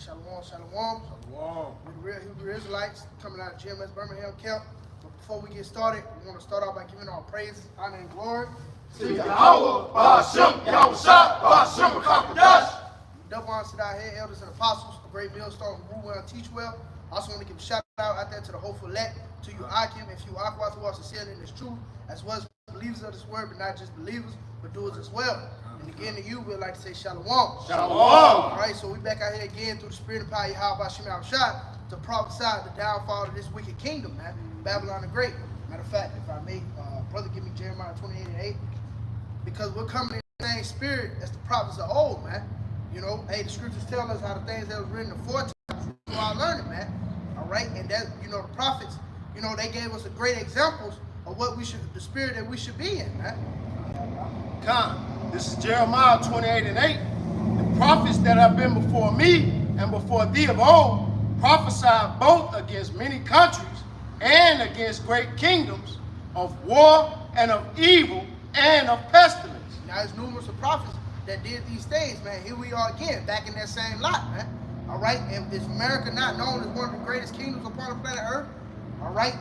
Shalom, shalom. Shalom. We're the real Hebrew Israelites coming out of GMS Birmingham Camp. But before we get started, we want to start off by giving our praises, honor, and glory to YAHAWAH, BAHASHAM, YAHAWASHI, BAHASHAM, QADASH. Double honors to our head elders and apostles, a great millstone, rule well, teach well. I also want to give a shout out there to the hopeful elect, to you YAHAWAH, and few YAHAWAH who are sincere in this truth, as well as believers of this word, but not just believers, but doers as well. And again to you, we'd like to say shalom. Shalom. All right, so we back out here again through the spirit and power of YAHAWASHI to prophesy the downfall of this wicked kingdom, man, Babylon the Great. Matter of fact, if I may, brother, give me Jeremiah 28:8, because we're coming in the same spirit as the prophets of old, man. You know, hey, the scriptures tell us how the things that was written aforetime we are learning, man. All right, and that, you know, the prophets, you know, they gave us a great examples of what we should, the spirit that we should be in, man. Come, this is Jeremiah 28:8. The prophets that have been before me and before thee of old prophesied both against many countries and against great kingdoms, of war and of evil and of pestilence. Now, there's numerous of prophets that did these things, man. Here we are again, back in that same lot, man. All right, and is America not known as one of the greatest kingdoms upon the planet Earth? All right,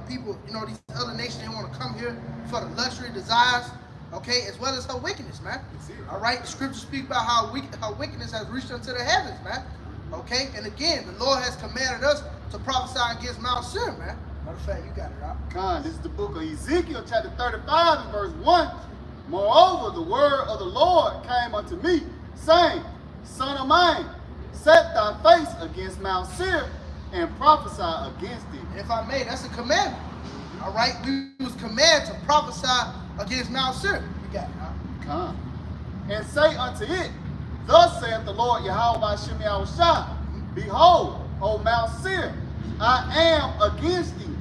people, you know, these other nations, they want to come here for the luxury desires, okay, as well as her wickedness, man. All right, the scriptures speak about how wickedness has reached unto the heavens, man. Okay, and again, the Lord has commanded us to prophesy against Mount Seir, man. Matter of fact, you got it, right? Con, this is the book of Ezekiel, chapter 35, and verse 1. Moreover, the word of the Lord came unto me, saying, Son of man, set thy face against Mount Seir, and prophesy against it. And if I may, that's a commandment. All right, we was commanded to prophesy against Mount Seir. You got it, right? Con. And say unto it, Thus saith the Lord YAHAWASHI, Behold, O Mount Seir, I am against thee,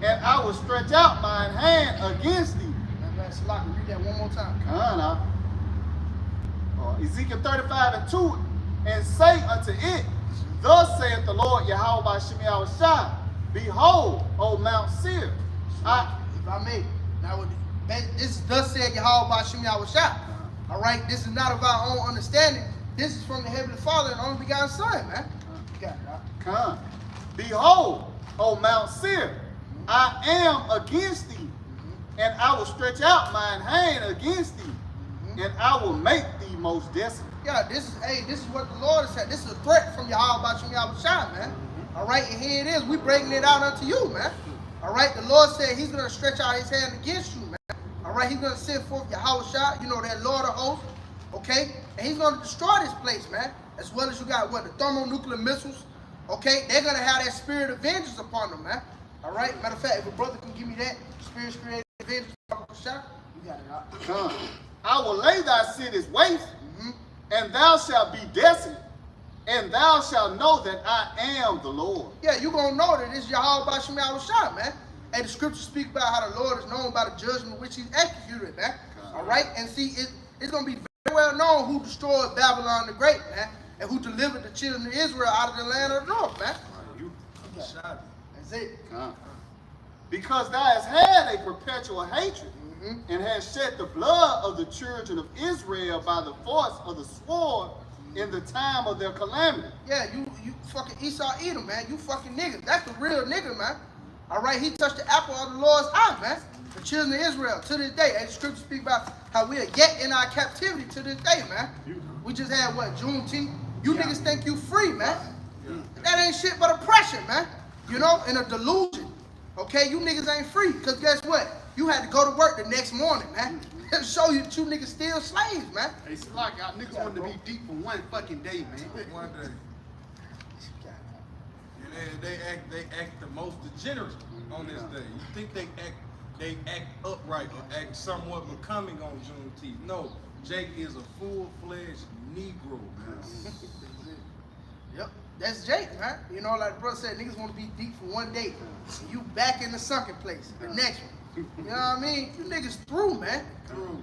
and I will stretch out mine hand against thee. Man, Salaki, read that one more time. Con, Ezekiel 35:2, and say unto it, Thus saith the Lord YAHAWASHI, Behold, O Mount Seir, If I may, now this is thus said YAHAWASHI. All right, this is not of our own understanding. This is from the Heavenly Father and only begotten Son, man. You got it, right? Come. Behold, O Mount Seir, I am against thee, and I will stretch out mine hand against thee, and I will make thee most desolate. Yeah, this is what the Lord has said. This is a threat from YAHAWASHI, man. All right, and here it is. We breaking it out unto you, man. All right, the Lord said he's going to stretch out his hand against you, man. All right, he's going to send forth YAHAWASHI, you know, that Lord of hosts, okay? And he's going to destroy this place, man. As well as you got, what, the thermonuclear missiles, okay? They're going to have that spirit of vengeance upon them, man. All right? Matter of fact, if a brother can give me that, spirit created vengeance, YAHAWASHI, you got it, right? Come. I will lay thy cities waste, and thou shalt be desolate, and thou shalt know that I am the Lord. Yeah, you're going to know that this is YAHAWASHI, man. And the scriptures speak about how the Lord is known by the judgment which he's executed, man. All right? And see, it's going to be very well known who destroyed Babylon the Great, man, and who delivered the children of Israel out of the land of the north, man. That's it. Because thou hast had a perpetual hatred, and hast shed the blood of the children of Israel by the force of the sword in the time of their calamity. Yeah, you fucking Esau Edom, man. You fucking niggas. That's the real nigga, man. All right, he touched the apple of the Lord's eye, man. The children of Israel to this day. And the scriptures speak about how we are yet in our captivity to this day, man. We just had, what, Juneteenth? You niggas think you free, man. That ain't shit but oppression, man. You know, and a delusion. Okay, you niggas ain't free. Because guess what? You had to go to work the next morning, man. To show you that you niggas still slaves, man. Hey, it's like y'all niggas wanted to be deep for one fucking day, man. One day. They act the most degenerate on this day. You think they act upright or act somewhat becoming on Juneteenth? No, Jake is a full-fledged Negro, man. Yep, that's Jake, man. You know, like the brother said, niggas want to be deep for one day. You back in the sunken place, the next one. You know what I mean? You niggas through, man.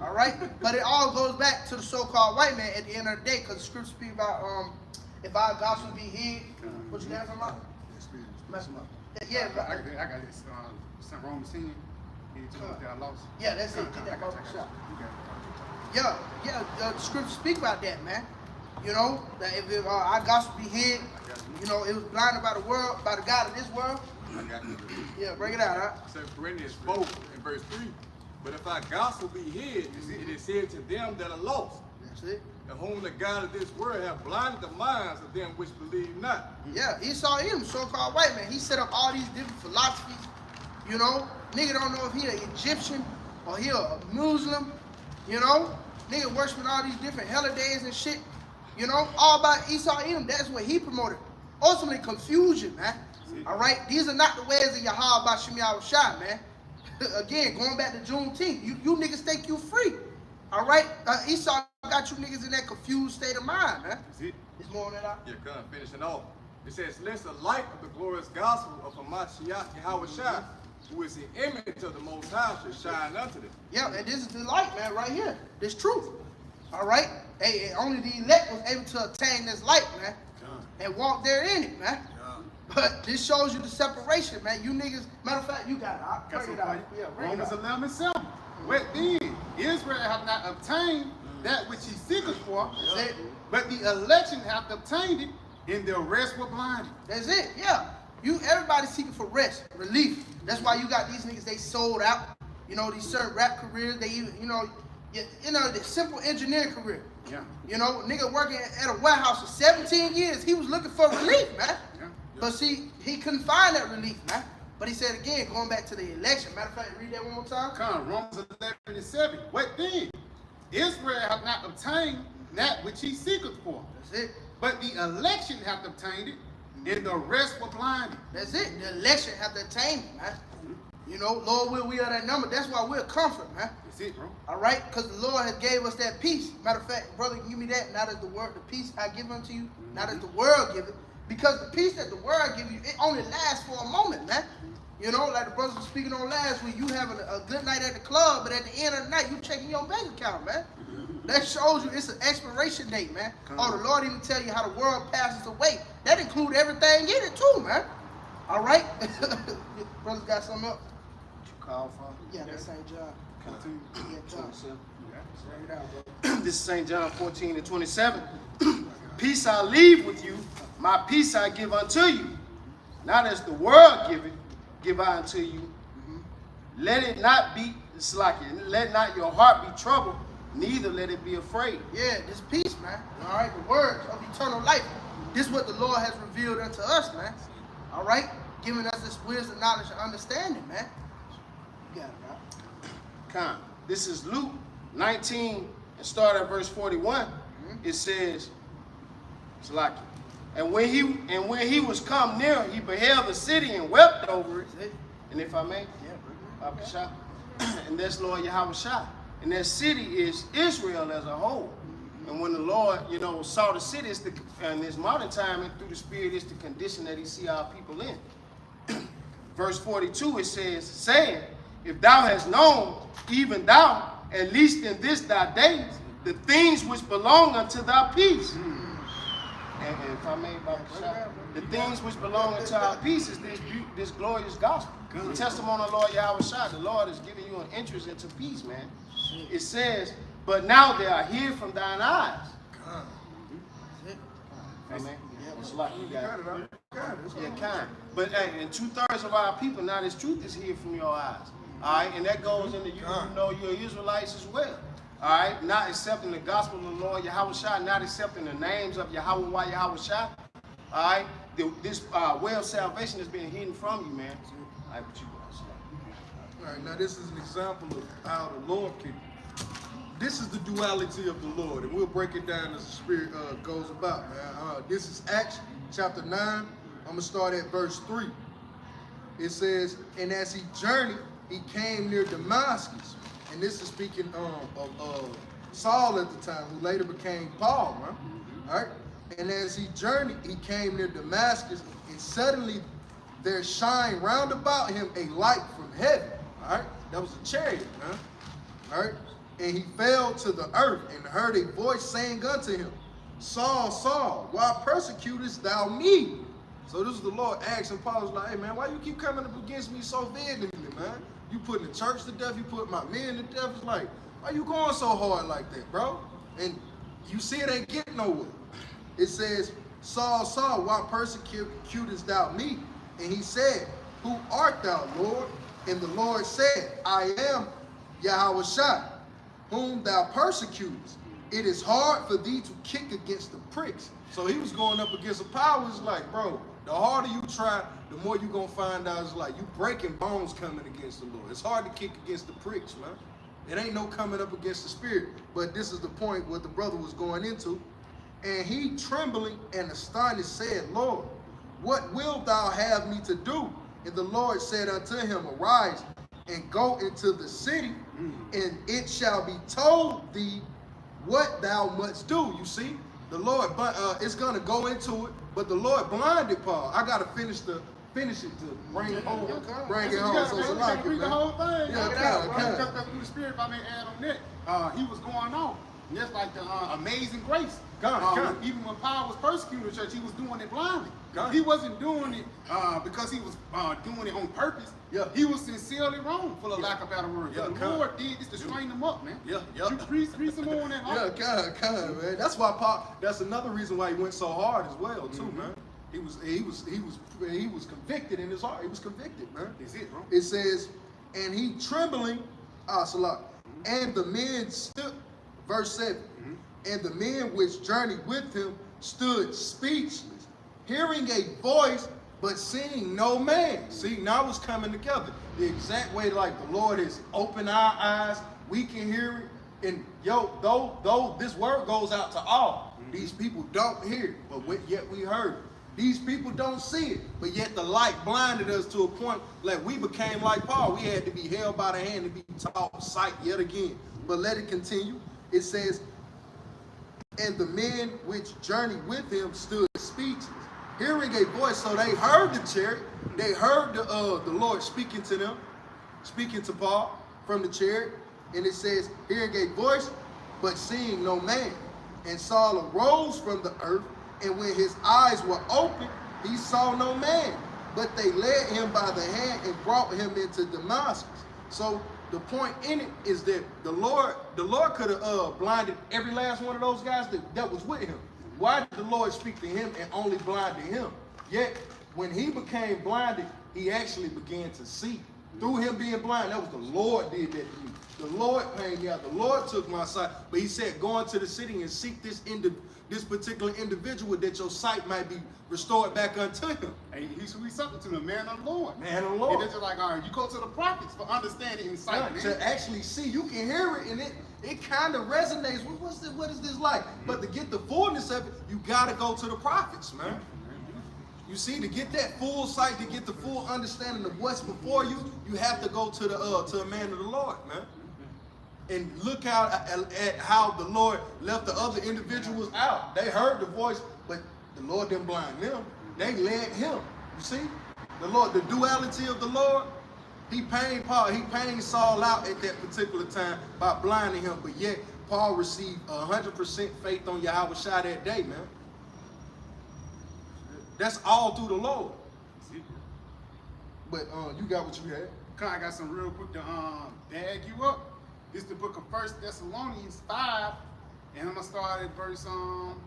All right, but it all goes back to the so-called white man at the end of the day, because the scriptures speak about if our gospel be hid, what you got from about? Yeah, I got this. St. Romans 10. He told us that I lost. Yeah, that's it. Get that shot. Yeah, the scriptures speak about that, man. You know, that if our gospel be hid, you know, it was blinded by the world, by the God of this world. I got you. Yeah, bring it out, huh? 2 Corinthians 4 and verse 3. But if our gospel be hid, it is said to them that are lost, That's it. and whom the God of this world have blinded the minds of them which believe not. Yeah, Esau him, so-called white man. He set up all these different philosophies. You know, nigga don't know if he an Egyptian or he a Muslim. You know, nigga worshiping all these different holidays and shit. You know, all about Esau him. That's what he promoted. Ultimately, confusion, man. All right, these are not the ways of YAHAWASHI, man. Again, going back to Juneteenth, you niggas think you free. All right, Esau got you niggas in that confused state of mind, man. That's it. It's more on that out. Yeah, come on, finishing off. It says, lest the light of the glorious gospel of Hamashiach YAHAWASHI, who is the image of the Most High, should shine unto them. Yeah, and this is the light, man, right here. This truth. All right? Hey, only the elect was able to attain this light, man, and walk therein it, man. But this shows you the separation, man. You niggas, matter of fact, you got it. I'll bring it out. Yeah, bring it Romans out. 11:7. What then? Israel hath not obtained that which he seeketh for, That's it. but the election hath obtained it, and the rest were blinded. That's it. Yeah. Everybody seeking for rest, relief. That's why you got these niggas, they sold out. You know, these certain rap careers, they even, you know, the simple engineering career. Yeah. You know, nigga working at a warehouse for 17 years, he was looking for relief, man. Yeah. But see, he couldn't find that relief, man. But he said again, going back to the election. Matter of fact, read that one more time. Come, Romans 11:7. What then? Israel hath not obtained that which he seeketh for, That's it. but the election hath obtained it, and the rest were blinded. That's it. The election have to attain it, man. You know, Lord, we are that number. That's why we're comfort, man. That's it, bro. All right? Because the Lord has gave us that peace. Matter of fact, brother, give me that. Not as the word, the peace I give unto you, not as the world give it. Because the peace that the world give you, it only lasts for a moment, man. You know, like the brothers were speaking on last week, you having a good night at the club, but at the end of the night, you checking your bank account, man. That shows you it's an expiration date, man. Oh, the Lord even tell you how the world passes away. That include everything in it too, man. All right? Brothers got something else? Call for. Yeah, that's St. John. Yeah, John. Bring it out, bro. This is St. John 14:27. Peace I leave with you, my peace I give unto you. Not as the world giveth, give I unto you. Let it not be, it's like it, let not your heart be troubled, neither let it be afraid. Yeah, this peace, man. All right, the words of eternal life. This is what the Lord has revealed unto us, man. All right, giving us this wisdom, knowledge, and understanding, man. You got it, bro. Come. This is Luke 19 and start at verse 41. It says, it's like, and when he was come near, he beheld the city and wept over it. And if I may, BAHASHAM, and that's Lord YAHAWASHI. And that city is Israel as a whole. And when the Lord, you know, saw the city, it's in this modern time, and through the Spirit, it's the condition that he see our people in. Verse 42, it says, saying, if thou hast known, even thou, at least in this thy days, the things which belong unto thy peace. And if I may, BAHASHAM, the things which belong unto our peace is this glorious gospel. The testimony of Lord YAHAWASHI, the Lord is giving you an interest into peace, man. It says, but now they are hid from thine eyes. Amen. It's like you got it. Yeah, kind. But hey, and 2/3 of our people, now this truth is hid from your eyes. All right, and that goes into you know you're Israelites as well. All right, not accepting the gospel of the Lord YAHAWASHI, not accepting the names of YAHWAH, YAHAWASHI. All right, this way of salvation has been hidden from you, man. All right, but you guys. All right, now this is an example of how the Lord can. This is the duality of the Lord, and we'll break it down as the Spirit goes about, man. This is Acts chapter 9. I'm gonna start at verse 3. It says, and as he journeyed, he came near Damascus. And this is speaking of Saul at the time, who later became Paul, right? All right. And as he journeyed, he came near Damascus, and suddenly there shined round about him a light from heaven. All right. That was a chariot, man. All right. And he fell to the earth and heard a voice saying unto him, Saul, Saul, why persecutest thou me? So this is the Lord asking Paul, was like, hey man, why you keep coming up against me so vehemently, man? You putting the church to death, you put my men to death. It's like, why you going so hard like that, bro? And you see it ain't getting nowhere. It says, Saul, Saul, why persecutest thou me? And he said, who art thou, Lord? And the Lord said, I am YAHAWASHI, whom thou persecutest. It is hard for thee to kick against the pricks. So he was going up against a power. It's like, bro, the harder you try, the more you're going to find out it's like you breaking bones coming against the Lord. It's hard to kick against the pricks, man. It ain't no coming up against the spirit. But this is the point what the brother was going into. And he, trembling and astonished, said, Lord, what wilt thou have me to do? And the Lord said unto him, arise and go into the city, and it shall be told thee what thou must do. You see, the Lord, it's gonna go into it, but the Lord blinded Paul. I gotta finish it to bring it home. Bring it home. So it's like read the whole thing. Yeah, Because through the spirit, if I may add on that, he was going on. And that's like the amazing grace. Even when Paul was persecuting the church, he was doing it blindly. He wasn't doing it because he was doing it on purpose. Yeah. He was sincerely wrong, for the lack of better words. Yeah, the Lord did this to train him up, man. Yeah. You read some more on that. Yeah, man. That's why Paul. That's another reason why he went so hard as well, too, man. He was convicted in his heart. He was convicted, man. That's it, bro. It says, and he trembling, Salah, and the men stood, verse 7, and the men which journeyed with him stood speechless, hearing a voice, but seeing no man. See, now it's coming together. The exact way like the Lord has opened our eyes, we can hear it. And though this word goes out to all, these people don't hear it, but yet we heard it. These people don't see it, but yet the light blinded us to a point like we became like Paul. We had to be held by the hand to be taught sight yet again. But let it continue. It says, and the men which journeyed with him stood speechless, hearing a voice. So they heard the chariot. They heard the Lord speaking to them, speaking to Paul from the chariot. And it says, hearing a voice, but seeing no man. And Saul arose from the earth, and when his eyes were open, he saw no man. But they led him by the hand and brought him into Damascus. So the point in it is that the Lord could have blinded every last one of those guys that was with him. Why did the Lord speak to him and only blinded him? Yet when he became blinded, he actually began to see. Through him being blind, that was the Lord did that to me. The Lord paid me out. The Lord took my sight. But he said, go into the city and seek this particular individual that your sight might be restored back unto him. Hey, he's something to the man of the Lord. Man of the Lord. And it's just like, all right, you go to the prophets for understanding and sight, man. To actually see, you can hear it, and it kind of resonates. What is this like? But to get the fullness of it, you got to go to the prophets, man. You see, to get that full sight, to get the full understanding of what's before you, you have to go to a man of the Lord, man. And look out at how the Lord left the other individuals out. They heard the voice, but the Lord didn't blind them. They led him. You see? The Lord, the duality of the Lord, he pained Saul out at that particular time by blinding him, but yet Paul received 100% faith on YAHAWASHI that day, man. That's all through the Lord. But you got what you had. I got some real quick to bag you up. This is the book of 1 Thessalonians 5, and I'm gonna start at verse 1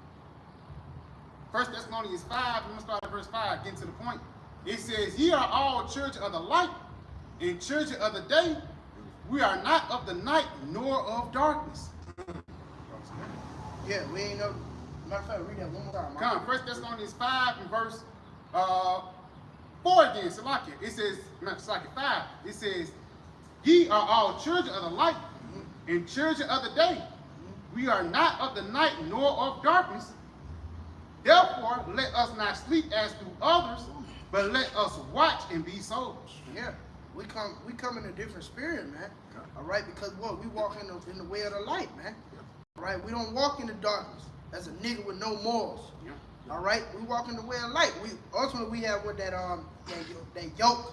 Thessalonians 5, I'm gonna start at verse 5, getting to the point. It says, ye are all children of the light and children of the day. We are not of the night nor of darkness. Yeah, we ain't no. Matter of fact, read that one more time. Come, 1 Thessalonians 5 and verse 4 again, Salakia. It says, not Salakia 5, it says, ye are all children of the light and children of the day. We are not of the night nor of darkness. Therefore, let us not sleep as do others, but let us watch and be sober. Yeah, we come in a different spirit, man. All right, because what we walk in the way of the light, man. All right, we don't walk in the darkness. That's a nigga with no morals. All right, we walk in the way of light. We ultimately we have what that yoke.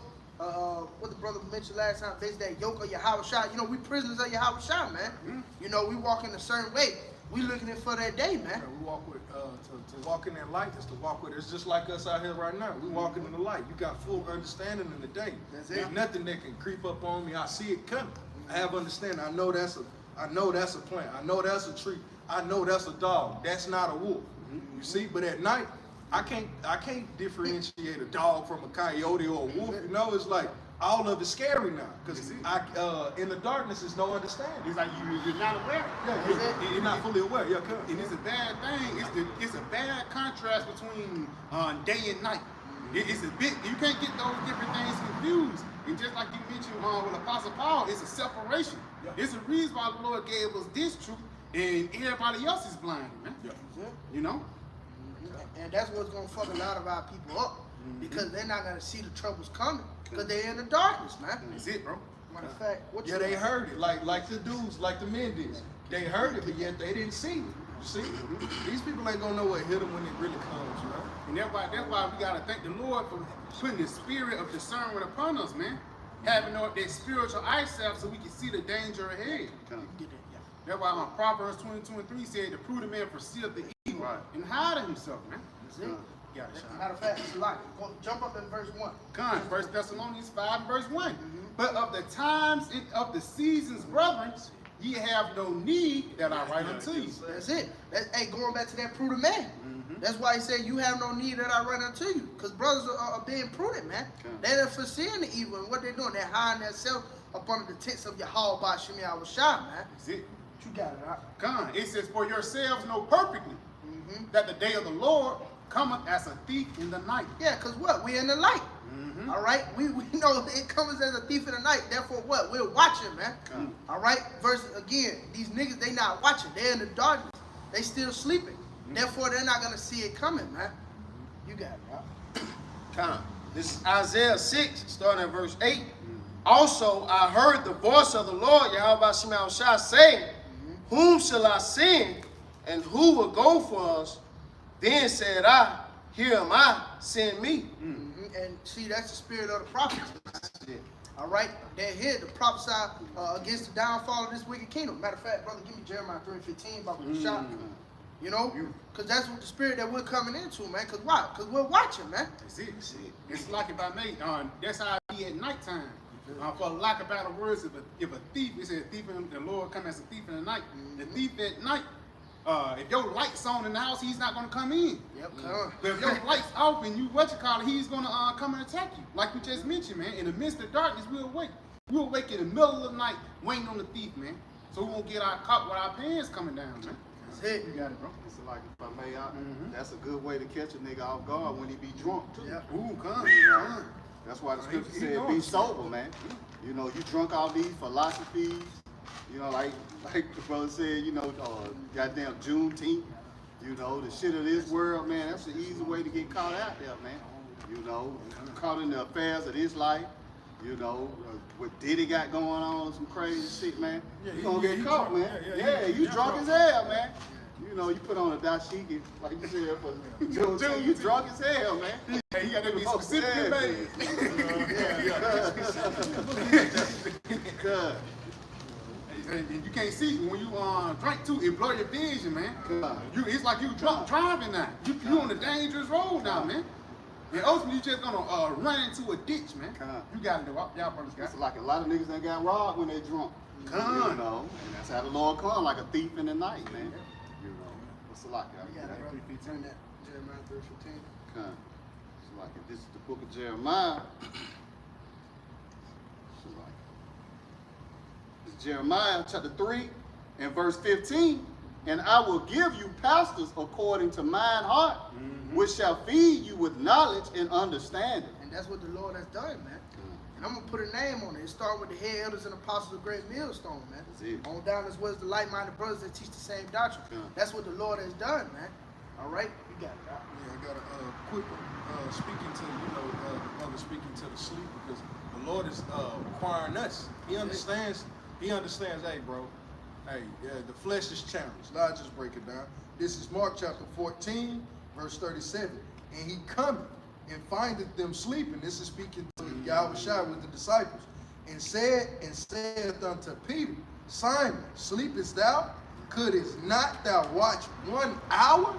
What the brother mentioned last time, basically that yoke of YAHAWASHI. You know, we prisoners of YAHAWASHI, man. You know, we walk in a certain way. We looking for that day, man. Yeah, we walk with to walk in that light is to walk with. It's just like us out here right now. We walking in the light. You got full understanding in the day. That's it. There's nothing that can creep up on me. I see it coming. I have understanding. I know I know that's a plant. I know that's a tree. I know that's a dog. That's not a wolf. You see, but at night, I can't differentiate a dog from a coyote or a wolf. You know, it's like all of it's scary now because in the darkness, there's no understanding. It's like you're not aware. Yeah, you're not fully aware. Yeah, come. And it's a bad thing. It's a bad contrast between day and night. It's a bit, you can't get those different things confused. And just like you mentioned with Apostle Paul, it's a separation. Yeah. It's a reason why the Lord gave us this truth and everybody else is blind, man. Yeah. You know? And that's what's going to fuck a lot of our people up. Because they're not going to see the troubles coming. Because they're in the darkness, man. That's it, bro. Matter of fact, what Yeah, they heard it like the dudes, like the men did. They heard it, but yet they didn't see it. You see, these people ain't gonna know what hit them when it really comes, you know. And that's why we gotta thank the Lord for putting the spirit of discernment upon us, man. Having that spiritual eyesight so we can see the danger ahead. That's why Proverbs 22:3 said, "The prudent man perceiveth the evil and hideth himself," man. That's it. Matter of fact, it's a lot. Jump up in verse 1. Come, 1 Thessalonians 5 verse 1. But of the times and of the seasons, brethren, ye have no need that I write unto you. That's it. Hey, going back to that prudent man. That's why he said, you have no need that I write unto you. Because brothers are being prudent, man. They're foreseeing the evil. And what they're doing, they're hiding themselves up under the tents of YAHAWASHI, man. That's it. You got it, right? Come, it says, for yourselves know perfectly that the day of the Lord cometh as a thief in the night. Yeah, because what? We're in the light. All right? We know it comes as a thief in the night. Therefore, what? We're watching, man. All right? Versus, again, these niggas, they not watching. They're in the darkness. They still sleeping. Therefore, they're not going to see it coming, man. You got it, right? Come. This is Isaiah 6, starting at verse 8. Also, I heard the voice of the Lord, YAHAWASHI, saying, whom shall I send, and who will go for us? Then said I, here am I, send me. And see, that's the spirit of the prophets. All right? They're here to prophesy against the downfall of this wicked kingdom. Matter of fact, brother, give me Jeremiah 3:15 about the shop. You know? Because that's what the spirit that we're coming into, man. Because why? Because we're watching, man. That's it. It's like if I may, that's how I be at nighttime. For lack of better words, if a thief, it says thief in the Lord come as a thief in the night. The thief at night, if your light's on in the house, he's not going to come in. Yep, come. But if your light's off and you he's going to come and attack you. Like we just mentioned, man. In the midst of darkness, we'll wake. We'll wake in the middle of the night waiting on the thief, man. So we won't get caught with our pants coming down, man. That's it. You got it, bro. It's like, if I may, that's a good way to catch a nigga off guard when he be drunk, too. Yeah. Ooh, come. That's why the scripture he said, going. be sober, man. You know, you drunk all these philosophies, you know, like the brother said, you know, goddamn Juneteenth, you know, the shit of this world, man, that's the easy way to get caught out there, man. You know, caught in the affairs of this life, you know, what Diddy got going on, some crazy shit, man. You gonna get caught, man. Yeah, you drunk as hell, man. You know, you put on a dashiki, like you said, for Juneteenth, you drunk as hell, man. Hey, you got to be specific, man. Good. And you can't see when you drink too, it blur your vision, man. It's like you drunk driving now. You on a dangerous road now, man. And ultimately you just gonna run into a ditch, man. You gotta do what y'all brothers got. It's like a lot of niggas that got robbed when they drunk. You know, and that's how the Lord come, like a thief in the night, man. You know, what's a lot, y'all? You got it, brother. Turn that Jeremiah 3:15. Come. It's like, this is the book of Jeremiah. It's Jeremiah chapter 3 and verse 15. And I will give you pastors according to mine heart, which shall feed you with knowledge and understanding. And that's what the Lord has done, man. And I'm going to put a name on it. It starts with the head elders and apostles of Great Millstone, man. On down as well as the like-minded brothers that teach the same doctrine. That's what the Lord has done, man. All right? You got it, right? Yeah, I got a quick speaking to, the brother speaking to the sleep, because the Lord is requiring us. He understands, hey, bro, hey, the flesh is challenged. I'll just break it down. This is Mark chapter 14, verse 37. And he cometh and findeth them sleeping. This is speaking to YAHAWASHI with the disciples. And saith unto Peter, Simon, sleepest thou? Couldst not thou watch 1 hour?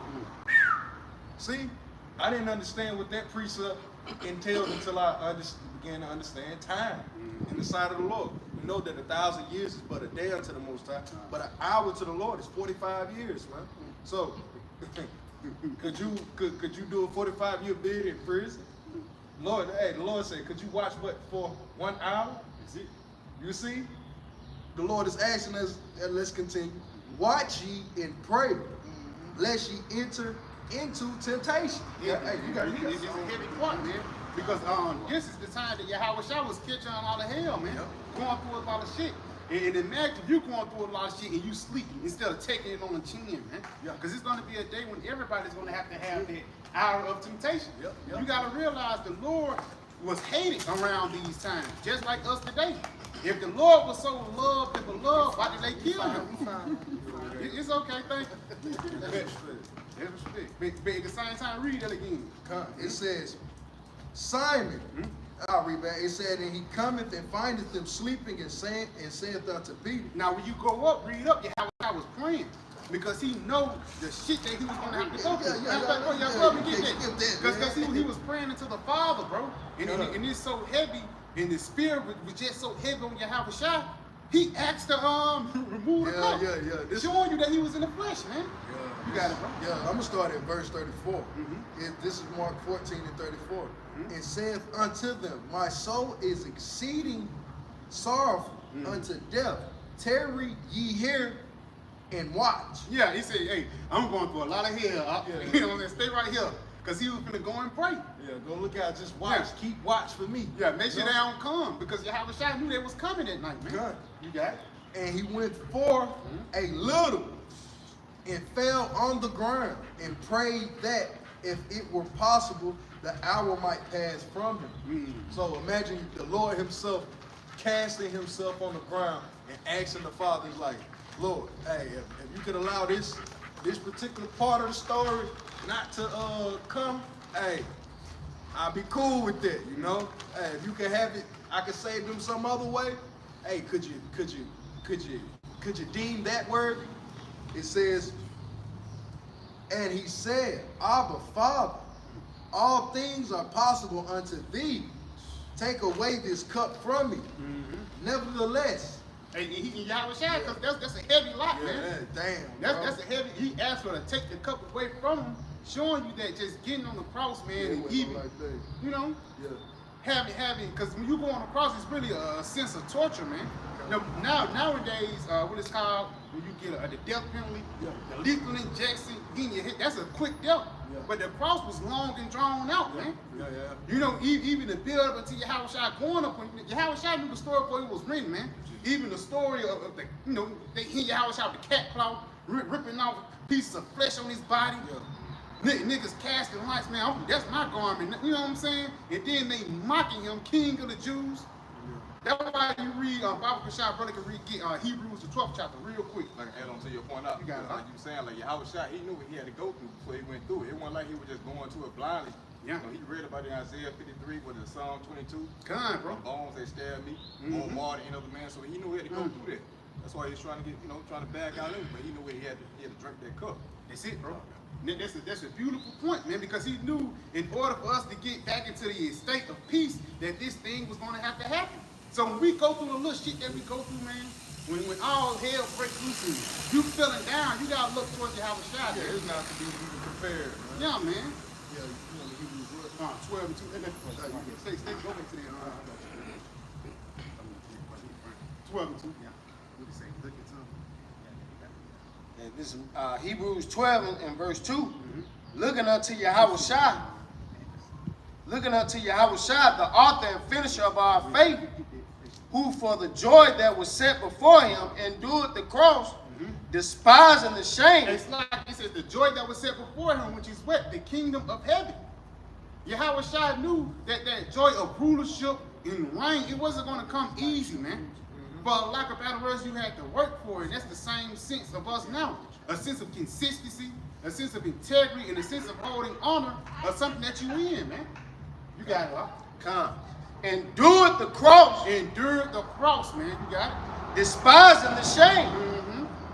See, I didn't understand what that precept entailed until I began to understand time in the sight of the Lord. We know that 1,000 years is but a day unto the Most High, but an hour to the Lord is 45 years, man. So, could you do a 45-year bid in prison? Lord, hey, the Lord said, could you watch what for 1 hour? Is it? You see, the Lord is asking us, and let's continue. Watch ye and pray, lest ye enter into temptation. Yeah, hey, you got it's a heavy part, man. Because this is the time that YAHAWASHI was catching on all the hell, man. Going through a lot of shit. And imagine if you going through a lot of shit and you sleeping instead of taking it on the chin, man. Yeah. Because it's going to be a day when everybody's going to have that hour of temptation. You got to realize the Lord was hated around these times, just like us today. If the Lord was so loved and beloved, why did they kill him? It's okay, thank you. But at the same time, read that again. It says, Simon, I'll read back. It said, and he cometh and findeth them sleeping and saith unto Peter. Now, when you go up, read up, Yahweh was praying because he know the shit that he was going to have to go through. Because he was praying into the Father, bro. And it's so heavy, and the spirit was just so heavy on YAHAWASHI. He asked to remove the cup, showing you that he was in the flesh, man. You got it, bro. Yeah, I'm going to start at verse 34. This is Mark 14 and 34. And saith unto them, my soul is exceeding sorrowful unto death. Tarry ye here and watch. Yeah, he said, hey, I'm going through a lot of hell. You know, stay right here. Because he was going to go and pray. Yeah, go look out, just watch. Keep watch for me. Yeah, make sure they don't come. Because YAHAWASHI knew they was coming that night, man. Good. You got it? And he went forth a little and fell on the ground and prayed that if it were possible, the hour might pass from him. So imagine the Lord himself casting himself on the ground and asking the Father, he's like, Lord, hey, if you could allow this particular part of the story not to come, hey, I'll be cool with that, you know? Hey, if you could have it, I could save them some other way. Hey, could you deem that word? It says, and he said, Abba, Father, all things are possible unto thee. Take away this cup from me. Nevertheless. Hey, he YAHAWASHI, because that's a heavy lot, man. Damn. That's a heavy. He asked her to take the cup away from him, showing you that just getting on the cross, man, and even, you know, having, because when you go on the cross, it's really a sense of torture, man. Nowadays, what it's called, when you get the death penalty, the lethal injection, getting your hit, that's a quick death. But the cross was long and drawn out, man. You know, even the build up until YAHAWASHI going up, YAHAWASHI knew the story before it was written, man. Even the story of the, you know, they hit YAHAWASHI with the cat claw, ripping off pieces of flesh on his body. Niggas casting lights, man, that's my garment. You know what I'm saying? And then they mocking him, king of the Jews. That's why you read, Bible Kashai, brother can read Hebrews, the 12th chapter, real quick. Like, add on to your point out, like you saying, like YAHAWASHI, he knew what he had to go through before he went through it. It wasn't like he was just going to it blindly. You know, he read about it in Isaiah 53, what is it, Psalm 22? Come, bro. Bones, they stabbed me, more water than other man, so he knew he had to go through that. That's why he was trying to get, you know, trying to back out in, but he knew he had to drink that cup. That's it, bro. That's a beautiful point, man, because he knew in order for us to get back into the state of peace that this thing was going to have to happen. So when we go through the little shit that we go through, man, when all hell breaks loose and you feeling down, you gotta look towards YAHAWASHI. Yeah, it's not to be even compared, man. Yeah, man. Yeah, you want to Hebrews what? 12 and 2. Stay, go back to the 12 and 2. Yeah. What do you say? Look at something. And this is Hebrews 12 and verse 2. Looking unto YAHAWASHI. Looking unto YAHAWASHI, the author and finisher of our faith, who for the joy that was set before him endured the cross, despising the shame. It's like it says the joy that was set before him, which is what? The kingdom of heaven. YAHAWASHI knew that joy of rulership and reign, it wasn't going to come easy, man. For lack of better words, you had to work for it. And that's the same sense of us now. A sense of consistency, a sense of integrity, and a sense of holding honor of something that you in, man. You got it, huh? Come. Endured the cross. Endured the cross, man. You got it. Despising the shame.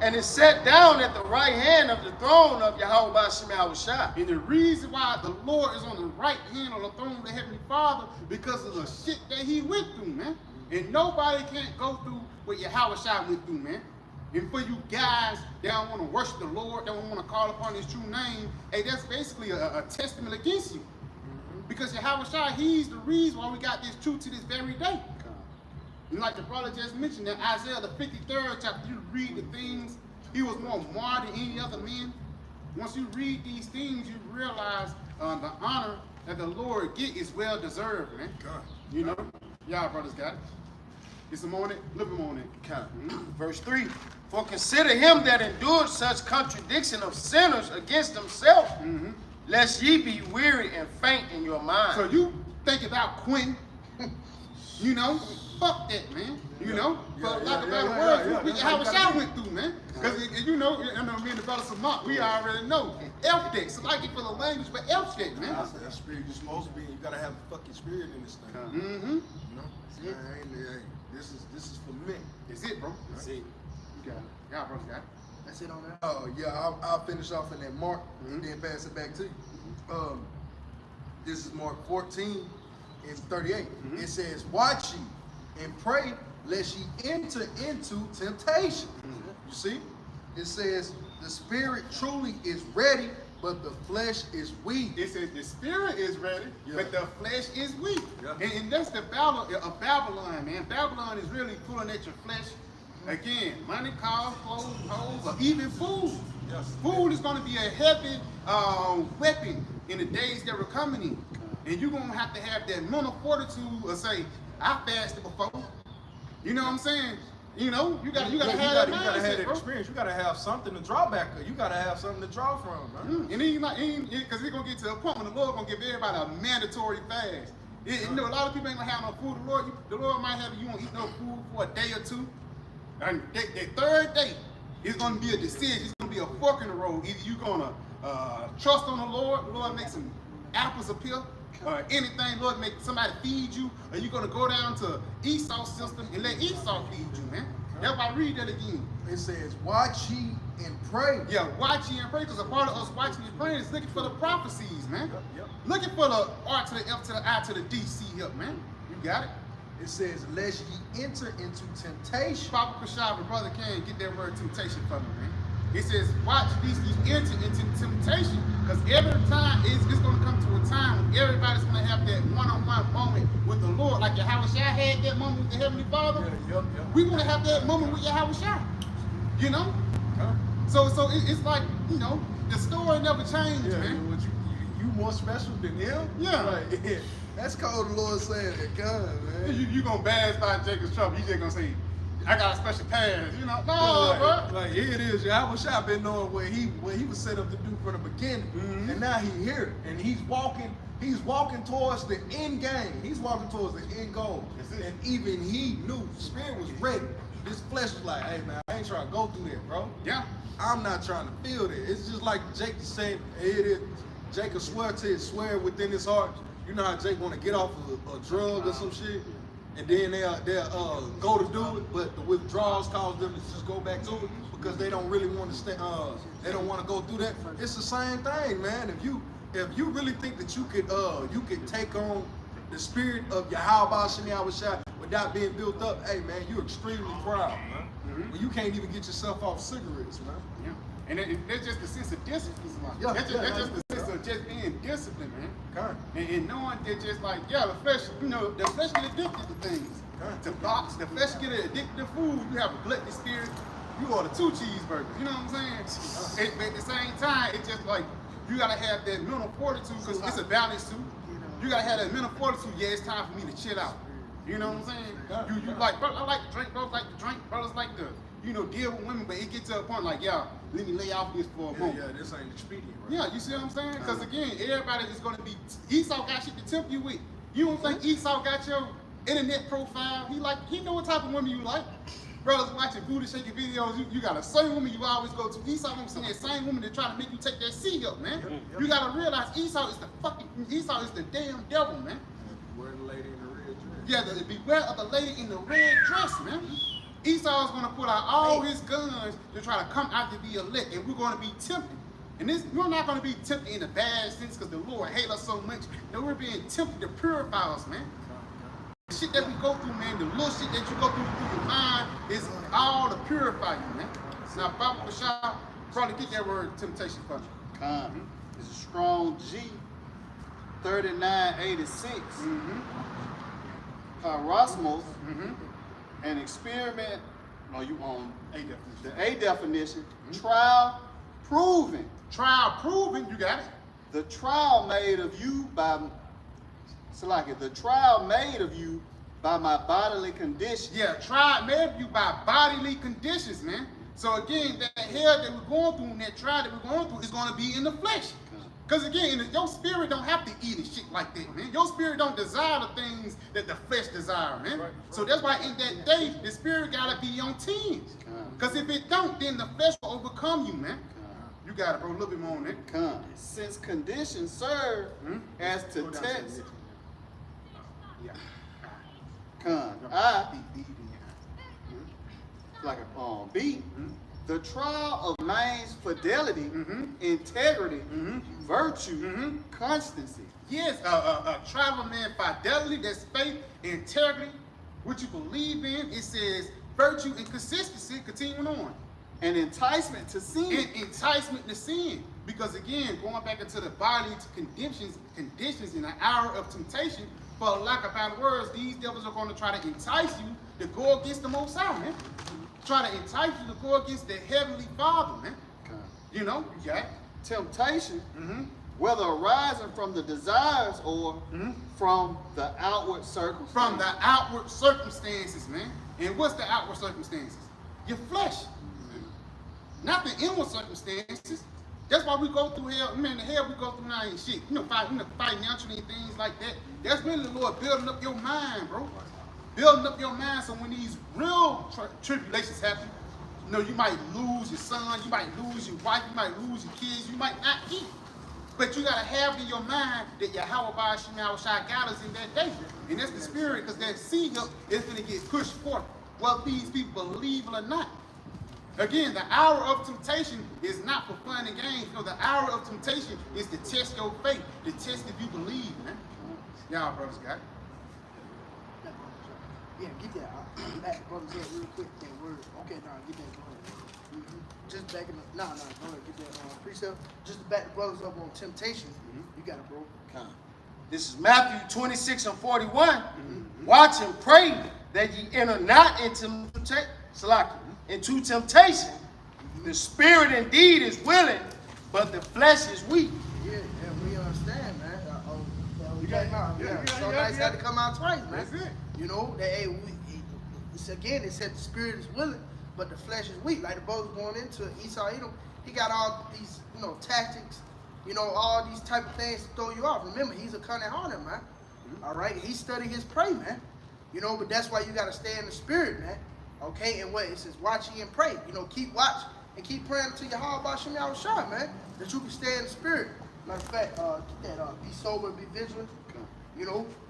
and is set down at the right hand of the throne of YAHAWASHI. And the reason why the Lord is on the right hand of the throne of the Heavenly Father, because of the shit that he went through, man. And nobody can't go through what YAHAWASHI went through, man. And for you guys that don't want to worship the Lord, that don't want to call upon his true name, hey, that's basically a testament against you. Because YAHAWASHI, he's the reason why we got this truth to this very day. And like the brother just mentioned, that Isaiah the 53rd chapter, you read the things, he was more marred than any other man. Once you read these things, you realize the honor that the Lord get is well deserved, man. You know, y'all brothers got it. Get some on it, a little bit more on it. Verse 3, for consider him that endured such contradiction of sinners against himself, lest ye be weary and faint in your mind. So you think about Quinn, you know, fuck that, man. You know, for lack of better words, how I went through, man. Because, you know, I know me and the brother Samant, we already know. F-Deck, so like it for the language, but F-Deck, man. That's that spirit you're supposed to be. You gotta have the fucking spirit in this thing. Mm-hmm. You know? This is for me. It's it, bro. That's it. You got it. Y'all brothers got it. That's it on that. Oh yeah, I'll finish off in that Mark and then pass it back to you. This is Mark 14 and 38. It says, "Watch ye and pray, lest ye enter into temptation." You see, it says the spirit truly is ready, but the flesh is weak. It says the spirit is ready, but the flesh is weak. Yeah. And that's the battle of Babylon, man. Babylon is really pulling at your flesh. Again, money, cars, clothes, hoes, or even food. Yes. Food is going to be a heavy weapon in the days that we're coming in. And you're going to have that mental fortitude of say, I fasted before. You know what I'm saying? You know, you gotta have that mindset, experience. You gotta have something to draw back. You gotta have something to draw from, man. And then because he's gonna get to a point when the Lord gonna give everybody a mandatory fast. You know, a lot of people ain't gonna have no food. The Lord might have you won't eat no food for a day or two. And the third day, it's gonna be a decision. It's gonna be a fork in the road. Either you gonna trust on the Lord make some apples appear, anything, Lord, make somebody feed you, or you gonna go down to Esau's system and let Esau feed you, man. That's why I read that again. It says, "Watch ye and pray." Yeah, watch ye and pray, because a part of us watching and praying is looking for the prophecies, man. Looking for the R to the F to the I to the D, C help, man. You got it. It says, "Lest ye enter into temptation." Papa Kashab, brother Can, get that word temptation for me, man. It says, watch these enter into temptation, because every time it's going to come to a time when everybody's going to have that one-on-one moment with the Lord. Like YAHAWASHI had that moment with the Heavenly Father. We're going to have that moment with YAHAWASHI. You know? So it's like, you know, the story never changed, man. You more special than him? Yeah. Like, that's called the Lord saying that, God, man. You going to bash by Jacob's trouble. You just going to say, I got a special pass, you know? No, bro. Like here it is. YAHAWASHI been knowing what he was set up to do from the beginning, and now he here, and he's walking towards the end game. He's walking towards the end goal, and even he knew the spirit was ready. This flesh was like, hey man, I ain't trying to go through that, bro. Yeah. I'm not trying to feel that. It's just like Jacob said, here it is. Jacob swear within his heart. You know how Jake want to get off of a drug or some shit, and then they'll go to do it, but the withdrawals cause them to just go back to it because they don't really want to stay. They don't want to go through that. It's the same thing, man. If you really think that you could take on the spirit of YAHAWASHI without being built up, hey man, you're extremely proud, man. Well, you can't even get yourself off cigarettes, man. Yeah. And that's just the sense of discipline. That's just the sense of just being disciplined, man. And knowing that just like, yeah, the flesh, you know, the flesh get addicted to things. To box, the flesh get addicted to food. You have a gluttony spirit, you order 2 cheeseburgers. You know what I'm saying? But at the same time, it's just like, you gotta have that mental fortitude, because it's a balance too. You gotta have that mental fortitude. Yeah, it's time for me to chill out. You know what I'm saying? You like, bro, I like to drink, brothers like to drink, brothers like to, you know, deal with women, but it gets to a point like, yeah, let me lay off this for a moment. Yeah, this ain't expedient, right? Yeah, you see what I'm saying? Because again, everybody is going to be, Esau got shit to tempt you with. You don't think Esau got your internet profile? He know what type of woman you like. Brothers watching booty shaking videos, you got a certain woman you always go to. Esau don't see that same woman that try to make you take that seat up, man. You got to realize Esau is the damn devil, man. Beware the lady in the red dress. Yeah, beware of the lady in the red dress, man. Esau is going to put out all his guns to try to come out to be elect, and we're going to be tempted. And this, we're not going to be tempted in a bad sense because the Lord hates us so much. No, we're being tempted to purify us, man. The shit that we go through, man, the little shit that you go through your mind is all to purify you, man. Now, BAHASHAM, probably get that word temptation for me. It's a strong G, 3986. Rosmos, an experiment. No, you on A definition. the A definition. Trial proven. Trial proven, you got it. The trial made of you by, the trial made of you by my bodily condition. Yeah, trial made of you by bodily conditions, man. So again, that hell that we're going through and that trial that we're going through is going to be in the flesh. Because again, your spirit don't have to eat and shit like that, man. Your spirit don't desire the things that the flesh desire, man. Right. So that's why in that day, the spirit got to be on 10. Because if it don't, then the flesh will overcome you, man. You got it, bro. A little bit more on that. Since conditions serve as to test. Like a B. The trial of man's fidelity, integrity, virtue, constancy. Yes, a trial of man's fidelity, that's faith, integrity, what you believe in. It says virtue and consistency, continuing on. An enticement to sin. And enticement to sin. Because again, going back into the bodily conditions in the hour of temptation, for lack of better words, these devils are going to try to entice you to go against the Most High, man. Try to entice you to go against the Heavenly Father, man. You know, you got temptation, whether arising from the desires or from the outward circumstances. From the outward circumstances, man. And what's the outward circumstances? Your flesh. Not the inward circumstances. That's why we go through hell. Man, the hell we go through now ain't shit. You know, financially and things like that. That's really the Lord building up your mind, bro. Building up your mind so when these real tribulations happen, you know, you might lose your son, you might lose your wife, you might lose your kids, you might not eat. But you got to have in your mind that YAHAWASHI got us in that day. And that's the spirit, because that seed up is going to get pushed forth, whether these people believe it or not. Again, the hour of temptation is not for fun and games. No, the hour of temptation is to test your faith, to test if you believe, man. Y'all brothers got it. Yeah, get that. Back brothers up real quick. That word. Okay, nah, get that going. Just backing up. Nah, go ahead. Get that precept. Just to back the brothers up on temptation. You got it, bro. This is Matthew 26 and 41. Watch and pray that ye enter not into temptation. The spirit indeed is willing, but the flesh is weak. Yeah, we understand, man. We came out. So nice had to come out twice, man. That's it. You know, that it's again, it said the spirit is willing, but the flesh is weak. Like the brothers going into it, Esau, he got all these, tactics, all these type of things to throw you off. Remember, he's a cunning hunter, man. All right, he studied his prey, man. But that's why you got to stay in the spirit, man. Okay, and what it says, watch ye and pray. Keep watch and keep praying to YAHAWASHI, man, that you can stay in the spirit. Matter of fact, get that, be sober, be vigilant.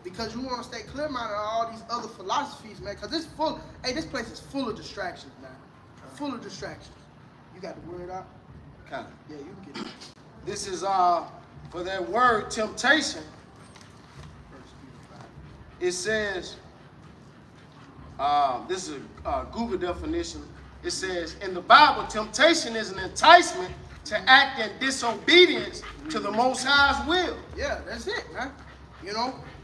Because you want to stay clear-minded on all these other philosophies, man. Because it's full. Hey, this place is full of distractions, man. Full of distractions. You got the word out? Kind of. Yeah, you can get it. This is for that word temptation. It says, this is a Google definition. It says, in the Bible, temptation is an enticement to act in disobedience to the Most High's will. Yeah, that's it, man.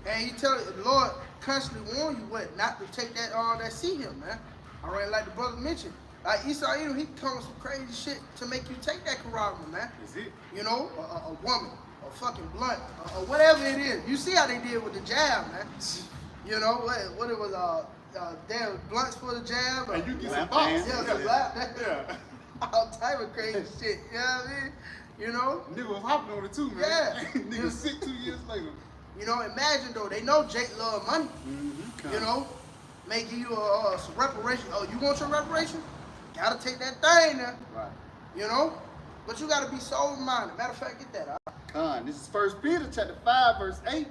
And he tell the Lord constantly warn you what not to take that seed here, man. All right, like the brother mentioned, like Esau, he come with some crazy shit to make you take that carousel, man. That's it. A woman, a fucking blunt, or whatever it is. You see how they did with the jab, man. What it was, damn blunts for the jab. And you get some box. Yeah. All type of crazy shit. You know what I mean? Nigga was hopping on it too, man. Yeah. Nigga was sick 2 years later. Imagine though, they know Jake love money. Making you some reparation. Oh, you want your reparation? Gotta take that thing now. Right. But you gotta be sober-minded. Matter of fact, get that. This is 1 Peter chapter 5, verse 8.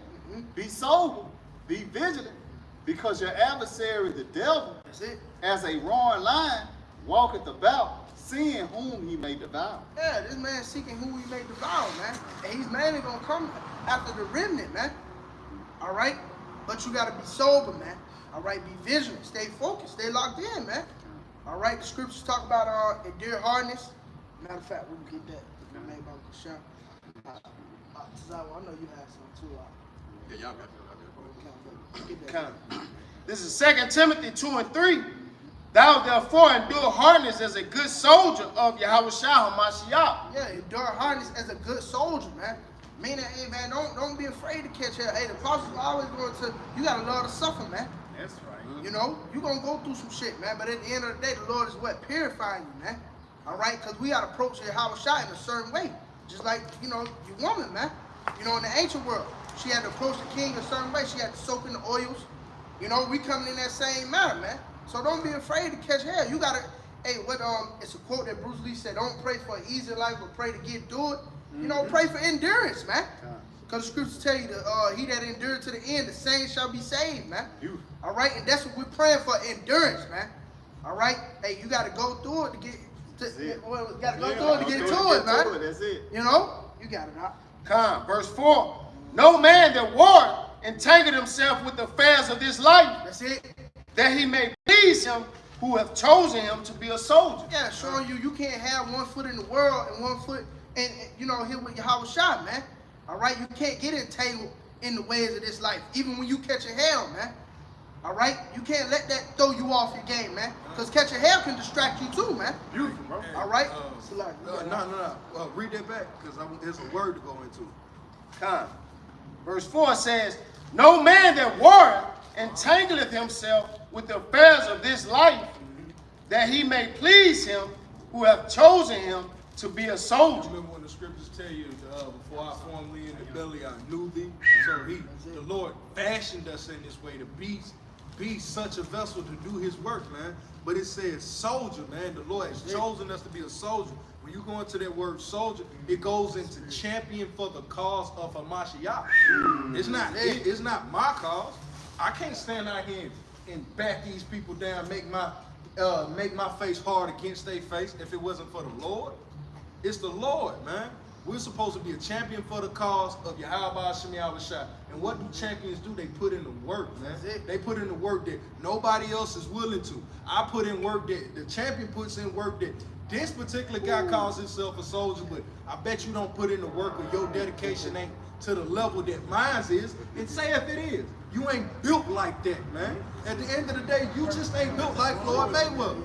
Be sober, be vigilant, Because your adversary, the devil, That's it. as a roaring lion, walketh about, seeing whom he may devour. Yeah, this man seeking who he may devour, man. And he's mainly going to come after the remnant, man. All right? But you got to be sober, man. All right? Be vigilant. Stay focused. Stay locked in, man. All right? The scriptures talk about endure hardness. Matter of fact, we can get that. Made by BAHASHAM. I know you had some too. Yeah, y'all got that. Get that. This is 2 Timothy 2 and 3. Thou therefore endure hardness as a good soldier of YAHAWASHI HaMashiach. Yeah, endure hardness as a good soldier, man. Meaning, hey, man, don't be afraid to catch hell. Hey, the apostles are always going to, you got to love to suffer, man. That's right. You know, you're going to go through some shit, man. But at the end of the day, the Lord is what? Purifying you, man. All right? Because we got to approach YAHAWASHI in a certain way. Just like, you know, your woman, man. You know, in the ancient world, she had to approach the king a certain way. She had to soak in the oils. You know, we coming in that same manner, man. So don't be afraid to catch hell. You got to, hey, it's a quote that Bruce Lee said, don't pray for an easy life, but pray to get through it. You know, pray for endurance, man. Because the scriptures tell you that he that endured to the end, the same shall be saved, man. All right? And that's what we're praying for, endurance, man. All right? Hey, you got to go through it to get to it, man. That's it. You know? You got it out. Verse 4. No man that warreth entangled himself with the affairs of this life, That's it. that he may please him who hath chosen him to be a soldier. Yeah, showing you can't have 1 foot in the world and 1 foot and you know, here with YAHAWASHI, man. All right? You can't get entangled in the ways of this life, even when you catching hell, man. All right? You can't let that throw you off your game, man. Because catching hell can distract you too, man. Beautiful, bro. All right? No. Read that back, because there's a word to go into. Verse 4 says, no man that warreth entangleth himself with the affairs of this life, that he may please him who hath chosen him to be a soldier. Remember when the scriptures tell you, before I formed thee in the belly, I knew thee. So the Lord fashioned us in this way to be such a vessel to do his work, man. But it says soldier, man. The Lord has chosen us to be a soldier. When you go into that word soldier, it goes into champion for the cause of Hamashiach. It's not my cause. I can't stand out here and back these people down, make my face hard against their face if it wasn't for the Lord. It's the Lord, man. We're supposed to be a champion for the cause of YAHAWASHI. And what do champions do? They put in the work, man. They put in the work that nobody else is willing to. I put in work that the champion puts in work that this particular guy calls himself a soldier, but I bet you don't put in the work or your dedication ain't to the level that mine is. And say if it is, you ain't built like that, man. At the end of the day, you just ain't built like Floyd Mayweather.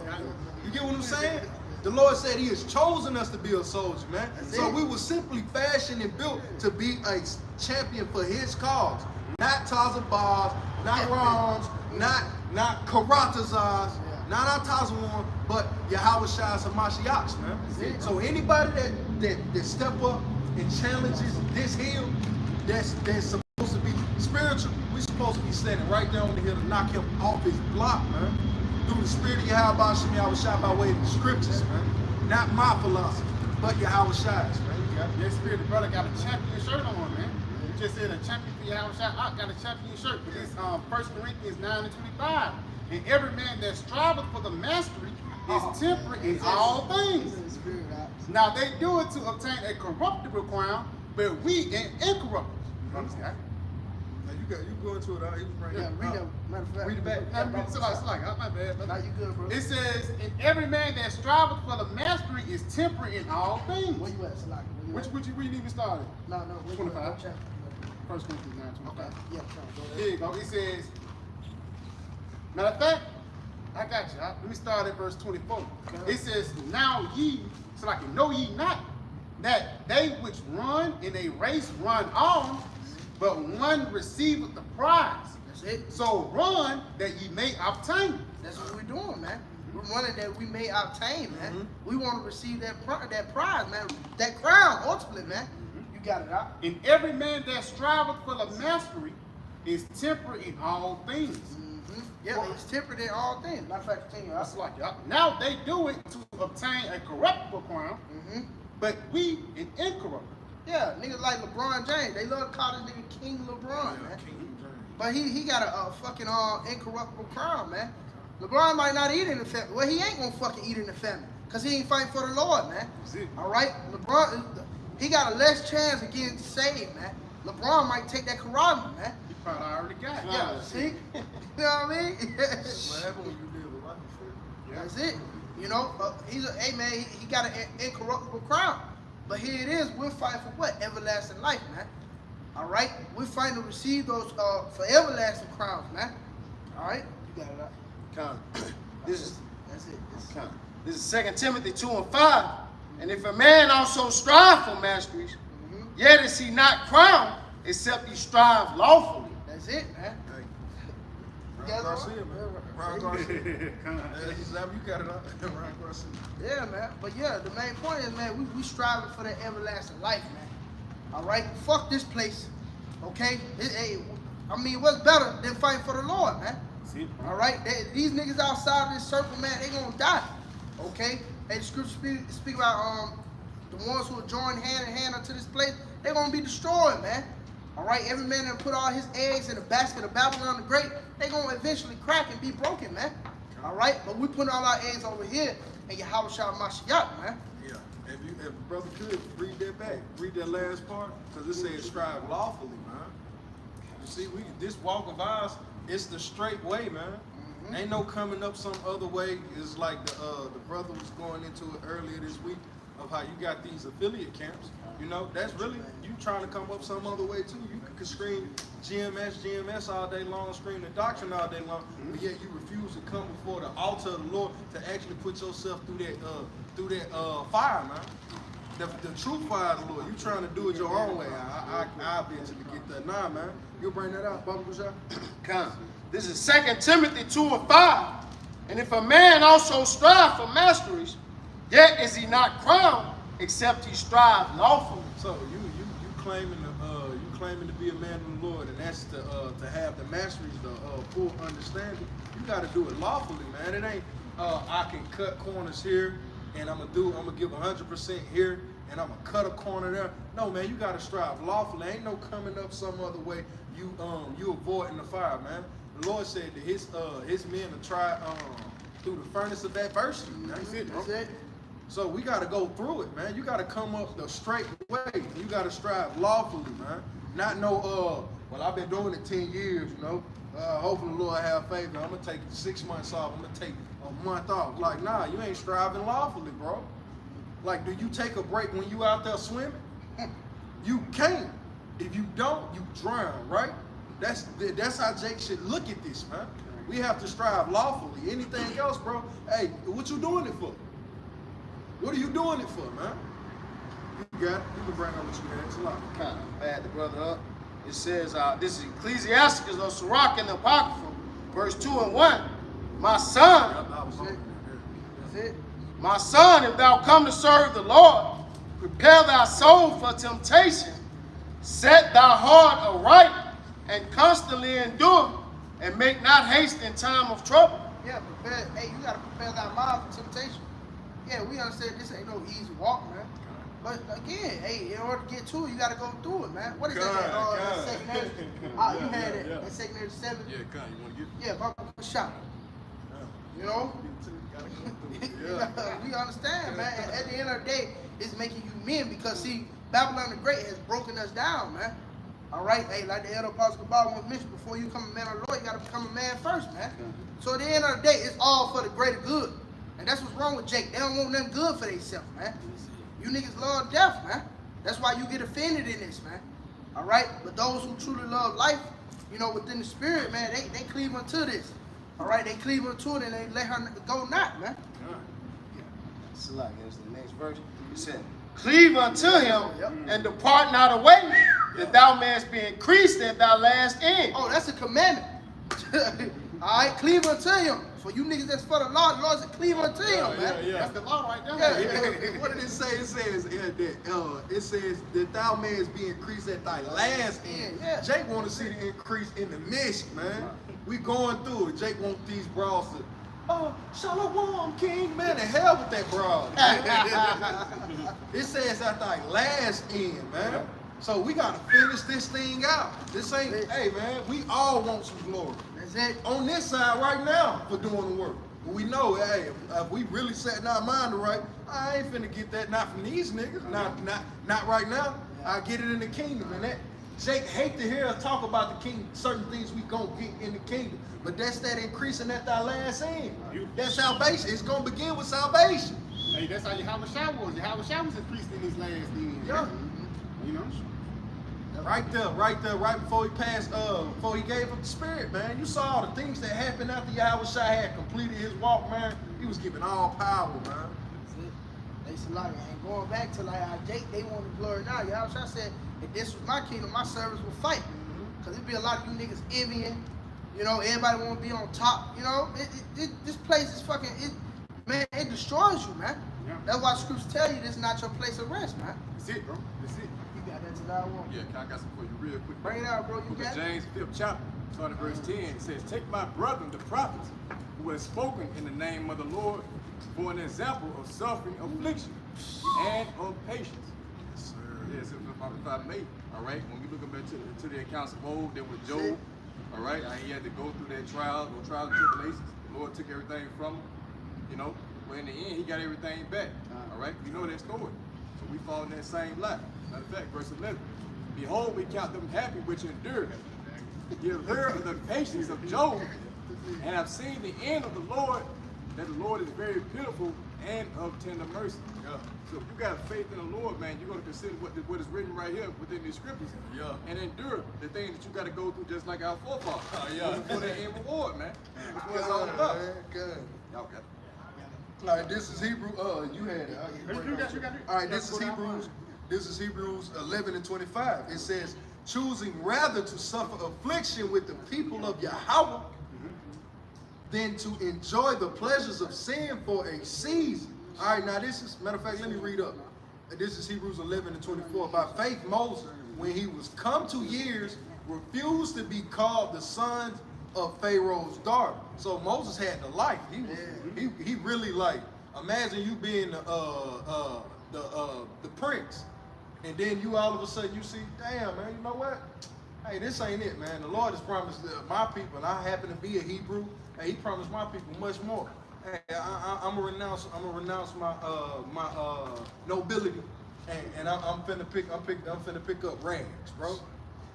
You get what I'm saying? The Lord said he has chosen us to be a soldier, man. So we were simply fashioned and built to be a champion for his cause. Not Tazabars, not Roms, not Karatazars, not Atazawan, but YAHAWASHI's Hamashiachs, man. So anybody that step up and challenges this hill, that's supposed to be spiritual, we're supposed to be standing right there on the hill to knock him off his block, man. Through the spirit of YAHAWASHI by way of the scriptures, man. Not my philosophy, but YAHAWASHI's, man. That spirit, the brother got a champion shirt on, man. You just said a champion for YAHAWASHI. I got a champion shirt. But it's 1 Corinthians 9 and 25. And every man that striveth for the mastery is temperate in all things. Now they do it to obtain a corruptible crown, but we an incorruptible. You go into it. He was bringing Read that. Matter of fact. Read it back. My bad. Now you good, bro. It says, and every man that striveth for the mastery is temperate in all things. Where you at, Salaki? Which you even started? No. 25. 1 Chapter. Corinthians 9, 25. Okay. Yeah, go ahead. Here you go. It says, matter of fact, I got you. Let me start at verse 24. Okay. It says, now ye, so like, know ye not that they which run in a race run on, but one receiveth the prize. That's it. So run that ye may obtain. That's what we're doing, man. We're running that we may obtain, man. We want to receive that prize, man. That crown, ultimately, man. You got it out. And every man that striveth for the mastery is temperate in all things. Yeah, it's tempered in all things. Matter of fact, continue. That's like now they do it to obtain a corruptible crown, but we an incorruptible. Yeah, niggas like LeBron James. They love to call this nigga King LeBron, man. but he got a fucking incorruptible crown, man. LeBron might not eat in the family. Well, he ain't gonna fucking eat in the family, cause he ain't fighting for the Lord, man. All right, LeBron, he got a less chance of getting saved, man. LeBron might take that karate, man. He probably already got it. Yeah, see, you know what I mean? What happened when you live a life? That's it. You know, hey man, he got an incorruptible crown. But here it is, we're fighting for what? Everlasting life, man. All right, we're fighting to receive those for everlasting crowns, man. All right, you got it up. This That's is 2 Timothy 2:5. And if a man also strive for masteries, yet is he not crowned, except he strive lawfully. That's it, man. Ron Garcia, man. Ron Garcia. You got it up. Ron Garcia. Yeah, man. But yeah, the main point is, man, we striving for that everlasting life, man. All right, fuck this place, okay? I mean, what's better than fighting for the Lord, man? All right, these niggas outside of this circle, man, they gonna die, okay? And the scripture speak about the ones who are joined hand in hand unto this place, they're gonna be destroyed, man. All right, every man that put all his eggs in the basket of Babylon the Great, they gonna eventually crack and be broken, man. All right, but we put all our eggs over here in YAHAWASHI Mashiach, man. Yeah, if brother could read that back, read that last part, because it says strive lawfully, man. You see, this walk of ours, it's the straight way, man. Ain't no coming up some other way. It's like the brother was going into it earlier this week of how you got these affiliate camps. You know, that's really you trying to come up some other way too. You can scream GMS all day long, scream the doctrine all day long, but yet you refuse to come before the altar of the Lord to actually put yourself through that fire, man. The true fire of the Lord. You trying to do it your own way. I eventually get that. Nah, man. You bring that out, Baba Bashar. Come. This is 2 Timothy 2:5. And if a man also strive for masteries, yet is he not crowned, except he strive lawfully. So you claiming to be a man of the Lord, and that's to have the masteries, the full understanding. You got to do it lawfully, man. It ain't I can cut corners here, and I'm gonna give 100% here, and I'm gonna cut a corner there. No, man, you got to strive lawfully. Ain't no coming up some other way. You avoiding the fire, man. The Lord said that his men will try through the furnace of adversity. That's it, bro. That's it. So we got to go through it, man. You got to come up the straight way. You got to strive lawfully, man. Not no, well, I've been doing it 10 years, you know. Hopefully the Lord have favor. I'm going to take 6 months off. I'm going to take a month off. Like, nah, you ain't striving lawfully, bro. Like, do you take a break when you out there swimming? You can't. If you don't, you drown, right? That's how Jake should look at this, man. We have to strive lawfully. Anything else, bro, hey, what you doing it for? What are you doing it for, man? You got it. You can bring up what you got. It's a lot. Kind of bad the brother up. It says, this is Ecclesiasticus of Sirach in the Apocrypha, verse 2 and 1. My son, That's it. my son, if thou come to serve the Lord, prepare thy soul for temptation, set thy heart aright, and constantly endure, and make not haste in time of trouble. Yeah, prepare. Hey, you gotta prepare thy mind for temptation. Yeah, we understand this ain't no easy walk, man. But again, hey, in order to get to it, you gotta go through it, man. What is that secondary? You had it in secondary 7. Yeah, you want to get Yeah, Barak shot. You know? We understand, man. And at the end of the day, it's making you men because see, Babylon the Great has broken us down, man. All right, hey, like the elder Apostle Kabbalah once mentioned, before you become a man of the Lord, you gotta become a man first, man. So at the end of the day, it's all for the greater good. And that's what's wrong with Jake. They don't want nothing good for themselves, man. You niggas love death, man. That's why you get offended in this, man. All right? But those who truly love life, you know, within the spirit, man, they cleave unto this. All right? They cleave unto it and they let her go not, man. It's like it's the next verse. It said, cleave unto him and depart not away, that thou mayest be increased at thy last end. Oh, that's a commandment. All right? Cleave unto him. For you niggas that's for the Lord said cleave unto him, man. That's the law right there. Yeah. What did it say? It says that thou mayest be increased at thy last end. Yeah. Jake want to see the increase in the mission, man. We going through it. Jake want these brawls to, Shalom, King, man. The hell with that brawl. It says at thy last end, man. So we gotta finish this thing out. This ain't, hey man, we all want some glory. That's it. On this side right now for doing the work. But we know, hey, if we really setting our mind to right, I ain't finna get that, not from these niggas, not right now. I get it in the kingdom, and that Jake hate to hear us talk about the kingdom, certain things we gonna get in the kingdom. But that's that increasing at thy last end. That salvation, it's gonna begin with salvation. Hey, that's how YAHAWASHI was. YAHAWASHI was increased in his last end. Yeah. You know? Right there, right before he passed, before he gave up the spirit, man. You saw all the things that happened after YAHAWASHI had completed his walk, man. He was giving all power, man. That's it. They said, like, and going back to like how Jake, they want the glory now. YAHAWASHI said, if this was my kingdom, my servants would fight. Because there'd be a lot of you niggas envying. You know, everybody want to be on top. You know, this place is fucking, man, it destroys you, man. Yeah. That's why scriptures tell you this is not your place of rest, man. That's it, bro. That's it. You got that to God one. Yeah, I got some for you real quick. Bring it out, bro. You Book got of it? James, 5th chapter, starting at verse 10. It says, take my brethren, the prophets, who have spoken in the name of the Lord, for an example of suffering, affliction, and of patience. Yes, sir. Yes, if I may, all right, when we look back to the accounts of old, there was Job, all right, he had to go through that trials and tribulations. The Lord took everything from him, you know, but in the end, he got everything back, all right? We know that story. So we fall in that same line. Matter of fact, verse 11, behold, we count them happy which endure. You have heard of the patience of Job, and have seen the end of the Lord, that the Lord is very pitiful and of tender mercy. Yeah. So if you got faith in the Lord, man, you're going to consider what is written right here within these scriptures. Yeah. And endure the things that you got to go through just like our forefathers. Yeah. For the end reward, man. That's what it's all about. Good. Y'all got it. All right, this is Hebrew. You had it. You got it. All right, this is Hebrews. This is Hebrews 11 and 25. It says, choosing rather to suffer affliction with the people of Yahawah than to enjoy the pleasures of sin for a season. All right, now this is, matter of fact, let me read up. This is Hebrews 11 and 24. By faith, Moses, when he was come to years, refused to be called the son of Pharaoh's daughter. So Moses had the life. He really like, imagine you being the prince, and then you all of a sudden you see, damn man, you know what? Hey, this ain't it, man. The Lord has promised my people, and I happen to be a Hebrew, and He promised my people much more. Hey, I'm gonna renounce my nobility, and I'm finna pick up rags, bro.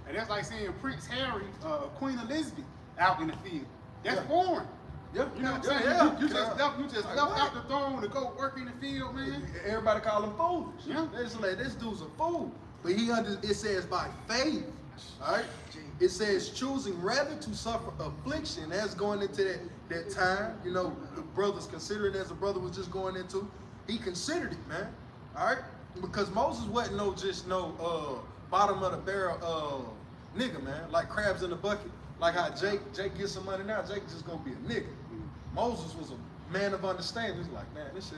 And that's like saying Prince Harry, Queen Elizabeth out in the field. That's Yeah. foreign. Yeah, You know what I'm saying? yeah. You just left out the throne to go work in the field, man. Everybody call him foolish. Yeah. They just like, this dude's a fool. But it says by faith, all right? It says choosing rather to suffer affliction. That's going into that time, you know, the brothers consider it as the brother was just going into. He considered it, man, all right? Because Moses wasn't no bottom of the barrel nigga, man, like crabs in the bucket. Like how Jake gets some money now, Jake just gonna be a nigga. Moses was a man of understanding. He's like, man, this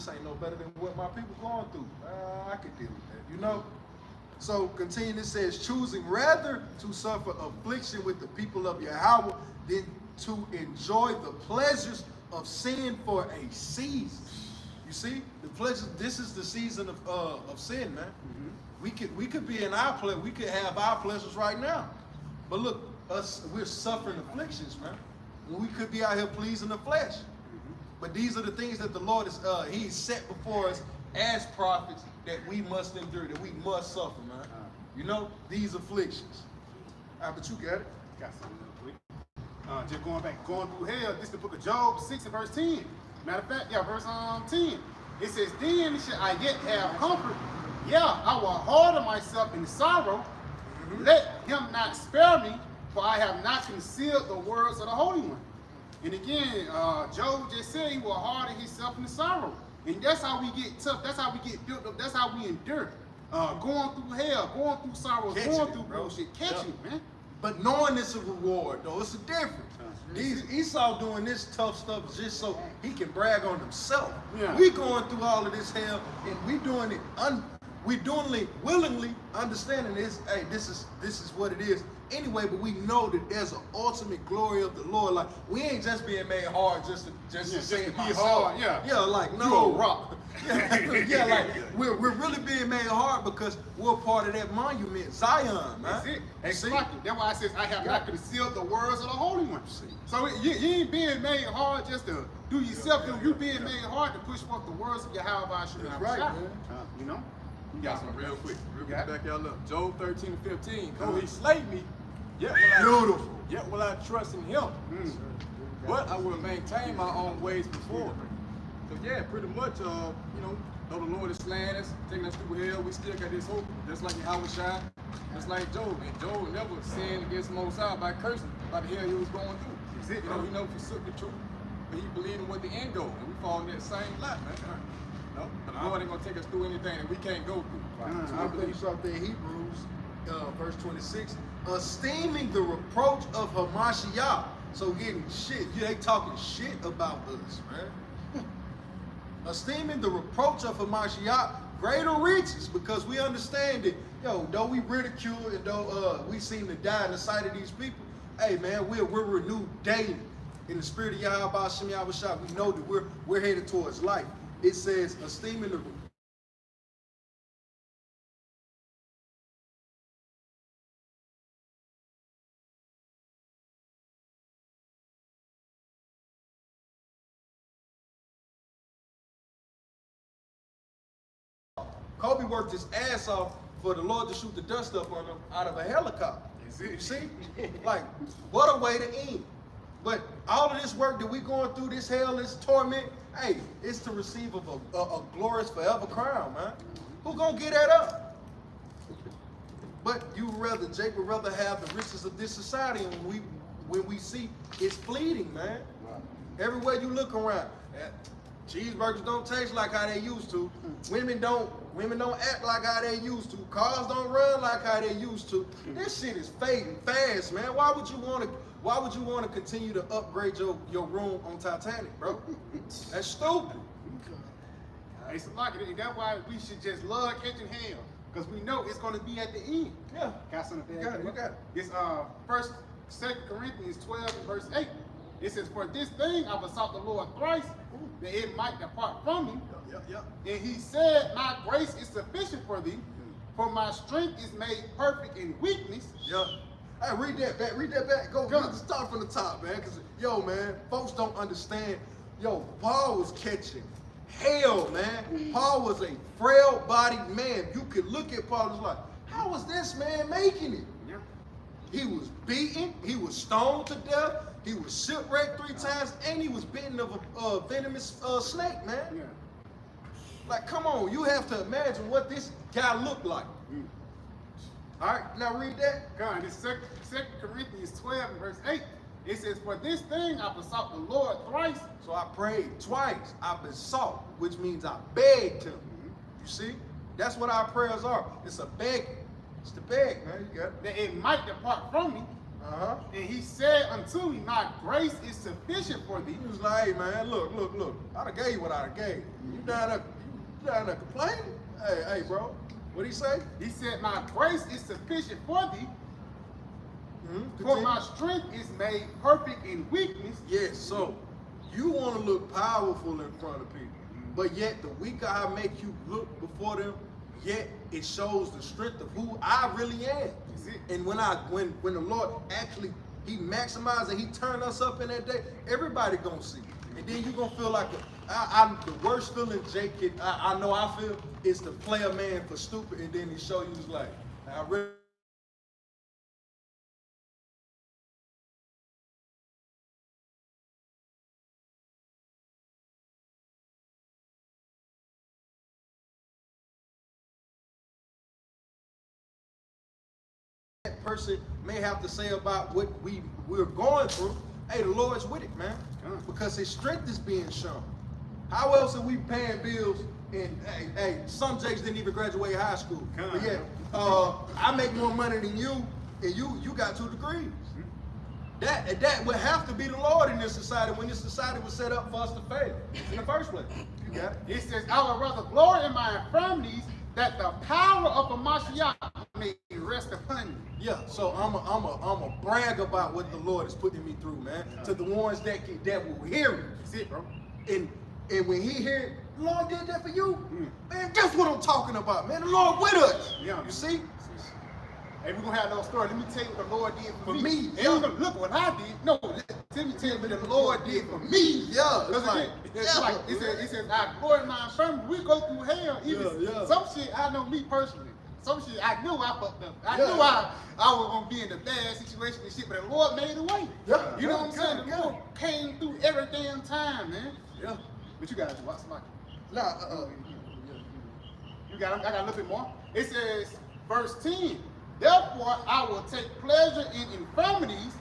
ain't no better than what my people going through. I could deal with that, you know? So continue, it says, choosing rather to suffer affliction with the people of Yahawah than to enjoy the pleasures of sin for a season. You see, the pleasures, this is the season of sin, man. Mm-hmm. We could be in our pleasure, we could have our pleasures right now. But look, we're suffering afflictions, man. We could be out here pleasing the flesh. But these are the things that the Lord is He's set before us as prophets that we must endure, that we must suffer, man. You know, these afflictions. All right, but you got it. Got something real quick. Just going through hell. This is the book of Job 6 and verse 10. Matter of fact, verse 10. It says, then shall I yet have comfort. Yeah, I will harden myself in sorrow. Let him not spare me, for I have not concealed the words of the Holy One. And again, Job just said he will harden himself in sorrow. And that's how we get tough. That's how we get built up. That's how we endure. Going through hell, going through sorrows, going through bullshit, catching it, man. But knowing it's a reward, though, it's a difference. Esau doing this tough stuff just so he can brag on himself. Yeah. We going through all of this hell, and we doing it we doing willingly understanding this. Hey, this is what it is anyway. But we know that there's an ultimate glory of the Lord. Like we ain't just being made hard just to say it myself. Hard, yeah. Like no, You a rock. yeah, like we're really being made hard because we're part of that monument, Zion, man. That's it. See? Exactly. That's why I says I have not concealed the words of the Holy One. So you ain't being made hard just to do yourself. You being made hard to push forth the words of YAHAWASHI. That's right, man. You know? You got some real quick. Yeah. Back y'all up. Job 13 and 15. Though he slay me, yet will I trust in him. But I will maintain my own ways before. So yeah, pretty much, you know, though the Lord is slaying us, taking us through hell, we still got this hope, just like YAHAWASHI, just like Job. And Job never sinned against the Most High by cursing by the hell he was going through. You know, he never forsook the truth, but he believed in what the end goal, and we fall in that same lap, man. No, but the Lord ain't gonna take us through anything that we can't go through. So I believe something in Hebrews, verse 26, esteeming the reproach of Hamashiach. So getting shit, they talking shit about us, man. Esteeming the reproach of Hamashiach greater riches, because we understand that, though we ridicule and though we seem to die in the sight of these people, hey man, we're renewed daily in the spirit of YAHAWASHI. We know that we're headed towards life. It says, esteeming the Kobe worked his ass off for the Lord to shoot the dust up on him out of a helicopter. You see? Like, what a way to end. But all of this work that we going through, this hell, this torment, hey, it's to receive of a glorious forever crown, man. Who gonna get that up? But Jake would rather have the riches of this society, and when we see it's fleeting, man. Everywhere you look around, cheeseburgers don't taste like how they used to. Women don't act like how they used to. Cars don't run like how they used to. This shit is fading fast, man. Why would you want to continue to upgrade your room on Titanic, bro? That's stupid. It's like it. That's why we should just love catching hell, because we know it's going to be at the end. Yeah. Got something You got it. It's 2 Corinthians 12 and verse 8. It says, for this thing I besought the Lord thrice, that it might depart from me. Yep. And he said, my grace is sufficient for thee, for my strength is made perfect in weakness. Yep. Hey, read that back. Go start from the top, man. Cause man, folks don't understand. Paul was catching hell, man. Paul was a frail-bodied man. You could look at Paul and like, how was this man making it? Yeah. He was beaten. He was stoned to death. He was shipwrecked 3 times, and he was bitten of a venomous snake, man. Yeah. Like, come on, you have to imagine what this guy looked like. All right, now read that. God, this 2 Corinthians 12 and verse 8. It says, for this thing I besought the Lord thrice. So I prayed twice. I besought, which means I begged him. You see? That's what our prayers are. It's a begging. It's the beg, man. You got it. That it might depart from me. Uh-huh. And he said unto me, my grace is sufficient for thee. He was like, hey, man, look. I done gave you what I done gave. You down there complaining? Hey, bro. What'd he say? He said, my grace is sufficient for thee, for my strength is made perfect in weakness. Yes, so you want to look powerful in front of people, but yet the weaker I make you look before them, yet it shows the strength of who I really am. And when the Lord actually, he maximized and he turned us up in that day, everybody gonna see it. And then you gonna feel like the worst feeling Jake I know I feel is to play a man for stupid, and then he show you is like, I really. That person may have to say about what we're going through. Hey, the Lord's with it, man, because his strength is being shown. How else are we paying bills? And hey, some Jakes didn't even graduate high school. But yet, I make more money than you, and you got 2 degrees. That would have to be the Lord in this society when this society was set up for us to fail in the first place. You got it. It says, I would rather glory in my infirmities that the power of a Mashiach may rest upon you. Yeah, so I'm a brag about what the Lord is putting me through, man. To the ones that will hear it. That's it, bro. And when he hear it, the Lord did that for you, man. That's what I'm talking about, man. The Lord with us. Yeah. You see? Hey, we're gonna have no story. Let me tell you what the Lord did for me. me, And gonna look what I did. No, let me tell you what the Lord did for me. Yeah, Because it's like it says, I glory in my infirmity. We go through hell. Even some shit I know me personally. Some shit I knew I fucked up. I knew I was gonna be in a bad situation and shit, but the Lord made a way. Yeah, You know what I'm saying? The Lord came through every damn time, man. Yeah. But you guys watch like Nah, you got I got a little bit more. It says, verse 10. Therefore, I will take pleasure in infirmities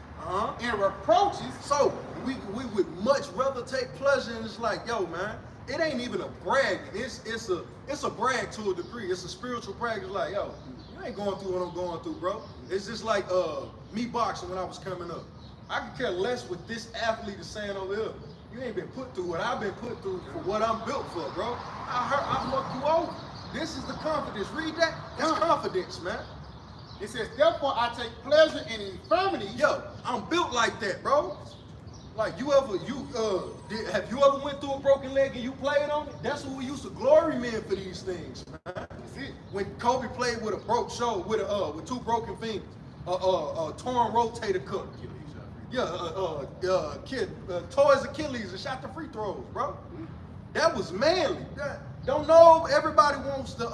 and reproaches. So we would much rather take pleasure in. It's like, yo, man, it ain't even a brag. It's a brag to a degree. It's a spiritual brag. It's like, yo, you ain't going through what I'm going through, bro. It's just like me boxing when I was coming up. I could care less what this athlete is saying over here. You ain't been put through what I've been put through for what I'm built for, bro. I fucked you over. This is the confidence. Read that. That's confidence, man. It says, therefore, I take pleasure in infirmities. Yo, I'm built like that, bro. Like have you ever went through a broken leg and you played on it? That's what we used to glory in for these things, man. That's it. When Kobe played with a broke shoulder, with two broken fingers, torn rotator cuff. Kid tore his Achilles and shot the free throws, bro. That was manly. Don't know everybody wants the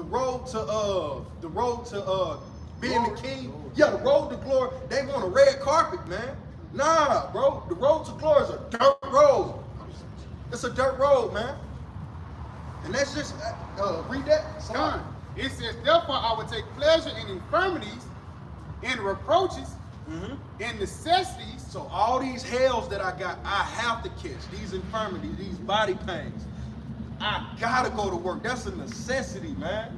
road to being the king. Yeah, the road to glory. They want a red carpet, man. Nah, bro. The road to glory is a dirt road. It's a dirt road, man. And that's just read that. Done. It says, therefore, I will take pleasure in infirmities and reproaches and necessities. So all these hells that I got, I have to catch. These infirmities, these body pains. I gotta go to work. That's a necessity, man.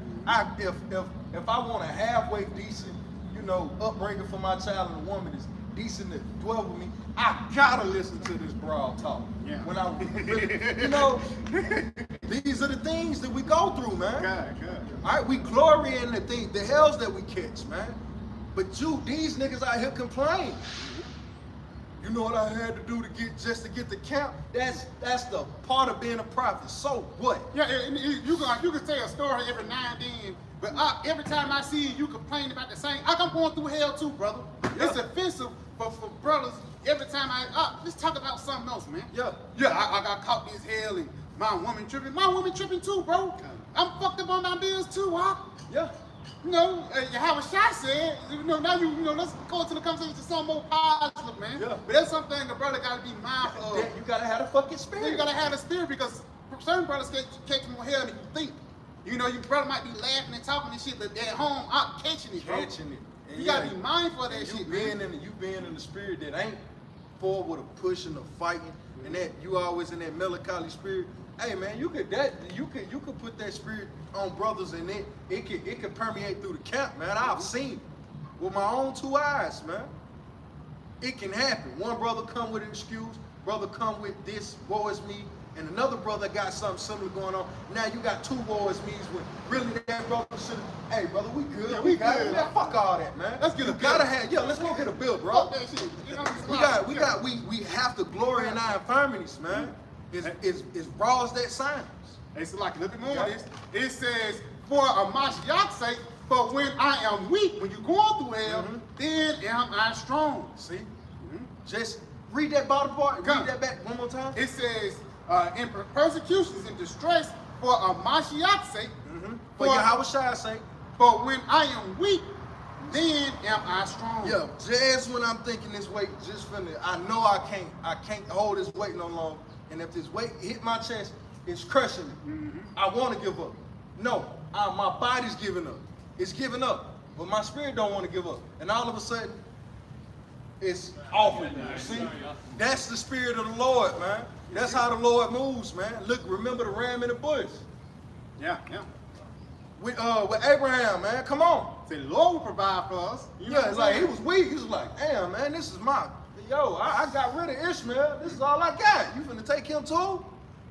If I want a halfway decent, upbringing for my child and a woman is decent to dwell with me, I gotta listen to this broad talk. Yeah. When I these are the things that we go through, man. God. All right, we glory in the hells that we catch, man. But these niggas out here complain. You know what I had to do to get the camp? That's the part of being a prophet. So what? Yeah, and you can tell a story every now and then, but every time I see you complain about the same, I'm going through hell too, brother. Yeah. It's offensive for brothers. Every time let's talk about something else, man. Yeah. I got caught this hell and my woman tripping. My woman tripping too, bro. I'm fucked up on my bills too, Yeah. YAHAWASHI said, now let's go to the conversation to something more positive, man. Yeah. But that's something the brother gotta be mindful of. You gotta have a fucking spirit. You gotta have the spirit because certain brothers catch more hell than you think. Your brother might be laughing and talking and shit, but at home, I'm catching it, bro. And you gotta be mindful of that shit, man. You being in the spirit that ain't forward of pushing or fighting, and that you always in that melancholy spirit. Hey man, you could put that spirit on brothers, and it could permeate through the camp, man. I've seen it with my own two eyes, man. It can happen. One brother come with an excuse, brother come with this, woe is me, and another brother got something similar going on. Now you got two woe is me's when really that brother should. Hey brother, we good. Yeah, we got good. it. Man, fuck all that, man. Let's get a bill. Let's go get a bill, bro. Fuck that shit. We have to glory in our infirmities, man. It's raw as that sounds. Hey, so like a little bit more of this. It says, for a Mashiach's sake, but when I am weak, when you're going through hell, then am I strong. See? Just read that bottom part. Read that back one more time. It says, in persecutions and distress, for a Mashiach's sake, For YAHAWASHI's sake. but when I am weak, then am I strong. Yeah, just when I'm thinking this weight, I know I can't hold this weight no longer. And if this weight hit my chest, it's crushing me. I want to give up. No, my body's giving up. It's giving up, but my spirit don't want to give up. And all of a sudden, it's off of me. See, that's the spirit of the Lord, man. That's how the Lord moves, man. Look, remember the ram in the bush. Yeah. With Abraham, man. Come on. Say, the Lord will provide for us. Yeah, it's like he was weak. He was like, damn, man, this is I got rid of Ishmael. This is all I got. You finna take him too?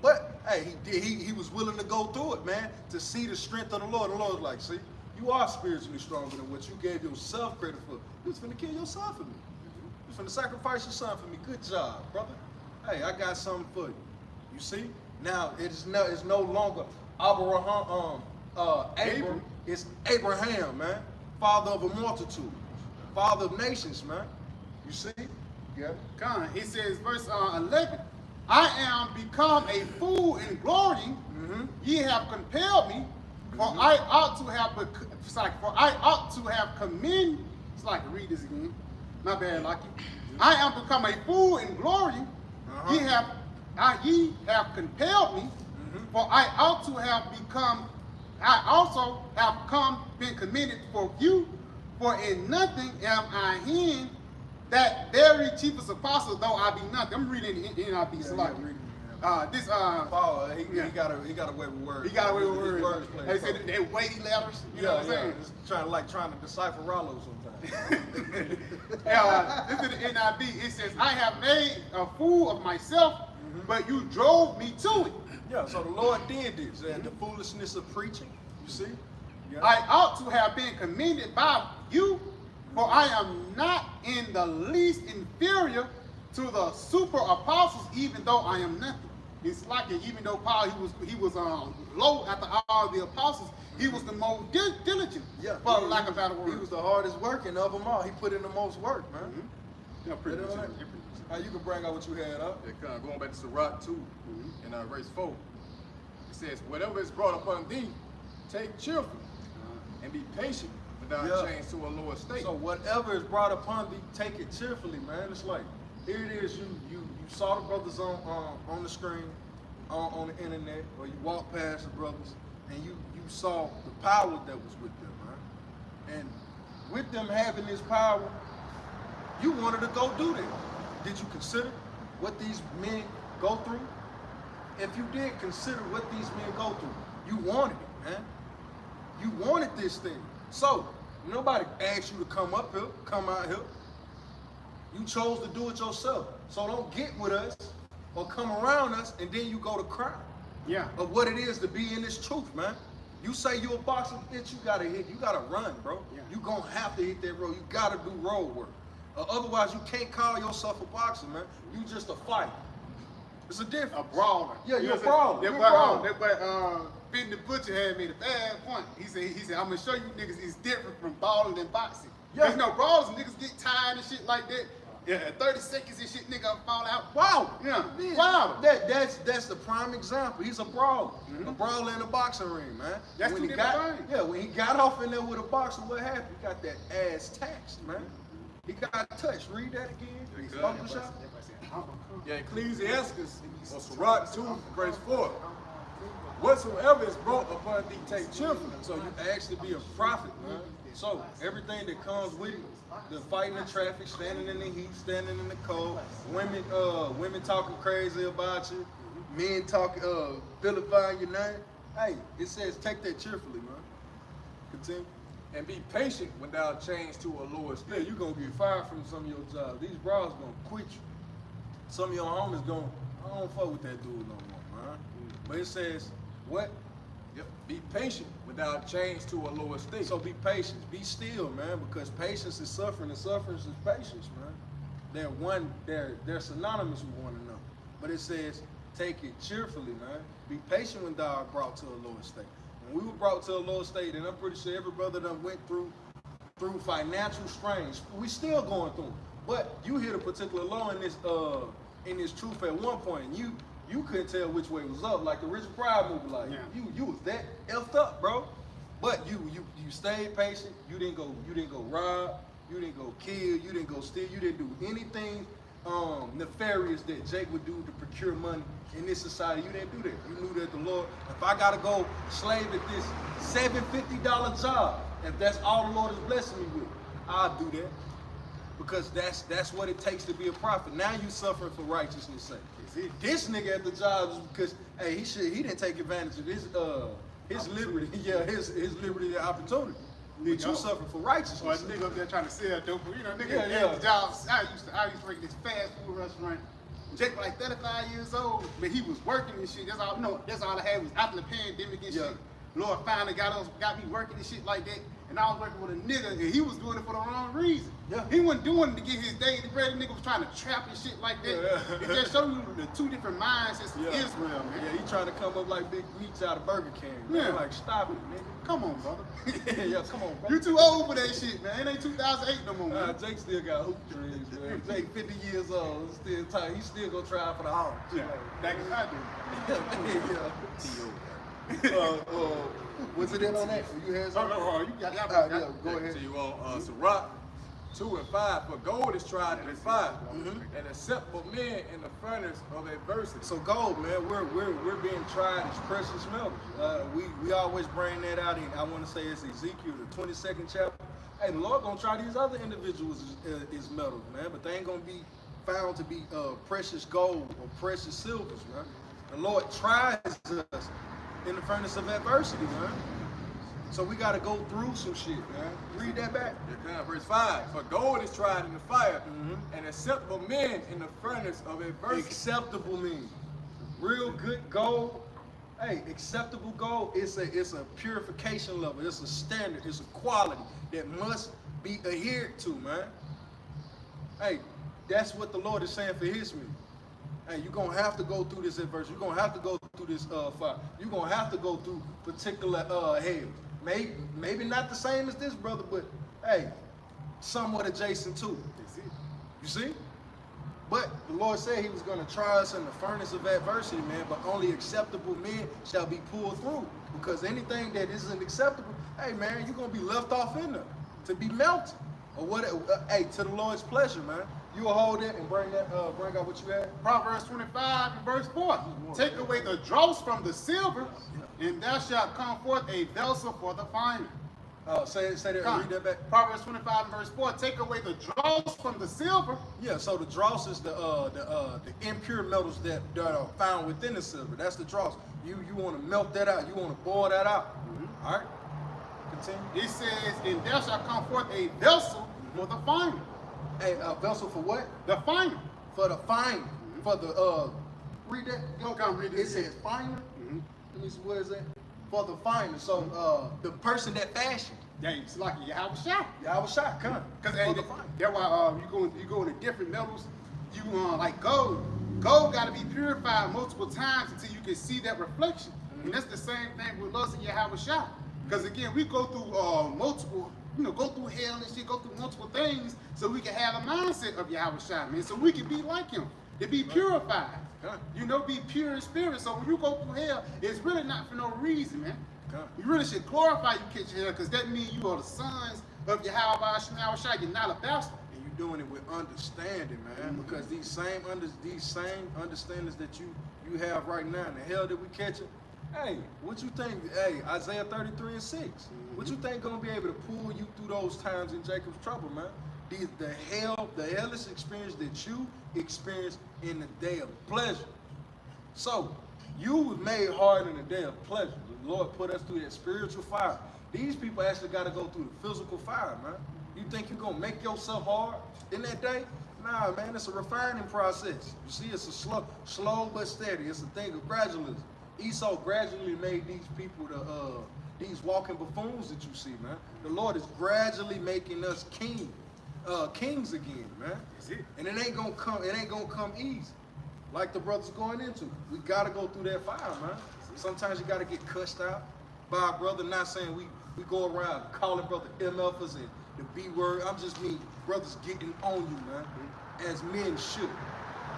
But hey, he was willing to go through it, man, to see the strength of the Lord. The Lord was like, see, you are spiritually stronger than what you gave yourself credit for. You was finna kill your son for me. You was finna sacrifice your son for me. Good job, brother. Hey, I got something for you. You see? Now it's no longer Abraham, Abram. It's Abraham, man. Father of a multitude. Father of nations, man. You see? Yeah. Con, it says, verse 11, I am become a fool in glory. Ye have compelled me, for I ought to have, commend. It's like, read this again. My bad, Lucky. I am become a fool in glory. Ye have compelled me, for I ought to have become. I also have been commended for you, for in nothing am I in that very chiefest apostle, though I be nothing. I'm reading in NIV. Paul, he got away with words. He got away with words. They said they're weighty letters. You know what I'm saying? It's trying to decipher Rollo sometimes. This is the NIV. It says, I have made a fool of myself, but you drove me to it. Yeah, so the Lord did this, and the foolishness of preaching, you see? Yeah. I ought to have been commended by you, for I am not in the least inferior to the super apostles, even though I am nothing. It's like it, even though Paul he was low after all the apostles, he was the most diligent. Yeah, for lack of a better word. He was the hardest working of them all. He put in the most work, man. Yeah, pretty much. Now you can bring out what you had up. Yeah, going back to Barak 2 in verse 4. It says, whatever is brought upon thee, take cheerfully and be patient without change to a lower state. So whatever is brought upon thee, take it cheerfully, man. It's like, here it is, you saw the brothers on the screen, on the internet, or you walked past the brothers, and you saw the power that was with them, man. And with them having this power, you wanted to go do that. Did you consider what these men go through? If you did consider what these men go through, you wanted it, man. You wanted this thing. So, nobody asked you to come up here, come out here. You chose to do it yourself. So don't get with us or come around us and then you go to cry. Yeah. Of what it is to be in this truth, man. You say you're a boxer, bitch, you gotta hit, you gotta run, bro. Yeah. You gonna have to hit that road. You gotta do road work. Otherwise, you can't call yourself a boxer, man. You just a fighter. It's a difference. A brawler. Yeah, you're a brawler. That boy, Finn the Butcher had made a bad point. He said, I'm gonna show you niggas it's different from balling and boxing. Yeah. There's no brawls, niggas get tired and shit like that. Yeah, 30 seconds and shit, nigga fall out. Wow. Yeah. Wow. That's the prime example. He's a brawler. A brawler in a boxing ring, man. That's when two different things. Yeah, when he got off in there with a boxer, what happened? He got that ass taxed, man. He got touched. Read that again. Yeah, Ecclesiastes or Barak 2, verse 4. Whatsoever is brought upon thee, take cheerfully. So you asked to be a prophet, man. So everything that comes with it, the fighting in traffic, standing in the heat, standing in the cold, women talking crazy about you, men talking, vilifying your name. Hey, it says take that cheerfully, man. Continue. And be patient when thou change to a lower Yeah, state. you're gonna get fired from some of your jobs. These bras gonna quit you. Some of your homies gonna, I don't fuck with that dude no more, man. But it says, what? Yep. Be patient when thou change to a lower state. So be patient, be still, man, because patience is suffering and suffering is patience, man. They're synonymous with one another. But it says, take it cheerfully, man. Be patient when thou art brought to a lower state. When we were brought to a lower state, and I'm pretty sure every brother that went through financial strains, we still going through them. But you hit a particular low in this truth at one point, and you couldn't tell which way was up, like the Richard Pryor movie. Like you was that effed up, bro. But you stayed patient. You didn't go rob. You didn't go kill. You didn't go steal. You didn't do anything nefarious that Jake would do to procure money in this society. You didn't do that. You knew that the Lord, if I gotta go slave at this $750 job, if that's all the Lord is blessing me with, I'll do that. Because that's what it takes to be a prophet. Now you suffering for righteousness' sake. This nigga at the job is because he didn't take advantage of his liberty, his liberty and opportunity. But you suffer for righteousness. Or a nigga up there trying to sell dope, nigga at the job. I used to work at this fast food restaurant. Jake like 35 years old, but he was working and shit. That's all, that's all I had was after the pandemic and shit. Lord finally got me working and shit like that. And I was working with a nigga, and he was doing it for the wrong reason. Yeah. He wasn't doing it to get his daily bread. The nigga was trying to trap and shit like that. Yeah. It just showed you the two different mindsets of Israel, man. Yeah, he trying to come up like Big Meats out of Burger King. Man. Like, stop it, nigga. Come on, brother. Yeah, come on, brother. You too old for that shit, man. It ain't 2008 no more, man. Jake still got hoop dreams, man. Jake 50 years old, still tight. He still gonna try for the house. Yeah, back in my day. What's it in on that? You had something? You got that. Go ahead. So you want Sirach 2 and 5. For gold is tried in the fire, and acceptable men in the furnace of adversity. So gold, man, we're being tried as precious metals. We always bring that out in, I want to say it's Ezekiel, the 22nd chapter. Hey, the Lord gonna try these other individuals as metals, man, but they ain't gonna be found to be precious gold or precious silvers, man. The Lord tries us in the furnace of adversity, man. So we got to go through some shit, man. Read that back. Verse 5. For gold is tried in the fire, and acceptable men in the furnace of adversity. Acceptable men. Real good gold. Hey, acceptable gold, it's a purification level. It's a standard. It's a quality that must be adhered to, man. Hey, that's what the Lord is saying for his men. Hey, you're going to have to go through this adversity. You're going to have to go through this fire. You're going to have to go through particular hell. Maybe not the same as this, brother, but hey, somewhat adjacent to it. You see? But the Lord said he was going to try us in the furnace of adversity, man, but only acceptable men shall be pulled through. Because anything that isn't acceptable, hey, man, you're going to be left off in there to be melted. Or whatever, hey, to the Lord's pleasure, man. You will hold it and bring out what you had. Proverbs 25 and verse 4. Take away the dross from the silver, and thou shalt come forth a vessel for the finer. Say that, read that back. Proverbs 25 and verse 4. Take away the dross from the silver. Yeah, so the dross is the impure metals that are found within the silver. That's the dross. You want to melt that out. You want to boil that out. All right. Continue. It says, and thou shalt come forth a vessel for the finer. A vessel for what? The finer. For the finer. For the read that. Go come read It says finer. Let me see, what is that? For the finer. So the person that fashioned. Yeah, it's like YAHAWASHI. YAHAWASHI, come. Because that's why you go into different metals. You like gold. Gold got to be purified multiple times until you can see that reflection. And that's the same thing with us in YAHAWASHI. Because again, we go through multiple, go through hell and shit, go through multiple things so we can have a mindset of YAHAWASHI, man. So we can be like him, to be purified. Be pure in spirit. So when you go through hell, it's really not for no reason, man. You really should glorify you catch hell, because that means you are the sons of YAHAWASHI. You're not a bastard. And you're doing it with understanding, man. Because these same understandings that you have right now in the hell that we catch it. Hey, what you think? Hey, Isaiah 33 and 6. What you think gonna be able to pull you through those times in Jacob's trouble, man? The hellish experience that you experienced in the day of pleasure. So you was made hard in the day of pleasure. The Lord put us through that spiritual fire. These people actually got to go through the physical fire, man. You think you're gonna make yourself hard in that day? Nah, man. It's a refining process. You see, it's a slow but steady. It's a thing of gradualism. Esau gradually made these people these walking buffoons that you see, man. The Lord is gradually making us kings again, man. And it ain't gonna come easy, like the brothers going into. We gotta go through that fire, man. Sometimes you gotta get cussed out by a brother. Not saying we go around calling brother MFers and the B word. I'm just mean brothers getting on you, man, as men should.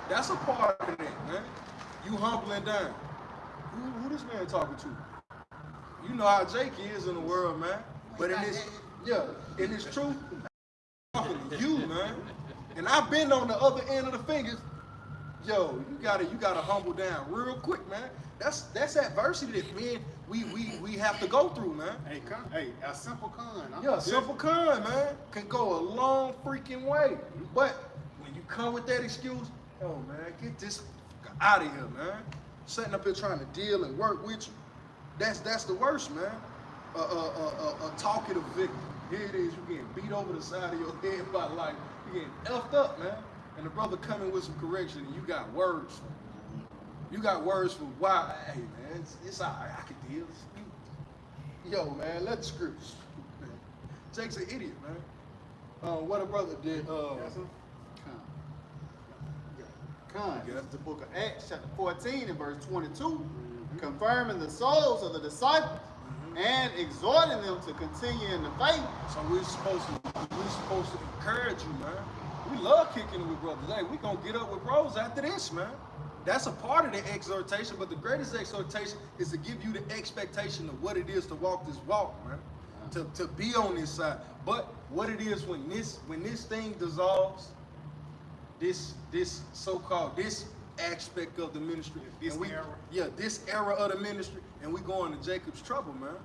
That's a part of that, man. You humbling down. Who this man talking to? You know how Jake is in the world, man. But in this truth, I'm talking to you, man. And I've been on the other end of the fingers. Yo, you gotta humble down real quick, man. That's adversity that we have to go through, man. Hey, a simple con. Yeah, a simple con, man, can go a long freaking way. But when you come with that excuse, oh man, get this out of here, man. Sitting up here trying to deal and work with you, that's the worst, man. A talkative victim. Here it is, you getting beat over the side of your head by life. You getting effed up, man. and the brother coming with some correction, and you got words for him. You got words for why, hey man, it's all right, I can deal. Yo, man, let the scriptures. Jake's an idiot, man. What a brother did. That's the book of Acts, chapter 14 and verse 22, confirming the souls of the disciples and exhorting them to continue in the faith. So we're supposed to encourage you, man. We love kicking it with brothers. Hey, we gonna get up with bros after this, man. That's a part of the exhortation, but the greatest exhortation is to give you the expectation of what it is to walk this walk, man. To be on this side. But what it is when this thing dissolves, this so-called this aspect of the ministry, this era of the ministry, and we go into Jacob's trouble, man.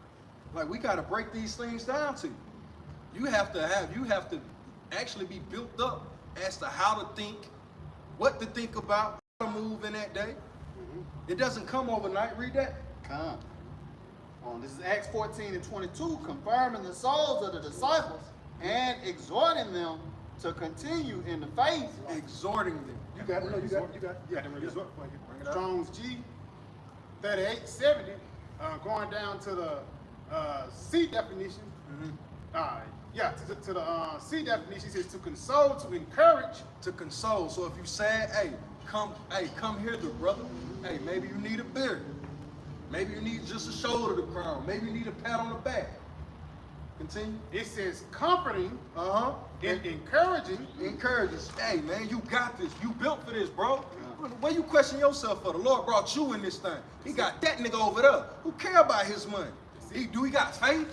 Like, we got to break these things down to you. You have to actually be built up as to how to think, what to think about, how to move in that day. It doesn't come overnight. Read that. Come. This is Acts 14 and 22, confirming the souls of the disciples and exhorting them to continue in the faith. Exhorting them. You got it. No, you got it. Strong's G 3870, going down to the C definition. To the C definition, it says to console, to encourage. To console. So if you sad, hey, come here, the brother. Hey, maybe you need a beer. Maybe you need just a shoulder to cry on. Maybe you need a pat on the back. Continue. It says comforting, and encouraging. Encouraging. Hey, man, you got this. You built for this, bro. Where you question yourself for? The Lord brought you in this thing. He got that nigga over there. Who care about his money? He got faith?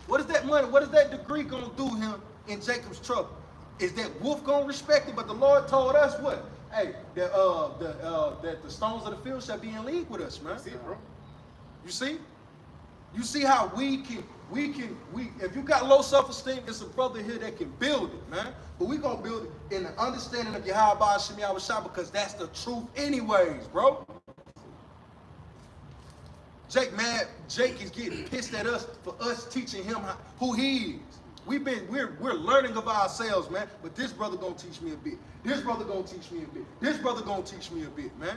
What is that money? What is that degree gonna do him in Jacob's trouble? Is that wolf gonna respect it? But the Lord told us what? Hey, that the stones of the field shall be in league with us, man. See, bro. You see? You see how we if you got low self-esteem, it's a brother here that can build it, man. But we gonna build it in the understanding of YAHAWASHI because that's the truth anyways, bro. Jake is getting pissed at us for us teaching him who he is. We're learning of ourselves, man. But this brother gonna teach me a bit. This brother gonna teach me a bit. This brother gonna teach me a bit, man.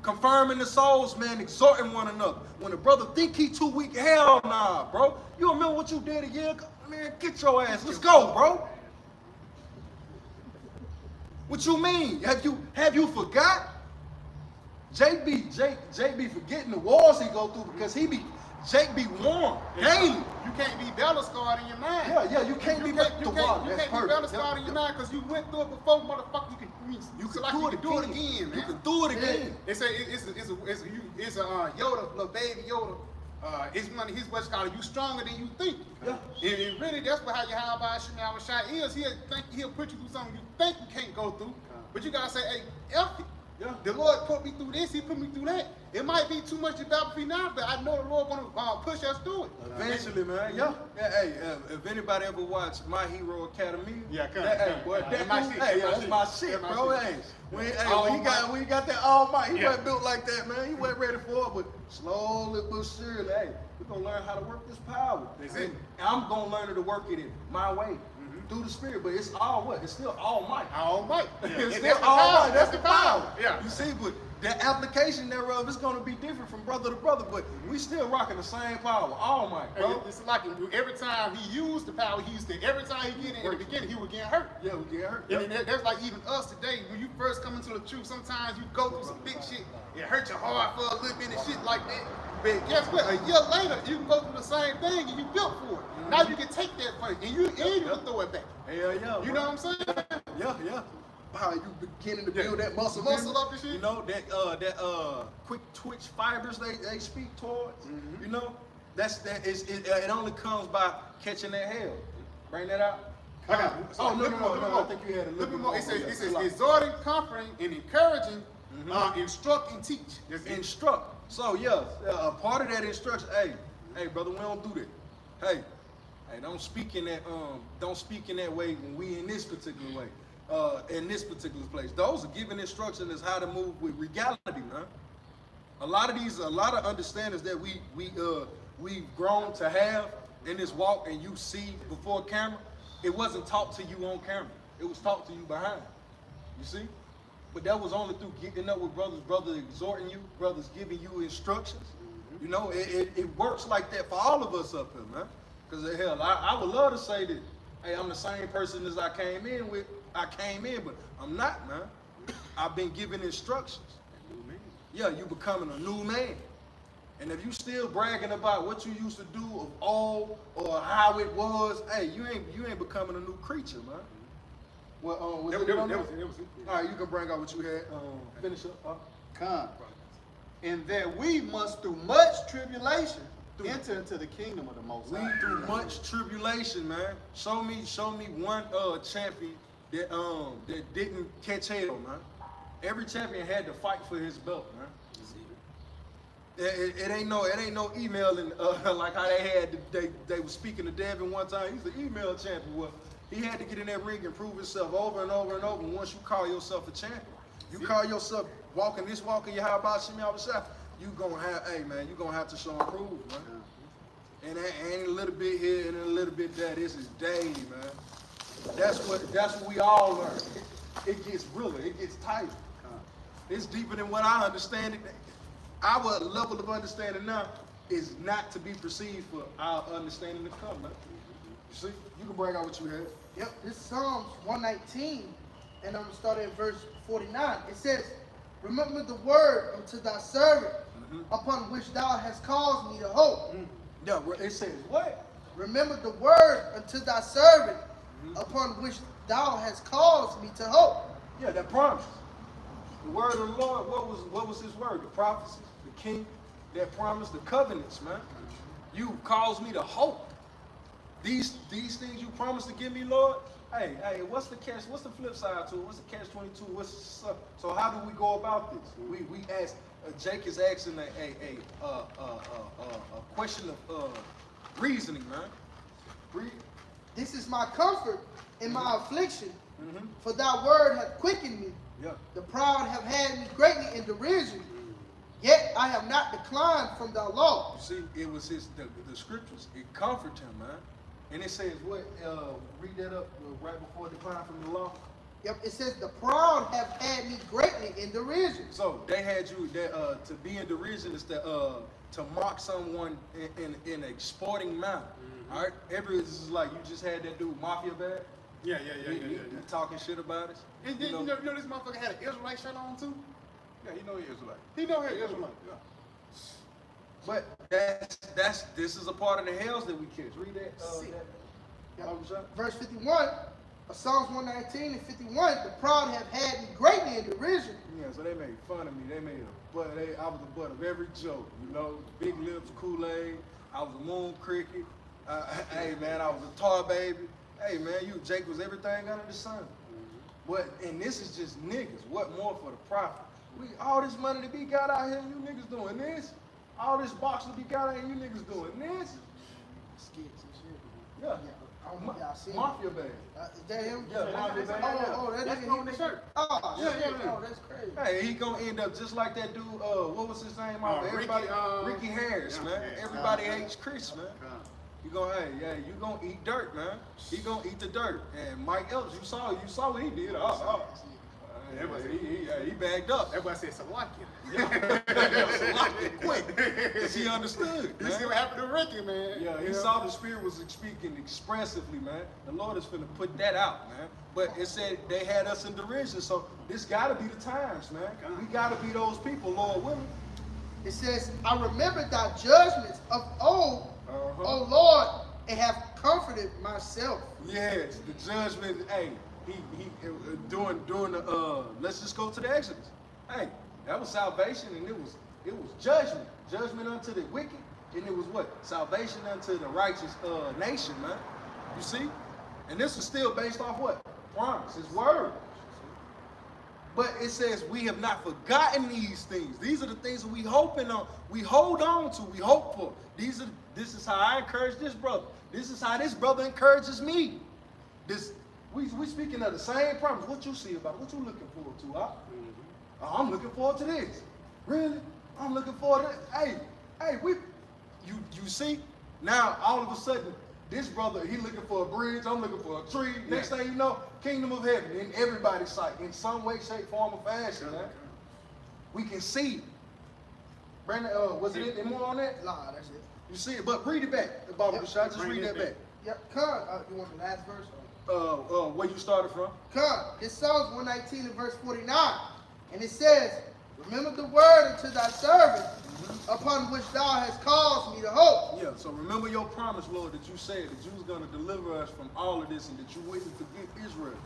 Confirming the souls, man, exhorting one another. When a brother think he too weak, hell nah, bro. You remember what you did a year ago? Man, get your ass. Let's go, bro. What you mean? Have you forgot? Jake be forgetting the wars he go through because Jake be warm daily. You can't be battle scarred in your mind. Yeah, you can't be battle scarred. You can't be battle scarred in your mind because you went through it before, motherfucker. You can do it again, man. You can do it again. It's a Yoda, little baby Yoda. It's one of his what's called you stronger than you think. Yeah. And really, that's what how YAHAWASHI is. He'll put you through something you think you can't go through, but you gotta say, hey, F it. Yeah. The Lord put me through this, he put me through that. It might be too much to battle for me now, but I know the Lord gonna push us through it. Eventually, man. Yeah. Hey, if anybody ever watched My Hero Academy, that's my shit, bro. Hey, when he got that all might, he wasn't built like that, man. He wasn't ready for it, but slowly but surely, hey, we're gonna learn how to work this power. And I'm gonna learn to work it in my way. Through the spirit, but it's all what? It's still all might. All might. It's still all might. That's the power. Yeah. You see, but the application thereof is going to be different from brother to brother, but we still rocking the same power. All might, bro. It's like every time he used the power, every time he get in the beginning, he would get hurt. Yeah, we get hurt. And that's like even us today. When you first come into the truth, sometimes you go through some big shit. It hurts your heart for a little bit and shit like that. But guess what? A year later, you can go through the same thing and you built for it. Now you can take that punch and you can throw it back. Hell yeah. You know what I'm saying? Yeah. How you beginning to build that muscle up and shit. You know that quick twitch fibers they speak towards. You know it only comes by catching that hell. Bring that out. No. I think you had a little bit more. It says exhorting, comforting, and encouraging, instruct and teach. Instruct. So a part of that instruction. Hey, brother, we don't do that. Hey, don't speak in that way when we in this particular way. In this particular place, those are giving instructions as how to move with regality, man. A lot of understandings that we've grown to have in this walk, and you see before camera, it wasn't taught to you on camera. It was taught to you behind. You see? But that was only through getting up with brothers, brothers exhorting you, brothers giving you instructions. You know, it works like that for all of us up here, man. Because hell, I would love to say that, hey, I'm the same person as I came in, but I'm not, man. I've been given instructions. Yeah, you becoming a new man. And if you still bragging about what you used to do of old or how it was, hey, you ain't becoming a new creature, man. Well, was it on there? All right, you can bring out what you had. Finish up. Come. And that we must through much tribulation enter into the kingdom of the Most We High. through much tribulation, man. Show me one champion that didn't catch hell, man. Every champion had to fight for his belt, man. It ain't no emailing like how they were speaking to Devin one time. He's the email champion. Well, he had to get in that ring and prove himself over and over and over. And once you call yourself a champion, you call yourself walking this walk in YAHAWASHI, you gonna have, hey man, you gonna have to show and prove, man. And ain't a little bit here and a little bit there. This is daily, man. That's what we all learn. It gets realer, it gets tighter. It's deeper than what I understand it. Our level of understanding now is not to be perceived for our understanding to come, man. You see, you can bring out what you had. Yep, this is Psalms 119, and I'm gonna start at verse 49. It says, "Remember the word unto thy servant, upon which thou hast caused me to hope." Yeah, it says what? Remember the word unto thy servant, upon which thou hast caused me to hope. Yeah, that promise. The word of the Lord, what was his word? The prophecies, the king, that promise, the covenants, man. You caused me to hope. These things you promised to give me, Lord. Hey, what's the catch? What's the flip side to it? What's the catch-22? So how do we go about this? We ask. Jake is asking a question of reasoning, man. This is my comfort in my affliction, for thy word hath quickened me. Yeah. The proud have had me greatly in derision, yet I have not declined from thy law. You see, it was the scriptures. It comforted him, man. And it says what? Read that up right before decline from the law. Yep, it says the proud have had me greatly in derision. So they had you to be in derision is to mock someone in an sporting manner. All right, this is like you just had that dude Mafia bad. Yeah. He talking shit about us. You know this motherfucker had an Israelite shirt on too? Yeah, he know he Israelite. He know he Israelite. Yeah. But this is a part of the hells that we catch. Read that. Verse 51 of Psalms 119 and 51, the proud have had me greatly in derision. Yeah, so they made fun of me. They made I was the butt of every joke. You know, big lips, Kool-Aid. I was a moon cricket. Hey man, I was a tar baby. Hey man, Jake was everything under the sun. And this is just niggas. What more for the prophet? All this money to be got out here, you niggas doing this. All this box to be got out here, you niggas doing this. Skits and shit. Yeah. I see Mafia bag. Is that him? Yeah, Mafia bag. That's on the shirt. Oh, Yeah. Oh, that's crazy. Hey, he gonna end up just like that dude. What was his name? Ricky Harris, yeah, man. yeah. Everybody hates Chris, man. You gonna you gonna eat dirt, man. He gonna eat the dirt. And Mike Epps, you saw what he did. He bagged up. Everybody said Salakia. Quick, because he understood. You see what happened to Ricky, man? Yeah, he saw the Spirit was speaking expressively, man. The Lord is finna put that out, man. But it said they had us in derision, so this gotta be the times, man. We gotta be those people, Lord willing. It says, I remember thy judgments of old, O Lord, and have comforted myself. Yes, the judgment. Hey, he during the let's just go to the Exodus. Hey, that was salvation, and it was judgment unto the wicked, and it was what? Salvation unto the righteous nation, man. You see, and this was still based off what? Promise, His word. But it says we have not forgotten these things. These are the things that we hoping on. We hold on to. We hope for. This is how I encourage this brother. This is how this brother encourages me. We speaking of the same promise. What you see about it? What you looking forward to? Huh? I'm looking forward to this. Really? I'm looking forward to it. Hey, you see? Now all of a sudden This brother, he looking for a bridge, I'm looking for a tree. Next thing you know, kingdom of heaven in everybody's sight, in some way, shape, form, or fashion, man. We can see it. Brandon, was it any more on that? Nah, that's it. You see it, but read it back. The Bible shot, just read that back. Yep, come. You want the last verse? Where you started from? Come. It's Psalms 119 and verse 49. And it says, remember the word unto thy servant, upon which thou hast caused me to hope. Yeah, so remember your promise, Lord, that you said that you was going to deliver us from all of this and that you wouldn't forget Israel.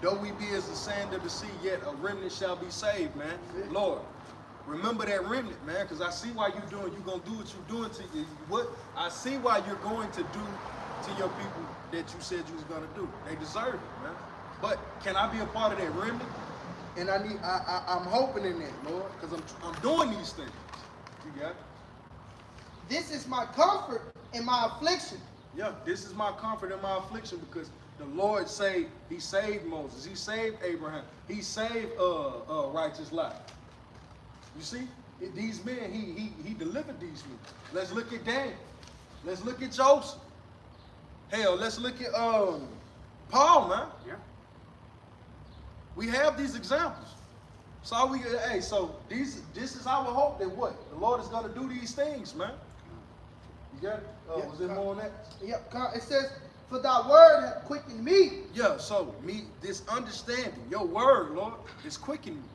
Though we be as the sand of the sea, yet a remnant shall be saved, man. Lord, remember that remnant, man, because I see why you're going to do what you're doing to you. I see why you're going to do to your people that you said you was going to do. They deserve it, man. But can I be a part of that remnant? And I'm hoping in that, Lord, because I'm doing these things. You got it? This is my comfort in my affliction. Yeah, this is my comfort in my affliction because the Lord he saved Moses. He saved Abraham. He saved righteous life. You see, these men, he delivered these men. Let's look at Daniel. Let's look at Joseph. Hell, let's look at Paul, man. Yeah. We have these examples. So this is our hope that what? The Lord is going to do these things, man. You got it? Was there more on that? Yep, it says, for thy word hath quickened me. Yeah, so this understanding, your word, Lord, is quickening me.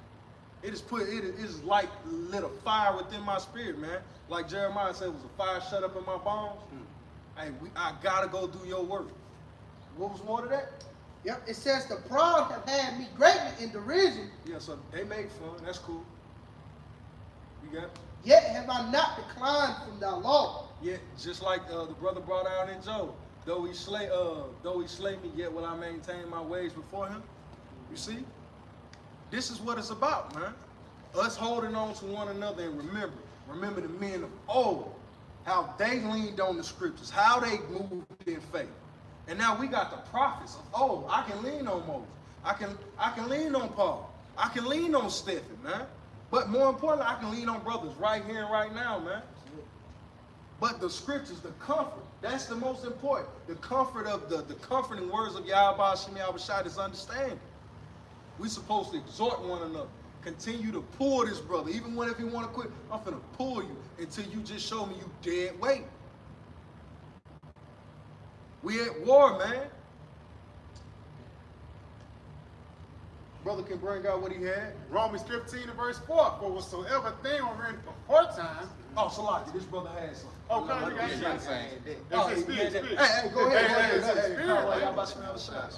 It is like lit a fire within my spirit, man. Like Jeremiah said, it was a fire shut up in my bones. Hey, I gotta go do your work. What was more to that? Yep, it says the proud have had me greatly in derision. Yeah, so they make fun. That's cool. You got it? Yet have I not declined from thy law. Yet, just like the brother brought out in Job, though he slay me, yet will I maintain my ways before him. You see? This is what it's about, man. Us holding on to one another and remember the men of old, how they leaned on the scriptures, how they moved in faith. And now we got the prophets of old. I can lean on Moses. I can lean on Paul. I can lean on Stephen, man. But more importantly, I can lean on brothers right here and right now, man. But the scriptures, the comfort, that's the most important. The comfort of the comforting words of YAHAWASHI is understanding. We're supposed to exhort one another. Continue to pull this brother. Even when if you want to quit, I'm finna pull you until you just show me you dead weight. We at war, man. Brother can bring out what he had. Romans 15 and verse 4. For whatsoever thing was written aforetime. Oh, Salaki, this brother had something. Oh, come on, you got Hey, go ahead.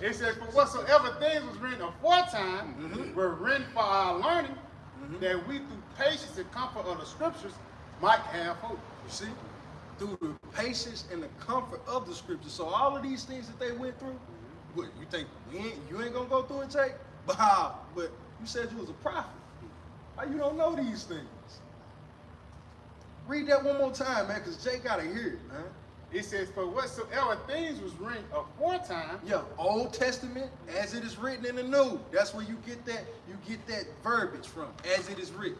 It says, for whatsoever things was written aforetime were written for our learning, that we through patience and comfort of the scriptures might have hope. You see? Through the patience and the comfort of the scriptures. So all of these things that they went through, what, you think you ain't gonna go through it, Jake? But you said you was a prophet. How you don't know these things? Read that one more time, man, because Jake gotta hear it, man. It says, for whatsoever things was written aforetime. Yeah, Old Testament as it is written in the New. That's where you get that verbiage from, as it is written.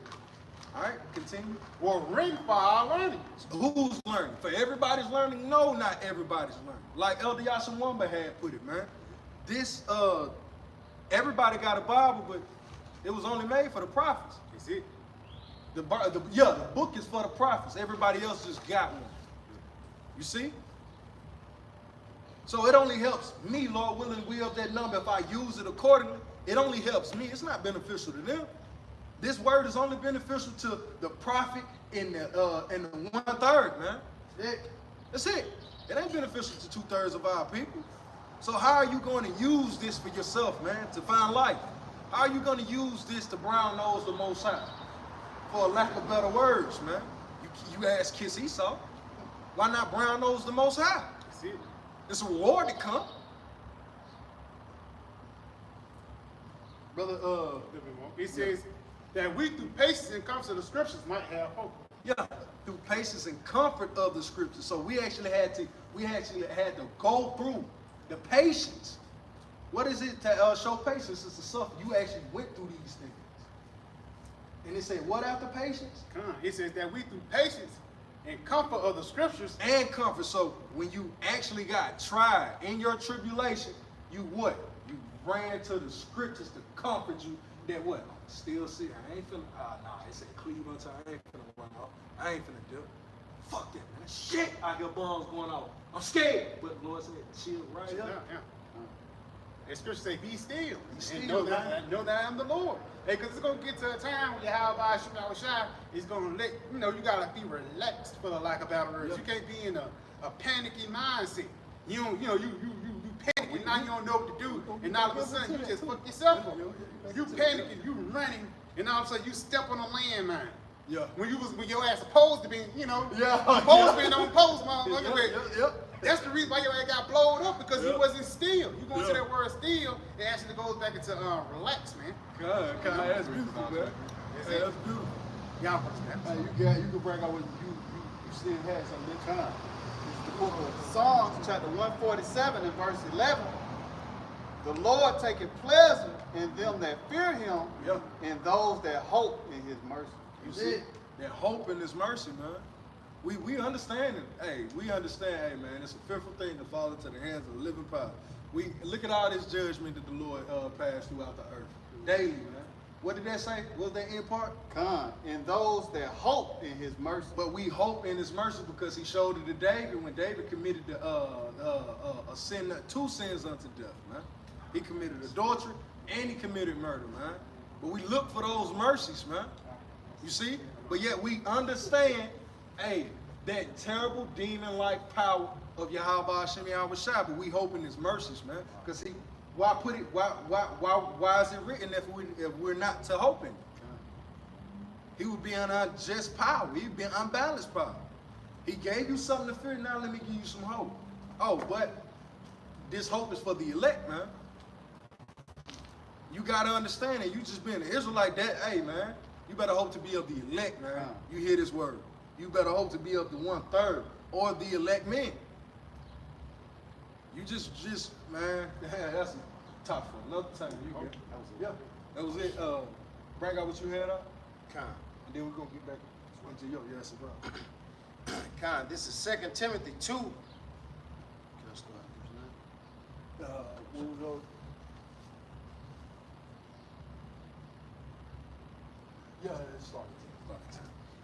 All right, continue. Were written for our learning. So who's learning? For everybody's learning? No, not everybody's learning. Like Elder Yashawamba had put it, man. This, everybody got a Bible, but it was only made for the prophets. That's it. The book is for the prophets. Everybody else just got one. You see? So it only helps me, Lord willing, we up that number. If I use it accordingly, it only helps me. It's not beneficial to them. This word is only beneficial to the prophet in the 1/3, man. That's it. It ain't beneficial to 2/3 of our people. So how are you going to use this for yourself, man, to find life? How are you going to use this to brown nose the Most High? For a lack of better words, man. You ask Kiss Esau, why not brown nose the Most High? That's it. It's a reward to come. Brother, it says that we through patience and comfort of the scriptures might have hope. Yeah, through patience and comfort of the scriptures. So we actually had to go through the patience. What is it to show patience? It's the stuff you actually went through these things. And it said, what after patience? It says that we through patience and comfort of the scriptures. And comfort. So when you actually got tried in your tribulation, you what? You ran to the scriptures to comfort you. That what? Still see, I ain't finna. Nah, it said cleave unto I ain't finna run off. I ain't finna do it. Fuck that, man. Shit, I hear bombs going off. I'm scared. But the Lord said, chill right Yeah, up. yeah. The scripture say, be still. still, And know man. that I am the Lord. Hey, because it's going to get to a time when YAHAWASHI is going to let, you got to be relaxed, for the lack of better words. You can't be in a panicky mindset. You panic and now you don't know what to do. And all of a sudden, you just fuck yourself up. You panicking, you running, and all of a sudden, you step on a landmine. Yeah. When your ass supposed to be, supposed to be on post, motherfucker. That's the reason why your ass got blowed up, because you wasn't still. You going to that word still, it actually goes back into relax, man. God, that's beautiful, man. That's Hey, it. that's beautiful. Y'all understand? Hey, you can bring out what you still had something this time. The book of Psalms, chapter 147 and verse 11. The Lord taketh pleasure in them that fear him, and those that hope in his mercy. You see? That hope in his mercy, man. We understand it. Hey, we understand, hey man, it's a fearful thing to fall into the hands of the living power. We look at all this judgment that the Lord passed throughout the earth. Daily, man. What did that say? What was that end part? Come, and those that hope in his mercy. But we hope in his mercy because he showed it to David when David committed a sin, 2 sins unto death, man. He committed adultery and he committed murder, man. But we look for those mercies, man. You see? But yet we understand, hey, that terrible demon-like power of YAHAWASHI, but we hope in his mercies, man. Because why is it written if we're not to hope in it? He would be an unjust power. He would be an unbalanced power. He gave you something to fear, now let me give you some hope. Oh, but this hope is for the elect, man. You got to understand that you just being an Israelite, that, hey, man, you better hope to be of the elect, man. You hear this word. You better hope to be of the 1/3 or the elect men. You just, man, that's a top for another time. You get, that was it. Bring out what you had up. Con. And then we're going to get back into your yes as well. Con, this is 2 Timothy 2. We'll go. Yeah, let's start.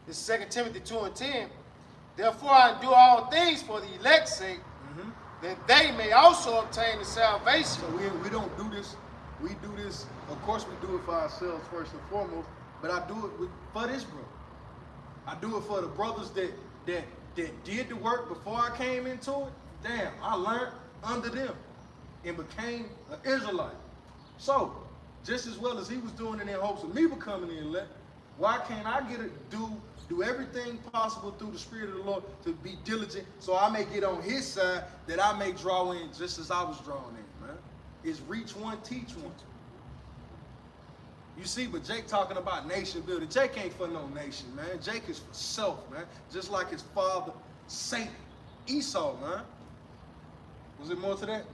This is 2 Timothy 2 and 10. Therefore I do all things for the elect's sake, that they may also obtain the salvation. So we don't do this. We do this, of course we do it for ourselves first and foremost, but I do it for this brother. I do it for the brothers that did the work before I came into it. Damn, I learned under them and became an Israelite. So, just as well as he was doing it in hopes of me becoming the elect, why can't I do everything possible through the Spirit of the Lord to be diligent so I may get on his side, that I may draw in just as I was drawn in, man. It's reach one, teach one. You see, but Jake talking about nation building. Jake ain't for no nation, man. Jake is for self, man. Just like his father, Satan, Esau, man. Was it more to that?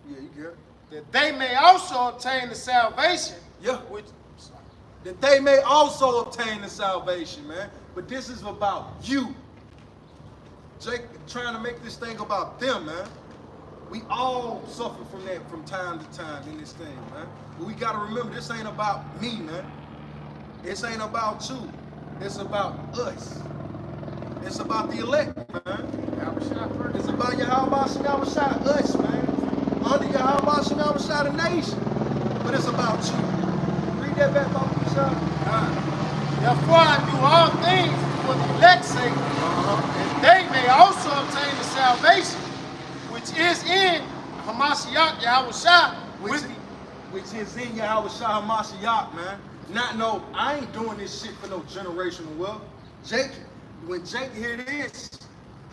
Yeah, you get it. That they may also obtain the salvation. Yeah. That they may also obtain the salvation, man. But this is about you. Jake trying to make this thing about them, man. We all suffer from that from time to time in this thing, man. But we got to remember, this ain't about me, man. This ain't about you. It's about us. It's about the elect, man. It's about YAHAWASHI, us, man. Under YAHAWASHI, the nation. But it's about you. Read that back, Baba. Therefore I do all things for the elect's sake, that they may also obtain the salvation which is in Hamashiach Yahawashi, which is in Yahawashi Hamashiach, man. Not no, I ain't doing this shit for no generational wealth. Jake, when Jake hear this,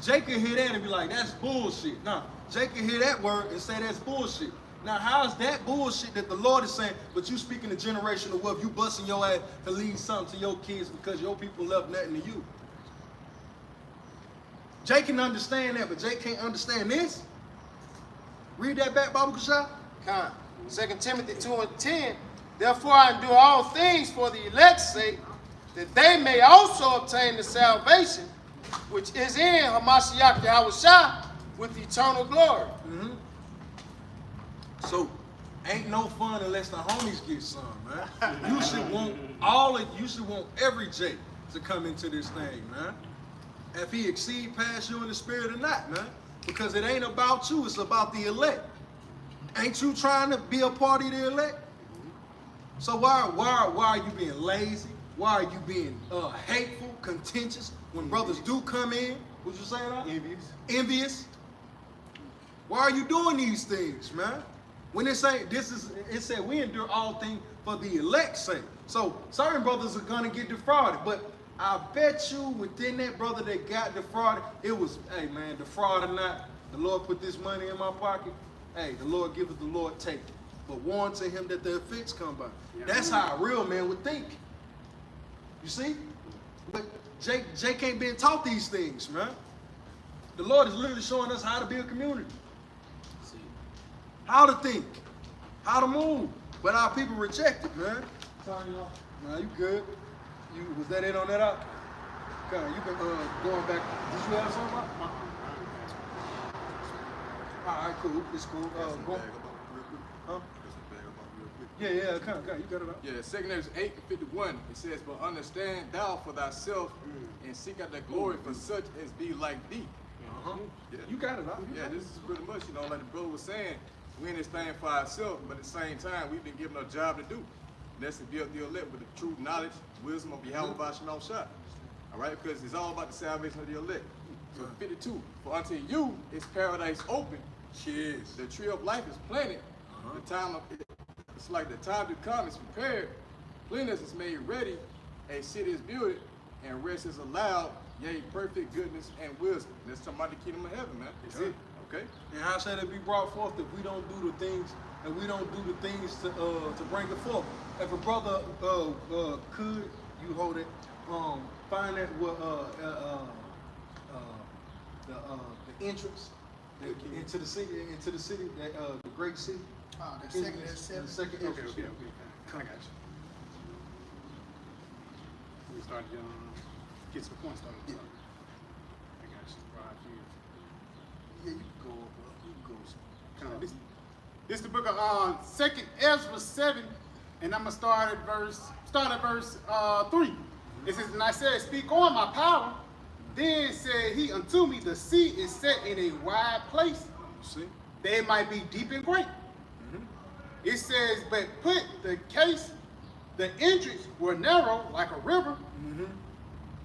Jake can hear that and be like, that's bullshit. Nah, Jake can hear that word and say that's bullshit. Now, how's that bullshit that the Lord is saying, but you speaking of generational wealth, you busting your ass to leave something to your kids because your people left nothing to you? Jake can understand that, but Jake can't understand this. Read that back, Baba Kushah. 2 Timothy 2 and 10. Therefore I do all things for the elect's sake, that they may also obtain the salvation which is in Hamashiach YAHAWASHI with eternal glory. So, ain't no fun unless the homies get some, man. You should want every J to come into this thing, man. If he exceed past you in the spirit or not, man. Because it ain't about you, it's about the elect. Ain't you trying to be a part of the elect? So why are you being lazy? Why are you being hateful, contentious when brothers do come in? Would you say that? Envious. Why are you doing these things, man? When it said we endure all things for the elect's sake. So certain brothers are gonna get defrauded, but I bet you within that brother that got defrauded, it was, hey man, defraud or not, the Lord put this money in my pocket. Hey, the Lord giveth, the Lord take it. But warn to him that the effects come by. That's how a real man would think. You see? But Jake ain't been taught these things, man. The Lord is literally showing us how to be a community. How to think. How to move. But our people reject it, man. Sorry, y'all. Nah, you good. Was that it on that out? Okay, you been going back. Did you have something about? All right, cool. It's cool. Go. Huh? Yeah, come. You got it up. Yeah, 2 Corinthians 8:51, it says, but understand thou for thyself and seek out the glory for such as be like thee. Yeah. You got it up. Yeah, this is pretty much, like the brother was saying, we in this thing for ourselves, but at the same time, we've been given a job to do. And that's to build the elect with the true knowledge, wisdom of YAHAWAH BAHASHAM shot. All right, because it's all about the salvation of the elect. So 52, for unto you is paradise open. Cheers. The tree of life is planted. The time of it's like the time to come is prepared. Cleanness is made ready. A city is built, and rest is allowed. Yea, perfect goodness and wisdom. That's talking about the kingdom of heaven, man. That's it. Okay. And how shall it be brought forth if we don't do the things to bring it forth? If a brother could you hold it, find that the entrance into the city, the great city. The second entrance. Okay. I got you. We start get to the point started. Yeah. I got you. Right here. Yeah, you can go up. You can go. This is the book of 2nd Ezra 7, and I'm gonna start at verse 3. It says, and I said, speak on my power. Then said he unto me, the sea is set in a wide place. See? They might be deep and great. It says, but put the entrance were narrow like a river.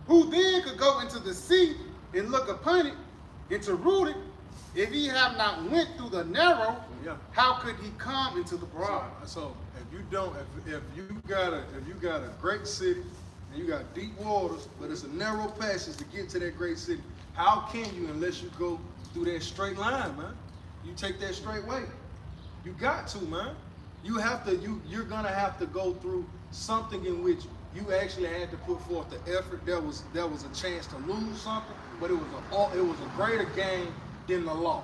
Who then could go into the sea and look upon it and to root it? If he have not went through the narrow, how could he come into the broad? So if you got a great city and you got deep waters, but it's a narrow passage to get to that great city, how can you unless you go through that straight line, man? You take that straight way. You got to, man. You're gonna have to go through something in which you actually had to put forth the effort. There was a chance to lose something, but it was a greater gain than the loss.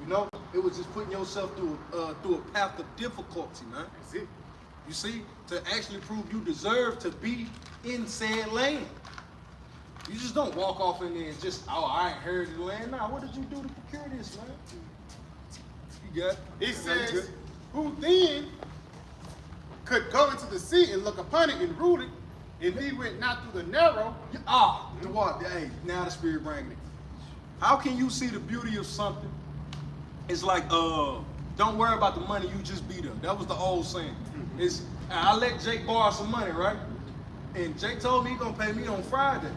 You know, it was just putting yourself through a path of difficulty, man. That's it. You see, to actually prove you deserve to be in said land. You just don't walk off in there and just, I ain't heard of the land. Nah, what did you do to procure this, man? You got It says, who then could go into the sea and look upon it and root it, and he went not through the narrow. The water. Hey, now the spirit bringing it. How can you see the beauty of something? It's like, don't worry about the money, you just be there. That was the old saying. I let Jake borrow some money, right? And Jake told me he's gonna pay me on Friday.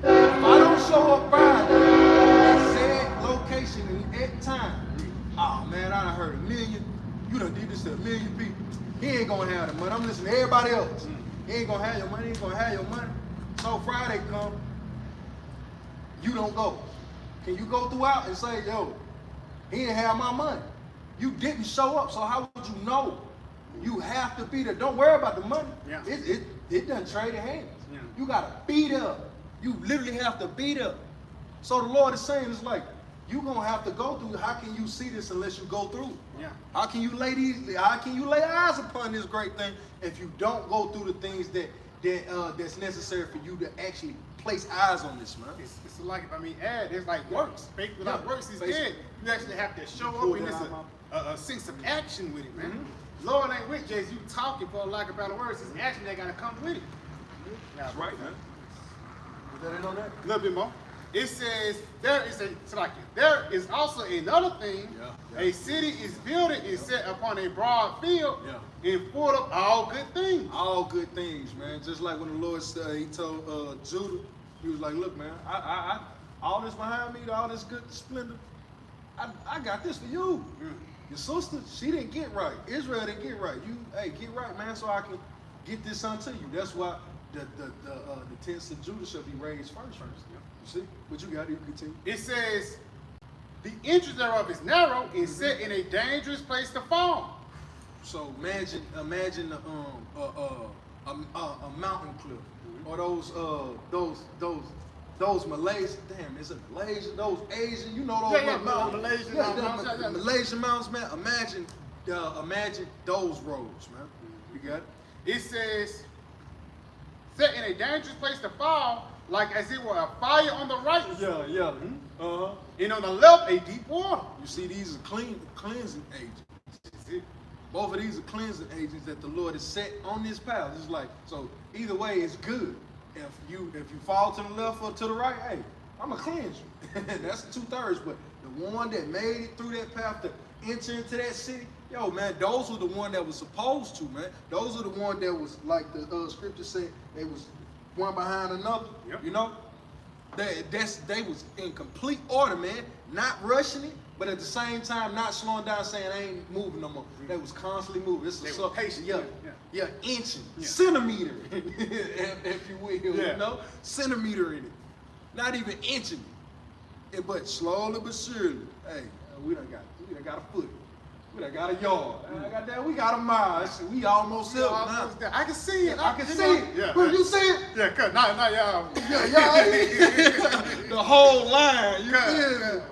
If I don't show up Friday at said location and at time, oh man, I done heard a million. You done did this to a million people. He ain't gonna have the money. I'm listening to everybody else. He ain't gonna have your money. He ain't gonna have your money. So Friday come, you don't go. Can you go throughout and say, yo, he didn't have my money? You didn't show up, so how would you know? You have to be there. Don't worry about the money. Yeah. It done traded hands. Yeah. You gotta be there. You literally have to be there. So the Lord is saying, it's like, you're gonna have to go through. How can you see this unless you go through? Yeah. How can you lay eyes upon this great thing if you don't go through the things that that's necessary for you to actually place eyes on this, man. It's like, if I mean, it's like works. Faith without works is dead. You actually have to show up, and it's a sense of action with it, man. Lord ain't with just you talking, for lack of better words. It's action that got to come with it. That's right, man. Put that in on that? A little bit more. It says there is also another thing. A city is builded and set upon a broad field and full of all good things. All good things, man. Just like when the Lord said, he told Judah, he was like, look, man, I all this behind me, all this good splendor, I got this for you. Your sister, she didn't get right. Israel didn't get right. You, hey, get right, man, so I can get this unto you. That's why the tents of Judah shall be raised first. You see? But you got it, you continue. It says, the entrance thereof is narrow and set in a dangerous place to fall. So imagine a mountain cliff, or those Malaysian, damn, is it Malaysian? Those Asian, you know those mountains. Malaysian mountains, man. Imagine those roads, man. You got it? It says, set in a dangerous place to fall, like as it were a fire on the right. And on the left, a deep water. You see, these are cleansing agents. Both of these are cleansing agents that the Lord has set on this path. It's like, so either way, it's good. If you fall to the left or to the right, hey, I'm gonna cleanse you. That's 2/3. But the one that made it through that path to enter into that city, yo, man, those were the one that was supposed to, man. Those are the one that was, like the scripture said, they was one behind another. You know, they was in complete order, man. Not rushing it, but at the same time not slowing down, saying I ain't moving no more. They was constantly moving. They were patient. Inching, centimeter, if you will, you know, centimeter in it. Not even inching it, but slowly but surely. Hey, we done got a foot. We done got a yard. We got a mile. We almost there now. I can see it. I can see it. Yeah, you see it? Yeah, cut. Not y'all. The whole line. You feel it?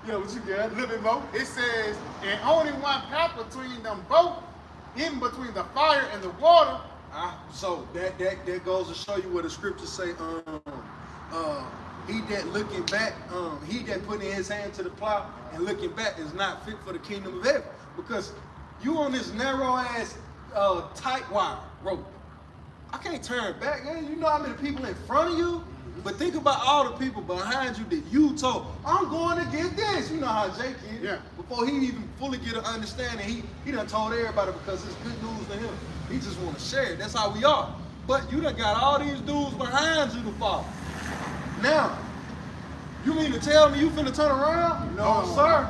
Yeah, what you got? A little bit more. It says, and only one path between them both, even between the fire and the water. So that goes to show you what the scriptures say. He that looking back, he that putting his hand to the plow and looking back is not fit for the kingdom of heaven. Because you on this narrow ass tight wire rope. I can't turn back, man. You know how many people in front of you? But think about all the people behind you that you told, I'm going to get this. You know how Jake is. Yeah. Before he even fully get an understanding, he done told everybody because it's good news to him. He just want to share it. That's how we are. But you done got all these dudes behind you to follow. Now, you mean to tell me you finna turn around? No, sir.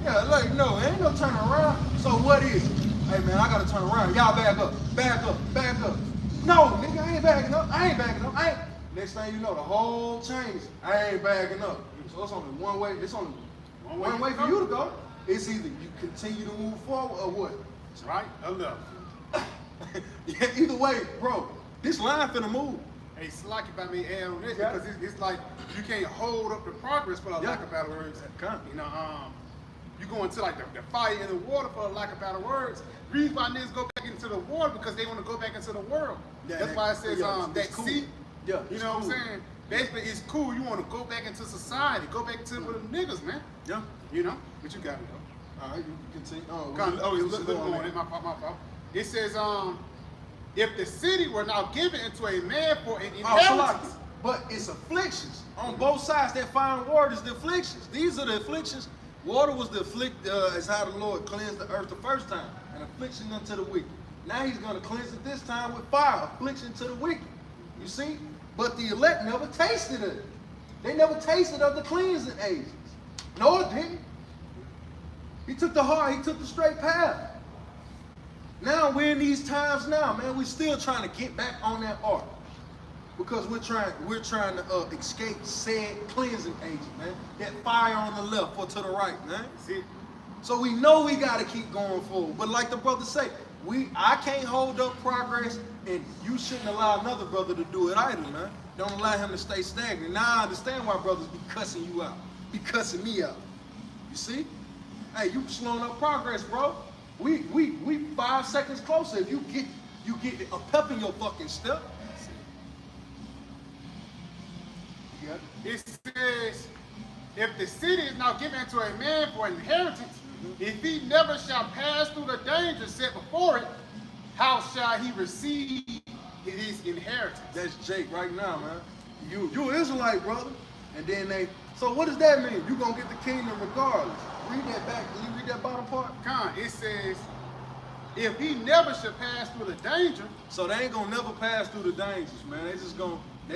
Yeah, like, no, ain't no turning around. So what is it? Hey, man, I gotta turn around. Y'all back up, back up, back up. No, nigga, I ain't backing up. I ain't backing up. Next thing you know, the whole change. I ain't backing up. So it's only one way. It's only one way for you to go. It's either you continue to move forward or what? That's right. Or left. Yeah, either way, bro. This line finna move. Hey, it's like if I may add on this, because it's like you can't hold up the progress for lack of better words. You know, you go into like the fire and the water for lack of better words. Reason why niggas go back into the water because they want to go back into the world. That's why it says that cool. Sea. Yeah, you know what I'm saying? Basically, it's cool. You want to go back into society, go back to the niggas, man. Yeah. You know, but you got it though. All right, you continue. It's little on it. My fault. It says, if the city were now given into a man for an inheritance. But it's afflictions. On both sides, that fine word is the afflictions. These are the afflictions. Water was the is how the Lord cleansed the earth the first time. An affliction unto the wicked. Now he's going to cleanse it this time with fire. Affliction to the wicked. You see? But the elect never tasted it. They never tasted of the cleansing agents. No, it didn't. He took the hard, he took the straight path. Now we're in these times now, man. We're still trying to get back on that ark. Because we're trying to escape said cleansing agent, man. That fire on the left or to the right, man. See? So we know we gotta keep going forward. But like the brother say, I can't hold up progress, and you shouldn't allow another brother to do it either, man. Don't allow him to stay stagnant. Now I understand why brothers be cussing you out, be cussing me out. You see? Hey, you slowing up progress, bro. We 5 seconds closer. If you get a pep in your fucking step, It says, if the city is now given to a man for inheritance, if he never shall pass through the danger set before it, how shall he receive his inheritance? That's Jake right now, man. You an Israelite, brother. And then so what does that mean? You gonna get the kingdom regardless. Read that back. Can you read that bottom part? It says, if he never shall pass through the danger. So they ain't gonna never pass through the dangers, man. They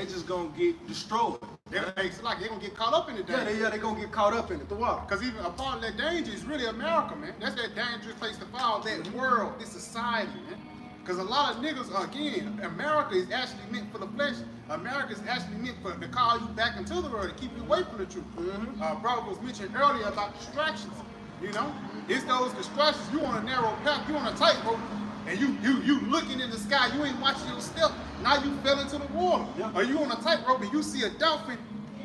just gonna get destroyed. It's like they're gonna get caught up in the danger. Yeah, they gonna get caught up in it. The why? Because even a part of that danger is really America, man. That's that dangerous place to fall, that world, this society, man. Because a lot of niggas, again, America is actually meant for the flesh. America is actually meant to call you back into the world, to keep you away from the truth. Brother was mentioned earlier about distractions. You know, it's those distractions. You on a narrow path, you on a tightrope, and you looking in the sky. You ain't watching your step. Now you fell into the water. Yeah. Or you on a tightrope and you see a dolphin.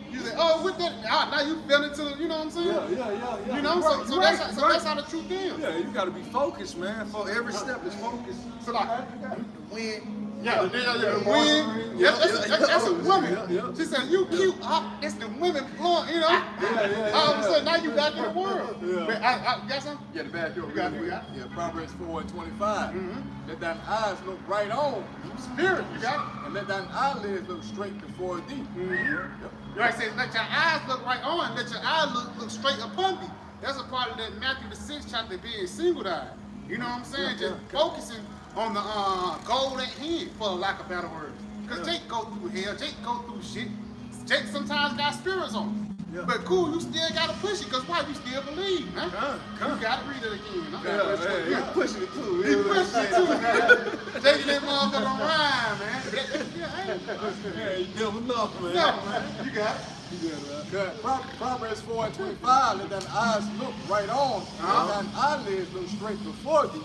You say, oh, with that, now you fell into the, you know what I'm saying? Yeah. You know, so that's how the truth is. Yeah, you gotta be focused, man. For every step is focused. So like, When when that's a woman. She said, you cute. It's the women blowing, you know. All of a sudden, now you got in the world. But I got something? Yeah, the back door. You got it. Yeah, Proverbs 4:25. Let thine eyes look right on. Spirit, you got it. And let thine eyelids look straight before thee. Right, says, let your eyes look right on, let your eyes look straight upon thee. That's a part of that Matthew the 6th chapter, being single-eyed. You know what I'm saying? Just focusing on the goal at hand, for lack of better words. Because Jake go through hell, Jake go through shit. Jake sometimes got spirits on him. But cool, you still gotta push it, because why? You still believe, man. You gotta read it again. Yeah, pushing it too. He pushed it too, man. Taking that motherfucker rhyme, man. Yeah, you never know, man. No, man. You got it. Proverbs 4:25. Let thine eyes look right on. Let thine eyelids look straight before thee.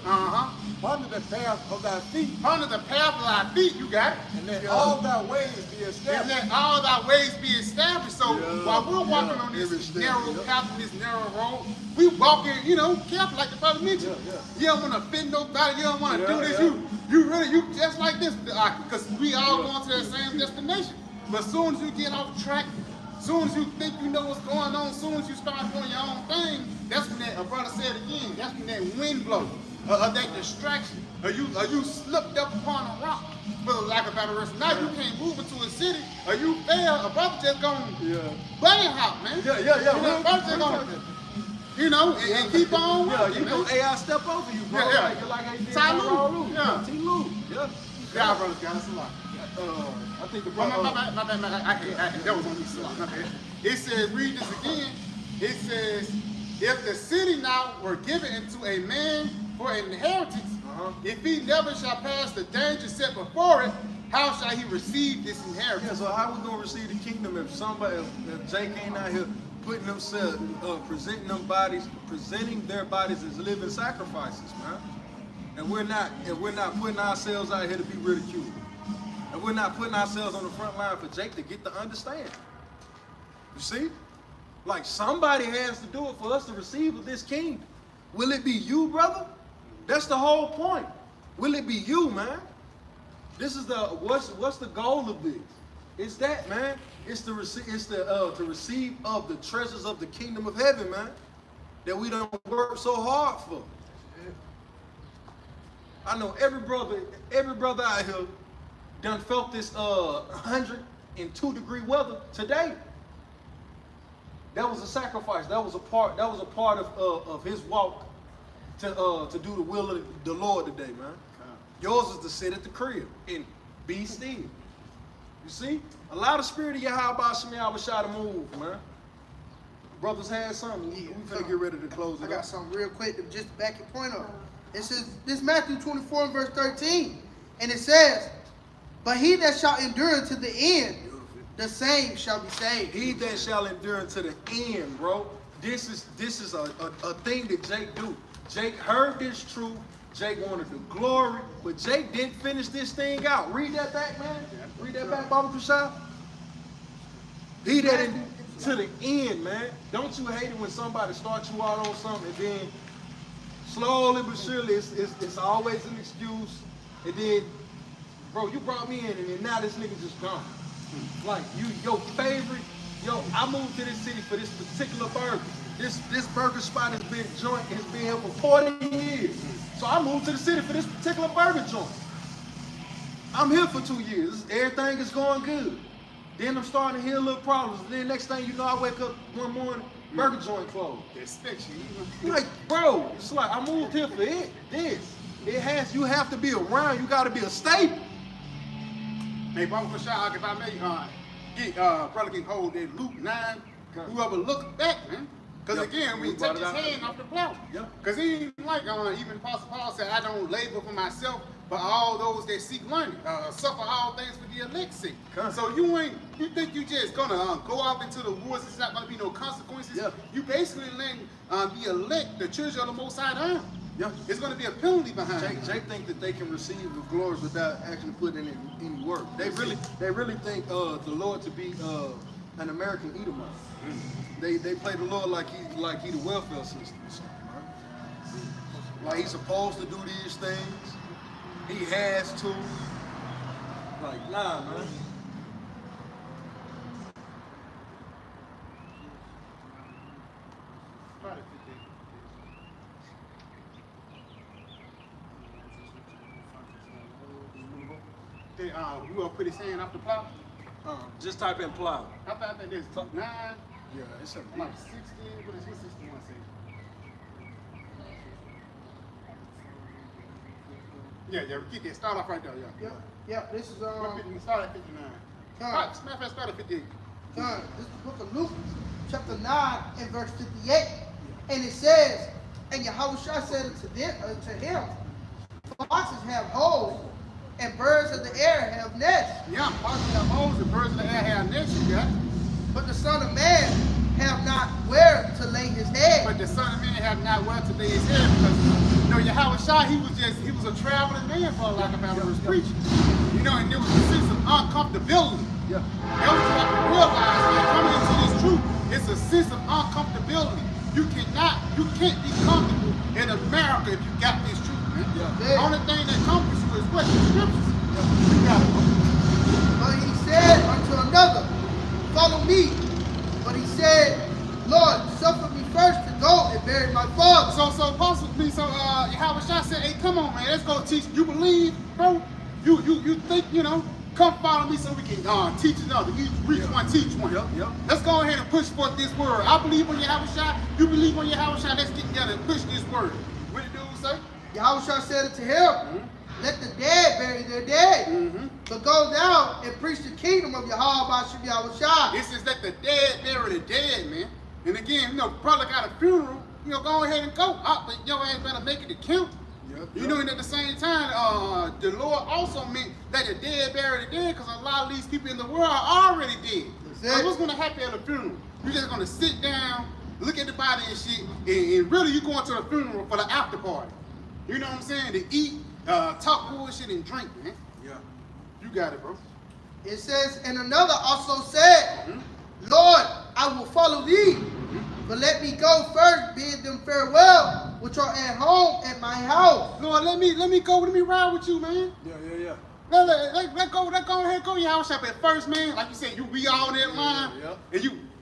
Under the path of thy feet. Under the path of thy feet, you got it. And let all thy ways be And established. let all thy ways be established. So while we're walking on this narrow path, this narrow road, we walking, you know, careful, like the brother mentioned. You don't want to offend nobody. You don't want to do this. You just like this, because we all going to that same destination. But as soon as you get off track, as soon as you think you know what's going on, as soon as you start doing your own thing, that's when that, a brother said again, that's when that wind blows, or that distraction, or you slipped up upon a rock, for lack of better words. Now you can't move into a city, or you fail, a brother just gonna bunny hop, man. You know, brother just gonna, you know, and keep on working, You know, AI step over you, bro. Like how you did Ty-Lue. T-Lou. Y'all brothers got us a lot. I think the My bad. That was on me. My bad. It says, read this again. It says, if the city now were given into a man for an inheritance, if he never shall pass the danger set before it, how shall he receive this inheritance? Yeah, so how we gonna receive the kingdom if Jake ain't out here putting themselves, presenting their bodies as living sacrifices, man? And we're not putting ourselves out here to be ridiculed. And we're not putting ourselves on the front line for Jake to get to understand. You see? Like, somebody has to do it for us to receive this kingdom. Will it be you, brother? That's the whole point. Will it be you, man? This is what's the goal of this? It's that, man. It's to receive of the treasures of the kingdom of heaven, man. That we don't work so hard for. I know every brother out here done felt this 102-degree weather today. That was a sacrifice. That was a part of his walk to do the will of the Lord today, man. Yours is to sit at the crib and be still. You see? Allow the spirit of YAHAWASHI to move, man. Brothers had something. We finna get ready to close it up. I got something real quick to just back your point up. It says, this Matthew 24 and verse 13. And it says, but he that shall endure to the end, the same shall be saved. He that shall endure to the end, bro. This is a thing that Jake do. Jake heard this truth. Jake wanted the glory, but Jake didn't finish this thing out. Read that back, man. Read that back, Baba Kushai. He that to the end, man. Don't you hate it when somebody starts you out on something and then slowly but surely it's always an excuse. And then, bro, you brought me in and then now this nigga just gone. Like your favorite. Yo, I moved to this city for this particular burger. This burger spot has been here for 40 years. So I moved to the city for this particular burger joint. I'm here for 2 years. Everything is going good. Then I'm starting to hear little problems. And then next thing you know, I wake up one morning, burger joint closed. Like, bro, it's like I moved here for you have to be around. You got to be a staple. Hey, Brother Bashar, if I may Brother King hold that Luke 9, whoever look back, man. Because again, we took his hand off the plow. Because he ain't like, even Apostle Paul said, I don't labor for myself, but all those that seek learning, suffer all things for the elect's sake. So you think you just gonna go off into the woods, it's not gonna be no consequences? Yeah. You basically letting the elect, the children of the Most High down. Yeah. It's gonna be a penalty behind it. They think that they can receive the glory without actually putting in any work. They really think the Lord to be an American Edomite. They play the Lord like he the welfare system or something, right? Like he's supposed to do these things. He has to. Like, nah, man. You gonna put his hand off the plow? Just type in plow. I think there's 9, Yeah, it's a like 16, what is 61 say? Yeah, keep that. Start off right there, Yeah, this is Start at 59. Matter of fact, start at 58. This is the book of Luke, chapter 9 and verse 58. And it says, and Yahawashi said unto him, foxes have holes, and birds of the air have nests. Yeah, foxes have holes, and birds of the air have nests, But the Son of Man have not where to lay his head. But the Son of Man have not where to lay his head, because Yahawashi, he was a traveling man for lack of better words, preaching. And there was a sense of uncomfortability. Yeah. That was what you realize, man, coming into this truth, it's a sense of uncomfortability. You can't be comfortable in America if you got this truth, man. The only thing that comforts you is what? The scriptures. You got it. But he said unto another, follow me. But he said, Lord, suffer me first to go and bury my father. So Yahawashi said, hey, come on, man, let's go teach. You believe, bro? You think, come follow me so we can teach another. Reach one, teach one. Let's go ahead and push forth this word. I believe on Yahawashi. You believe on Yahawashi. Let's get together and push this word. What did the dude say? Yahawashi said unto him, let the dead bury their dead. But go down and preach the kingdom of Yahawashi. This is let the dead bury the dead, man. And again, brother got a funeral. Go ahead and go. But your ass better make it to count. And at the same time, the Lord also meant that the dead bury the dead, because a lot of these people in the world are already dead. So what's going to happen at a funeral? You're just going to sit down, look at the body and shit, and really you're going to a funeral for the after party. You know what I'm saying? To eat, talk bullshit, and drink, man. Yeah. You got it, bro. It says, and another also said, Lord, I will follow thee. But let me go first, bid them farewell, which are at home at my house. Lord, let me go. Let me ride with you, man. Yeah. Let go ahead, go your house shop at first, man. Like you said, we all in that line.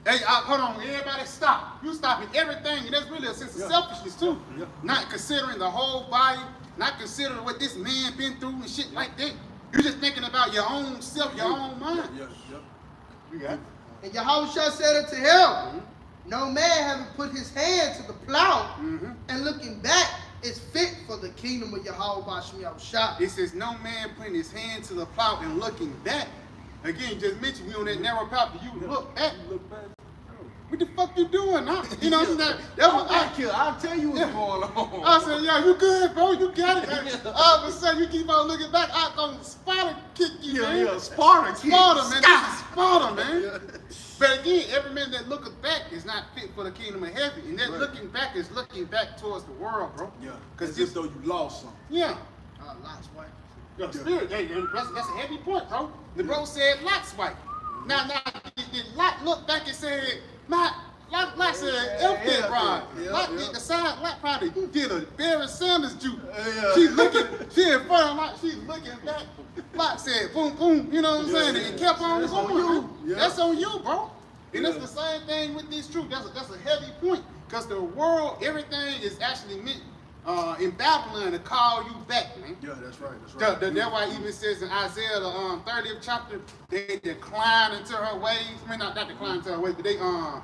And hold on, everybody stop. You stopping everything, and that's really a sense of selfishness too. Not considering the whole body, not considering what this man been through and shit like that. You're just thinking about your own self, your own mind. You got it. And Yahawashi said unto him, no man having put his hand to the plow and looking back is fit for the kingdom of Yahawashi. It says no man putting his hand to the plow and looking back. Again, just mentioned we on that narrow path. You look back. What the fuck you doing? I'll tell you what's going on. I said, yeah, you good, bro. You got it. All of a sudden, you keep on looking back. I'm going to Sparta kick you, man. Sparta, man. This is Sparta, man. But again, every man that looketh back is not fit for the kingdom of heaven. And that looking back is looking back towards the world, bro. Yeah. Because as though you lost something. Yeah. Lot's wife. Yo, spirit, that's a heavy point, bro. The bro said Lot's wife. Now, did Lot look back and said, Like said, F that bride. Yeah, Like yeah. did the side, like probably did a Barry Sanders juke. Yeah. She's looking, she in front of like she's looking back. Like said, boom, boom, you know what I'm saying? Yeah. And kept on That's on going. you. Man. Yeah. That's on you, bro. And Yeah. it's the same thing with this truth. That's a heavy point. Because the world, everything is actually meant in Babylon to call you back, man. Yeah, that's right. That's right. That's why it even says in Isaiah, the 30th chapter, they decline into her ways. I mean, not decline into her ways, but they go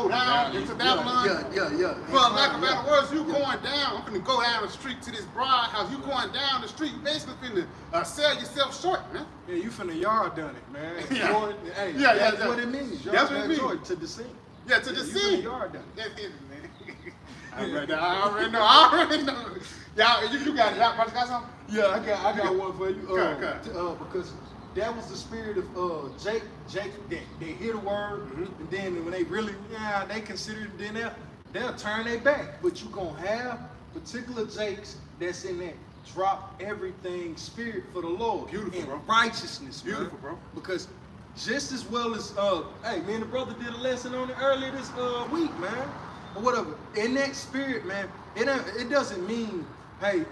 down into Babylon. Yeah. For lack of better words, you going down. I'm finna go down the street to this bride house. You going down the street, basically finna sell yourself short, man. Yeah, you finna yard done it, man. Yeah. Jordan, hey, Yeah, that's yeah. what it means. That's what it means. Jordan, to deceive. Yeah, to You deceive. finna yard done it. That's it, man. I already know. Y'all, you got it. Y'all got something? Yeah, I got one for you. Okay. Because that was the spirit of Jake. They hear the word, and then when they really, they consider it, then they'll turn their back. But you gonna have particular Jakes that's in that drop everything spirit for the Lord. Beautiful, and bro. Righteousness, Beautiful, man. bro. Because just as well as, hey, me and the brother did a lesson on it earlier this week, man. Or whatever. In that spirit, man, it doesn't mean, hey,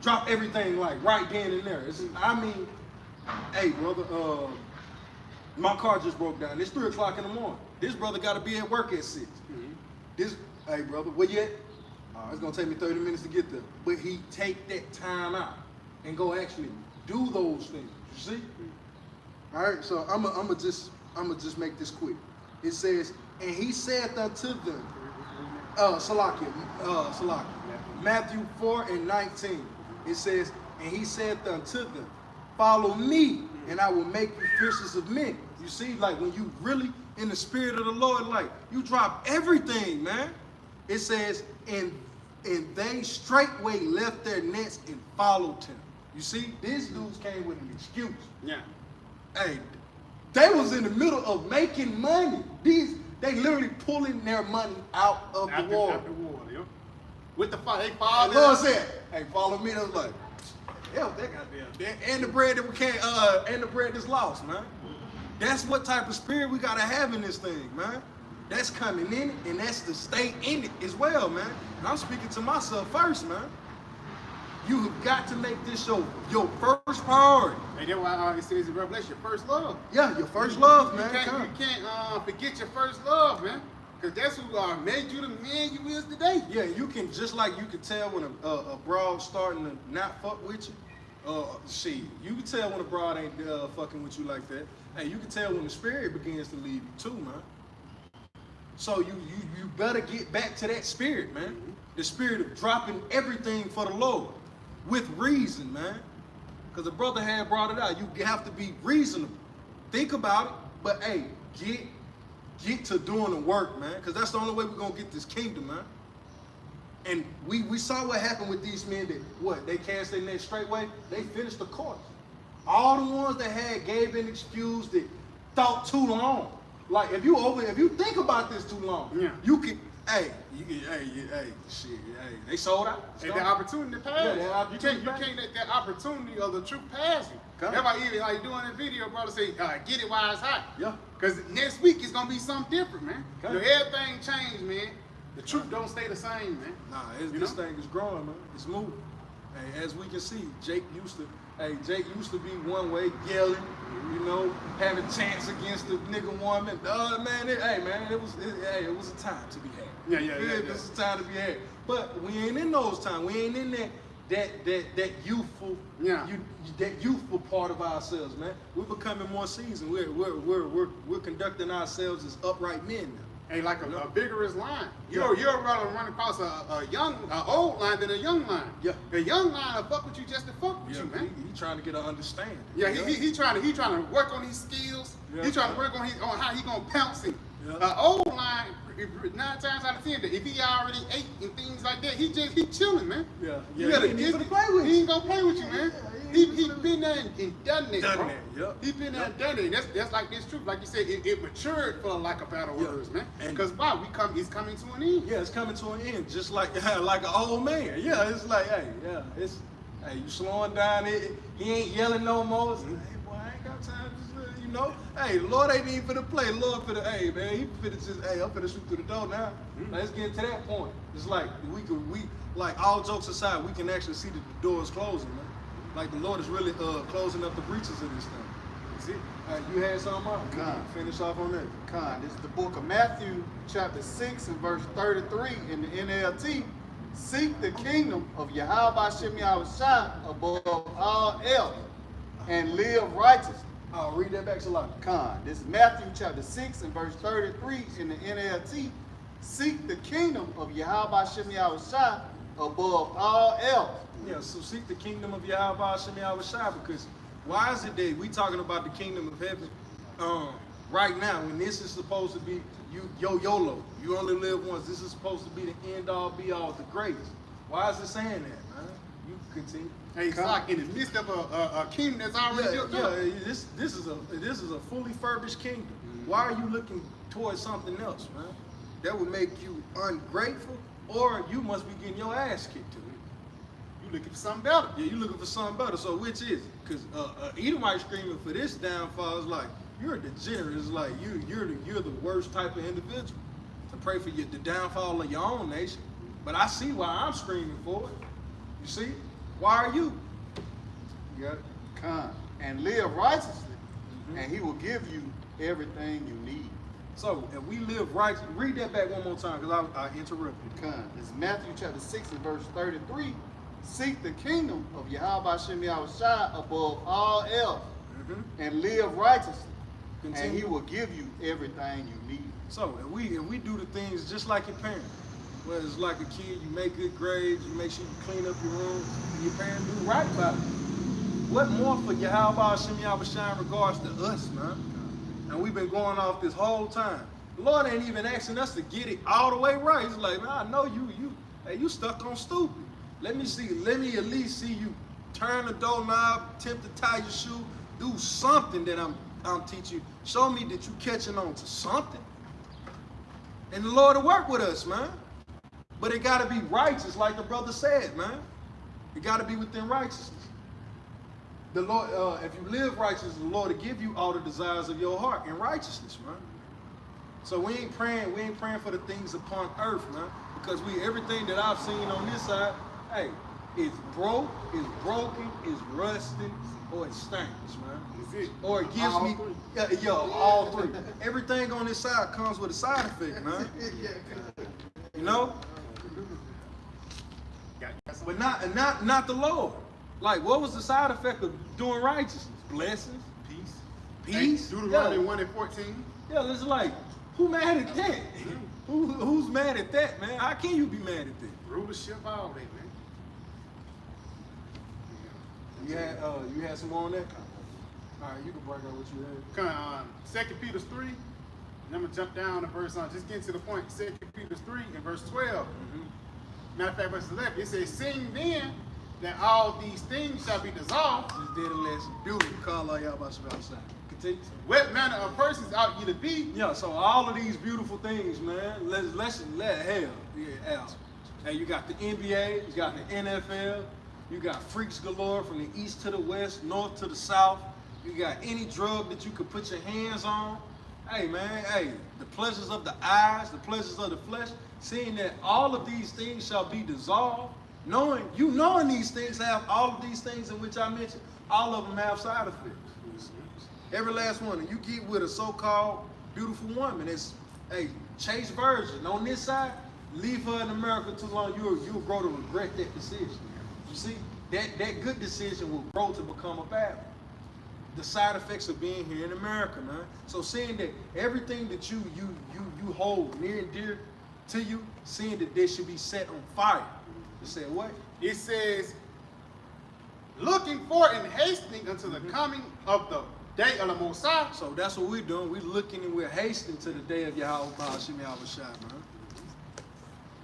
drop everything like right then and there. I mean, hey, brother, my car just broke down. It's 3 o'clock in the morning. This brother got to be at work at 6. Hey, brother, where you at? It's going to take me 30 minutes to get there. But he take that time out and go actually do those things. You see? All right, so I'm gonna just make this quick. It says, and he said unto them, Salakia, Matthew 4:19. It says, and he said unto them, follow me, and I will make you fishers of men. You see, like when you really in the spirit of the Lord, like you drop everything, man. It says, and they straightway left their nets and followed him. You see, these dudes came with an excuse. Yeah. Hey, they was in the middle of making money. They literally pulling their money out of the water. Out the water, yo. With the fire, they The followed. Lord said, hey, follow me. I was like, hell, that goddamn. And the bread that we can't, and the bread that's lost, man. That's what type of spirit we gotta have in this thing, man. That's coming in it, and that's to stay in it as well, man. And I'm speaking to myself first, man. You have got to make this your first priority. And that's why it says in Revelation, your first love. Yeah, your first love, man. You can't forget your first love, man. Because that's who made you the man you is today. Yeah, you can, just like you can tell when a broad starting to not fuck with you. You can tell when a broad ain't fucking with you like that. Hey, you can tell when the spirit begins to leave you too, man. So you better get back to that spirit, man. The spirit of dropping everything for the Lord with reason, man. Because the brother had brought it out. You have to be reasonable. Think about it, but hey, get to doing the work, man. Because that's the only way we're gonna get this kingdom, man. And we saw what happened with these men that they cast their net straightway. They finished the course. All the ones that gave an excuse that thought too long. Like if you think about this too long, yeah. You can, they sold out. And the opportunity pass. Yeah, that opportunity you can't let that opportunity of the truth pass you. Okay. That's why even like doing that video, brother, say get it while it's hot. Yeah. Because next week it's gonna be something different, man. Okay. You know, everything changed, man. The truth don't stay the same, man. Nah, this thing is growing, man. It's moving. And as we can see, Jake used to be one way, yelling, you know, having chants against the nigga woman. It was a time to be had. Yeah. It was a time to be had. But we ain't in those times. We ain't in that youthful, that youthful part of ourselves, man. We're becoming more seasoned. We're conducting ourselves as upright men now. Ain't like a vigorous line. You'd rather run across a old line than a young line. Yeah. A young line will fuck with you just to fuck with you, man. He trying to get an understanding. Yeah, he trying to work on his skills. Yeah. He trying to work on how he gonna pounce him. Yeah. Old line, 9 times out of 10, if he already ate and things like that, he chilling, man. Yeah. You gotta He ain't gonna play with you. He ain't gonna play with you, man. He been there and done that, bro. Yep. He been there and done it. That's like this truth. Like you said, it matured for lack of better words, man. Because why? It's coming to an end. Yeah, it's coming to an end, just like an old man. Yeah, it's like, hey, you slowing down. He ain't yelling no more. It's like, hey, boy, I ain't got one time, just, you know, hey, the Lord ain't even finna play. The Lord finna, hey, man, he finna just, hey, I'm finna shoot through the door now. Let's get to that point. It's like, like all jokes aside, we can actually see that the door is closing, man. Like the Lord is really closing up the breaches of this thing. That's it. You had something, Mark? Con. Finish off on that. Con, this is the book of Matthew, chapter 6 and verse 33 in the NLT. Seek the kingdom of YAHAWASHI above all else and live righteously. I'll read that back to life. Con, this is Matthew chapter 6 and verse 33 in the NLT. Seek the kingdom of YAHAWASHI above all else. Yeah, so seek the kingdom of YAHAWASHI, because why is it that we talking about the kingdom of heaven right now when this is supposed to be YOLO? You only live once. This is supposed to be the end all be all, the greatest. Why is it saying that, man? You continue. Hey, it's like in the midst of a kingdom that's already built up. This is a fully furbished kingdom. Why are you looking towards something else, man? That would make you ungrateful, or you must be getting your ass kicked to it. You looking for something better. Yeah, you looking for something better. So which is it? Because Edomite screaming for this downfall is like, you're a degenerate. It's like you're the worst type of individual to pray for the downfall of your own nation. But I see why I'm screaming for it. You see? Why are you? You got it? Con, and live righteously, and he will give you everything you need. So if we live righteous, read that back one more time because I interrupted. Con, this is Matthew chapter 6 and verse 33. Seek the kingdom of YAHAWASHI above all else and live righteously. Continue. And he will give you everything you need. So if we do the things just like your parents, whether it's like a kid, you make good grades, you make sure you clean up your room, and your parents do right by you. What more for YAHAWASHI in regards to us, man? And we've been going off this whole time. The Lord ain't even asking us to get it all the way right. He's like, man, I know you stuck on stupid. Let me at least see you turn the doorknob, attempt to tie your shoe, do something that I'm teaching you. Show me that you catching on to something. And the Lord will work with us, man. But it got to be righteous, like the brother said, man. It got to be within righteousness. The Lord, if you live righteous, the Lord will give you all the desires of your heart in righteousness, man. So we ain't praying for the things upon earth, man, because everything that I've seen on this side, hey, it's broke, it's broken, it's rusted, or it stinks, man. Or it gives me, all three. Everything on this side comes with a side effect, man. You know? But not the Lord. Like, what was the side effect of doing righteousness? Blessings, peace. Deuteronomy 1 and 14. Yeah, it's like, who mad at that? Who's mad at that, man? How can you be mad at that? Rulership, all that, man. You had some more on that? All right, you can break out what you had. Come on, 2 Peter 3. And I'm going to jump down to verse, just getting to the point. 2 Peter 3 and verse 12. Matter of fact, verse 11, it says, seeing then that all these things shall be dissolved. Just did a lesson. Beautiful. Call all y'all about some outside. Continue. What manner of persons ought you to be? Yeah, so all of these beautiful things, man, Hey, you got the NBA, you got the NFL, you got freaks galore from the east to the west, north to the south. You got any drug that you could put your hands on. Hey, man, the pleasures of the eyes, the pleasures of the flesh, seeing that all of these things shall be dissolved, knowing these things have all of these things in which I mentioned, all of them have side effects. Every last one. And you get with a so-called beautiful woman. It's a chaste virgin. On this side, leave her in America too long, you'll grow to regret that decision. You see, that good decision will grow to become a bad one. The side effects of being here in America, man. So seeing that everything that you hold near and dear to you, seeing that they should be set on fire. You say what? It says, looking for and hastening unto the coming of the day of the Messiah. So that's what we're doing. We're looking and we're hastening to the day of YAHAWAH, YAHAWASHI, man.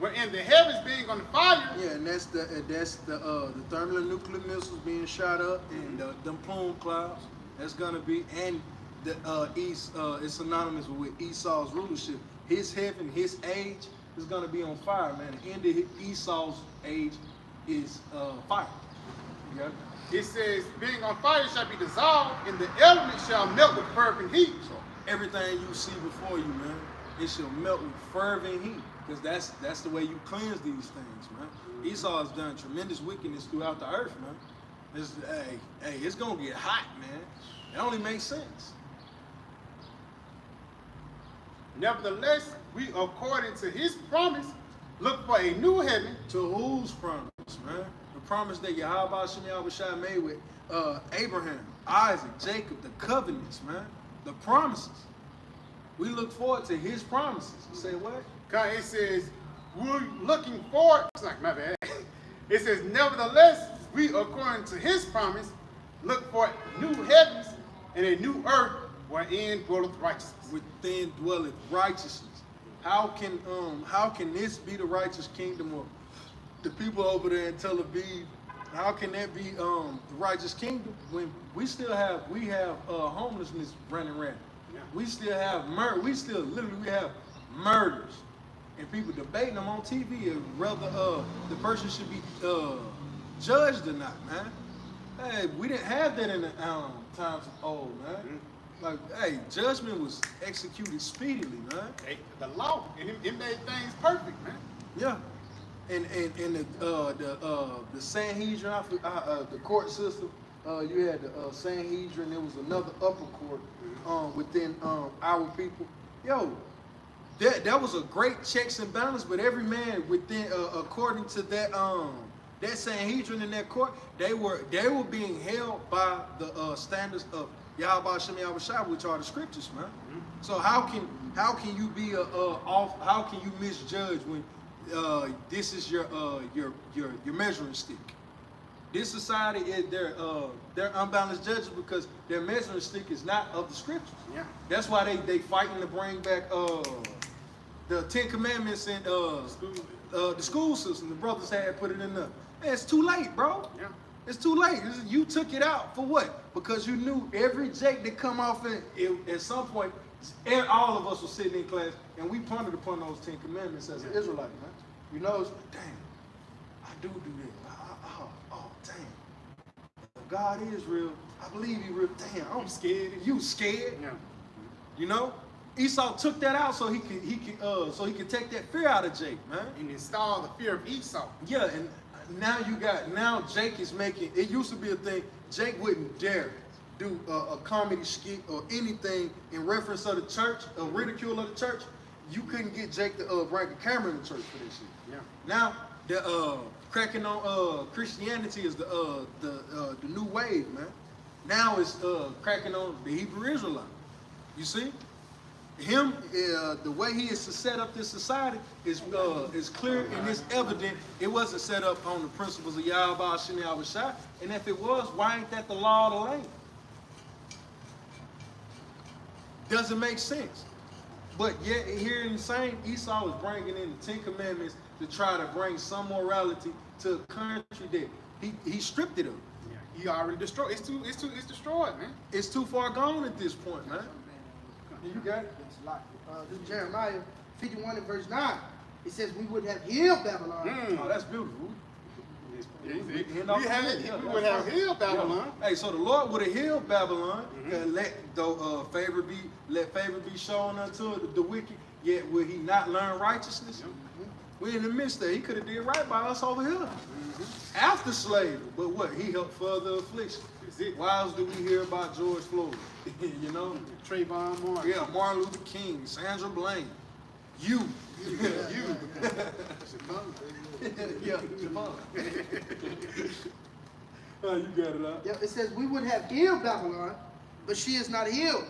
Wherein the heavens being on fire. Yeah, and that's the thermonuclear missiles being shot up, and them plume clouds. That's gonna be, and the East. It's synonymous with Esau's rulership. His heaven, his age is gonna be on fire, man. The end of Esau's age is fire. You got it? it says, being on fire shall be dissolved, and the elements shall melt with fervent heat. So everything you see before you, man, it shall melt with fervent heat. Because that's the way you cleanse these things, man. Esau has done tremendous wickedness throughout the earth, man. It's gonna get hot, man. It only makes sense. Nevertheless, we, according to his promise, look for a new heaven. To whose promise, man? The promise that YAHAWASHI made with Abraham, Isaac, Jacob, the covenants, man. The promises. We look forward to his promises. You say what? It says, we're looking forward. It's like, my bad. It says, nevertheless, we, according to his promise, look for new heavens and a new earth wherein dwelleth righteousness. Within dwelleth righteousness. How can this be the righteous kingdom of the people over there in Tel Aviv? How can that be the righteous kingdom when we have homelessness running rampant? Yeah. We still have murder. We have murders. And people debating them on TV of whether the person should be judged or not, man. Hey, we didn't have that in the times of old, man. Mm-hmm. Like, hey, judgment was executed speedily, man. The law, and it made things perfect, man. Yeah. And the Sanhedrin, the court system, you had the Sanhedrin, there was another upper court within our people. Yo, that was a great checks and balance, but every man within, according to that Sanhedrin in that court, they were being held by the standards of YAHAWASHI, which are the scriptures, man. Mm-hmm. So how can you be how can you misjudge when this is your measuring stick? This society is they're unbalanced judges because their measuring stick is not of the scriptures. Yeah. That's why they fighting to bring back the 10 Commandments and the school system. The brothers had put it in there. Man, it's too late, bro. Yeah. It's too late. You took it out for what? Because you knew every Jake that come off at some point, all of us were sitting in class and we pondered upon those 10 Commandments as an Israelite, man. You know, it's like, dang, I do that. Oh, dang. If God is real, I believe he real. Damn, I'm scared. You scared? Yeah. You know? Esau took that out so he could take that fear out of Jake, man. And install the fear of Esau. Yeah, and now Jake is making, it used to be a thing, Jake wouldn't dare do a comedy skit or anything in reference to the church, a ridicule of the church. You couldn't get Jake to bring a camera in the church for this shit. Yeah. Now, the cracking on Christianity is the new wave, man. Now it's cracking on the Hebrew Israelite. You see? Him, the way he is to set up this society is clear and it's evident. It wasn't set up on the principles of YAHAWASHI, and if it was, why ain't that the law of the land? Doesn't make sense. But yet here in the same, Esau is bringing in the 10 Commandments to try to bring some morality to a country that he stripped it of. Yeah. He already destroyed. It's destroyed, man. It's too far gone at this point, man. You got it? This is Jeremiah 51 and verse 9. It says we would have healed Babylon. Oh, that's beautiful. We would have healed Babylon. Yeah. Hey, so the Lord would have healed Babylon and let favor be shown unto the wicked. Yet will he not learn righteousness? We're in the midst of it. He could have did right by us over here after slavery. But what? He helped further affliction. Why else do we hear about George Floyd? You know, Trayvon Martin. Yeah, Martin Luther King, Sandra Bland. You. Yeah, Javon. Oh, you got it out. Yeah, it says we would have healed Babylon, but she is not healed.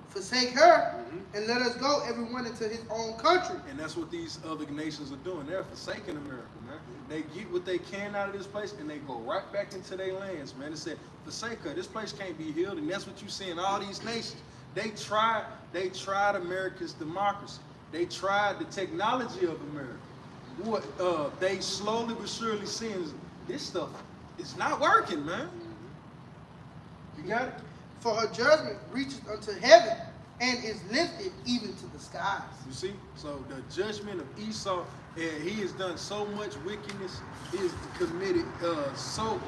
Forsake her and let us go, everyone into his own country. And that's what these other nations are doing. They're forsaking America, man. They get what they can out of this place and they go right back into their lands, man. It said, forsake her. This place can't be healed. And that's what you see in all these nations. They tried America's democracy. They tried the technology of America. What they slowly but surely seeing this stuff is not working, man. You got it? For her judgment reaches unto heaven and is lifted even to the skies. You see? So the judgment of Esau And he has done so much wickedness. He has committed so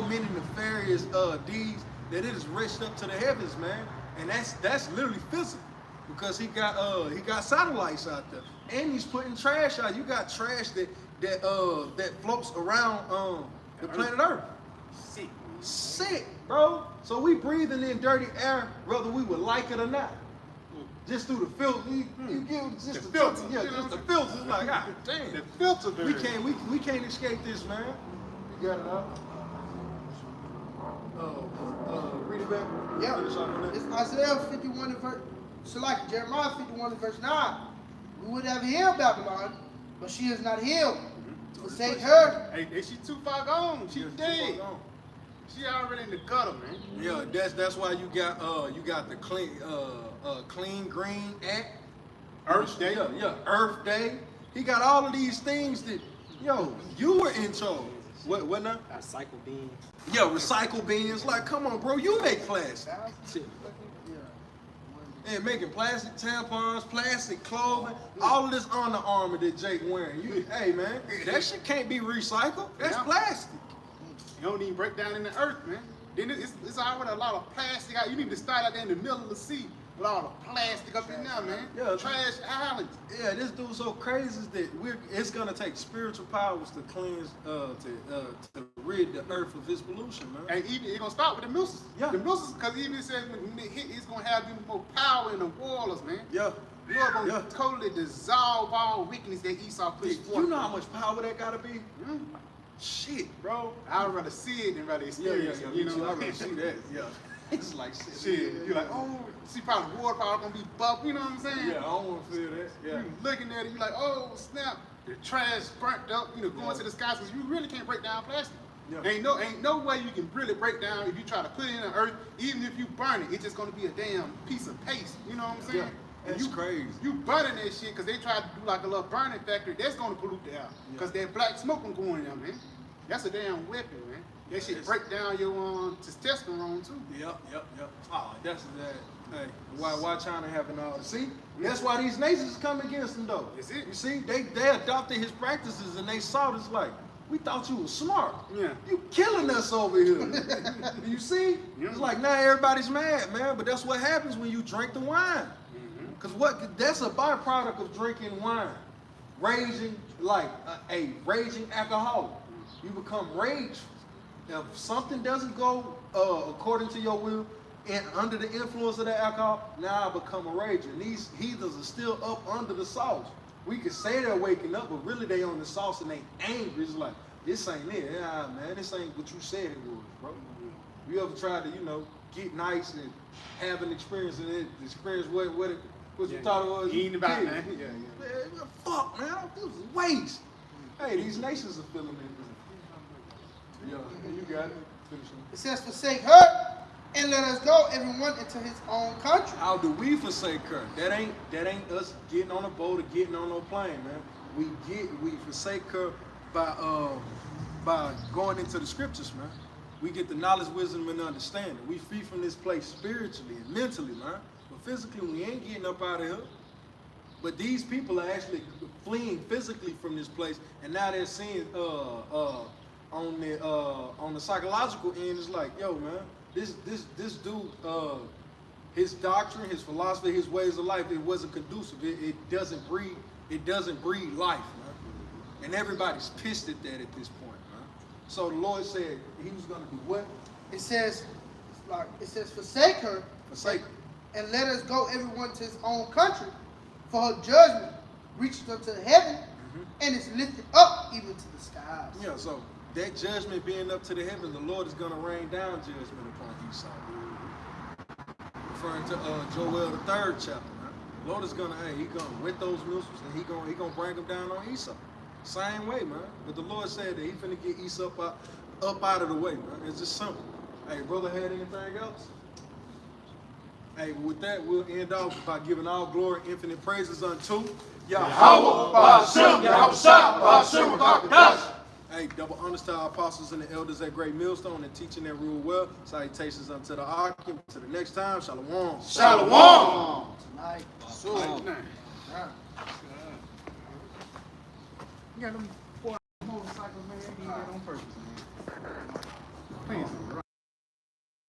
many nefarious deeds that it has reached up to the heavens, man. And that's literally physical, because he got satellites out there, and he's putting trash out. You got trash that floats around the planet Earth. Sick, bro. So we breathing in dirty air, whether we would like it or not. Just through the filter, you give just the filter. Yeah, just the filter. It's like, God damn. The filter. We can't escape this, man. You got it out. Read it back. Yeah. Finish off on that. It's Isaiah 51 and verse. So like Jeremiah 51 and verse 9. We would have healed Babylon, but she is not healed. Forsake her. Hey, she too far gone. She dead. She already in the gutter, man. Yeah, that's why you got the clean green act, Earth Day. Yeah, Earth Day. He got all of these things that, you were in charge. What now? Recycle beans. Yeah, recycle bins. Like, come on, bro, you make plastic. And making plastic tampons, plastic clothing, all of this Under Armour that Jake wearing. Hey man, that shit can't be recycled. That's plastic. You don't even break down in the earth, man. Then it's already a lot of plastic out. You need to start out there in the middle of the sea with all the plastic up in there, man. Yeah. Trash islands. Yeah, this dude's so crazy that it's gonna take spiritual powers to cleanse, to rid the earth of its pollution, man. And even it's gonna start with the missiles. Yeah. The missiles, because even it says when it hit, it's gonna have even more power in the waters, man. Yeah. You're gonna totally dissolve all wickedness that Esau pushed forth. You know how much power that gotta be? Shit, bro. I'd rather see it than rather experience it. You know, I'd rather see that. Yeah. It's like shit. You're like, oh, see, probably water power gonna be bubbling. You know what I'm saying? Yeah, I don't want to feel that. Yeah. You looking at it, you're like, oh snap, the trash burnt up. Going to the skies, because you really can't break down plastic. Yeah. Ain't no way you can really break down if you try to put it in the earth. Even if you burn it, it's just gonna be a damn piece of paste. You know what I'm saying? Yeah. That's crazy. You burning that shit because they tried to do like a little burning factory. That's gonna pollute the air. Because that black smoke gonna go in there, man. That's a damn weapon, man. That shit break down your testosterone too. Yep. Oh, that's that. Hey, why China having all this? See, that's why these nations come against them though. That's it. You see, they adopted his practices and they saw this like, we thought you was smart. Yeah. You killing us over here. You see? It's like now everybody's mad, man. But that's what happens when you drink the wine. Cause that's a byproduct of drinking wine. Raging, like a raging alcoholic. You become rageful. If something doesn't go according to your will and under the influence of that alcohol, now I become a rager. And these heathens are still up under the sauce. We could say they're waking up, but really they on the sauce and they angry. It's like, this ain't it. Yeah, man, this ain't what you said it was, bro. You ever tried to, get nice and have an experience and experience what you thought it was? You ain't about, man. Yeah. Man, fuck, man, this was waste. Hey, these nations are feeling it. Yeah, you got it. It says, forsake her and let us go, everyone, into his own country. How do we forsake her? That ain't us getting on a boat or getting on no plane, man. We forsake her by going into the scriptures, man. We get the knowledge, wisdom, and understanding. We free from this place spiritually and mentally, man. But physically, we ain't getting up out of here. But these people are actually fleeing physically from this place, and now they're seeing on the psychological end, it's like, yo, man, this dude, his doctrine, his philosophy, his ways of life, it wasn't conducive. It doesn't breed life, man. And everybody's pissed at that at this point, man. So the Lord said he was gonna do what? It says, forsake her, and let us go, everyone, to his own country, for her judgment reaches up to the heaven, and is lifted up even to the skies. Yeah, so that judgment being up to the heaven, the Lord is going to rain down judgment upon Esau. Referring to Joel the 3rd chapter, man. The Lord is going to, he going to wet those missiles and he going to bring them down on Esau. Same way, man. But the Lord said that he finna get Esau up out of the way, man. It's just simple. Hey, brother, had anything else? Hey, with that, we'll end off by giving all glory, infinite praises unto YAHAWAH, BAHASHAM, YAHAWASHI, BAHASHAM, QADASH. Hey, double honors to our apostles and the elders at Great Millstone and teaching that rule well. Salutations unto the Ahtham. To the next time, shalom. Shalom. Tonight. So, You got them 4 motorcycles, man. He did that on purpose, man.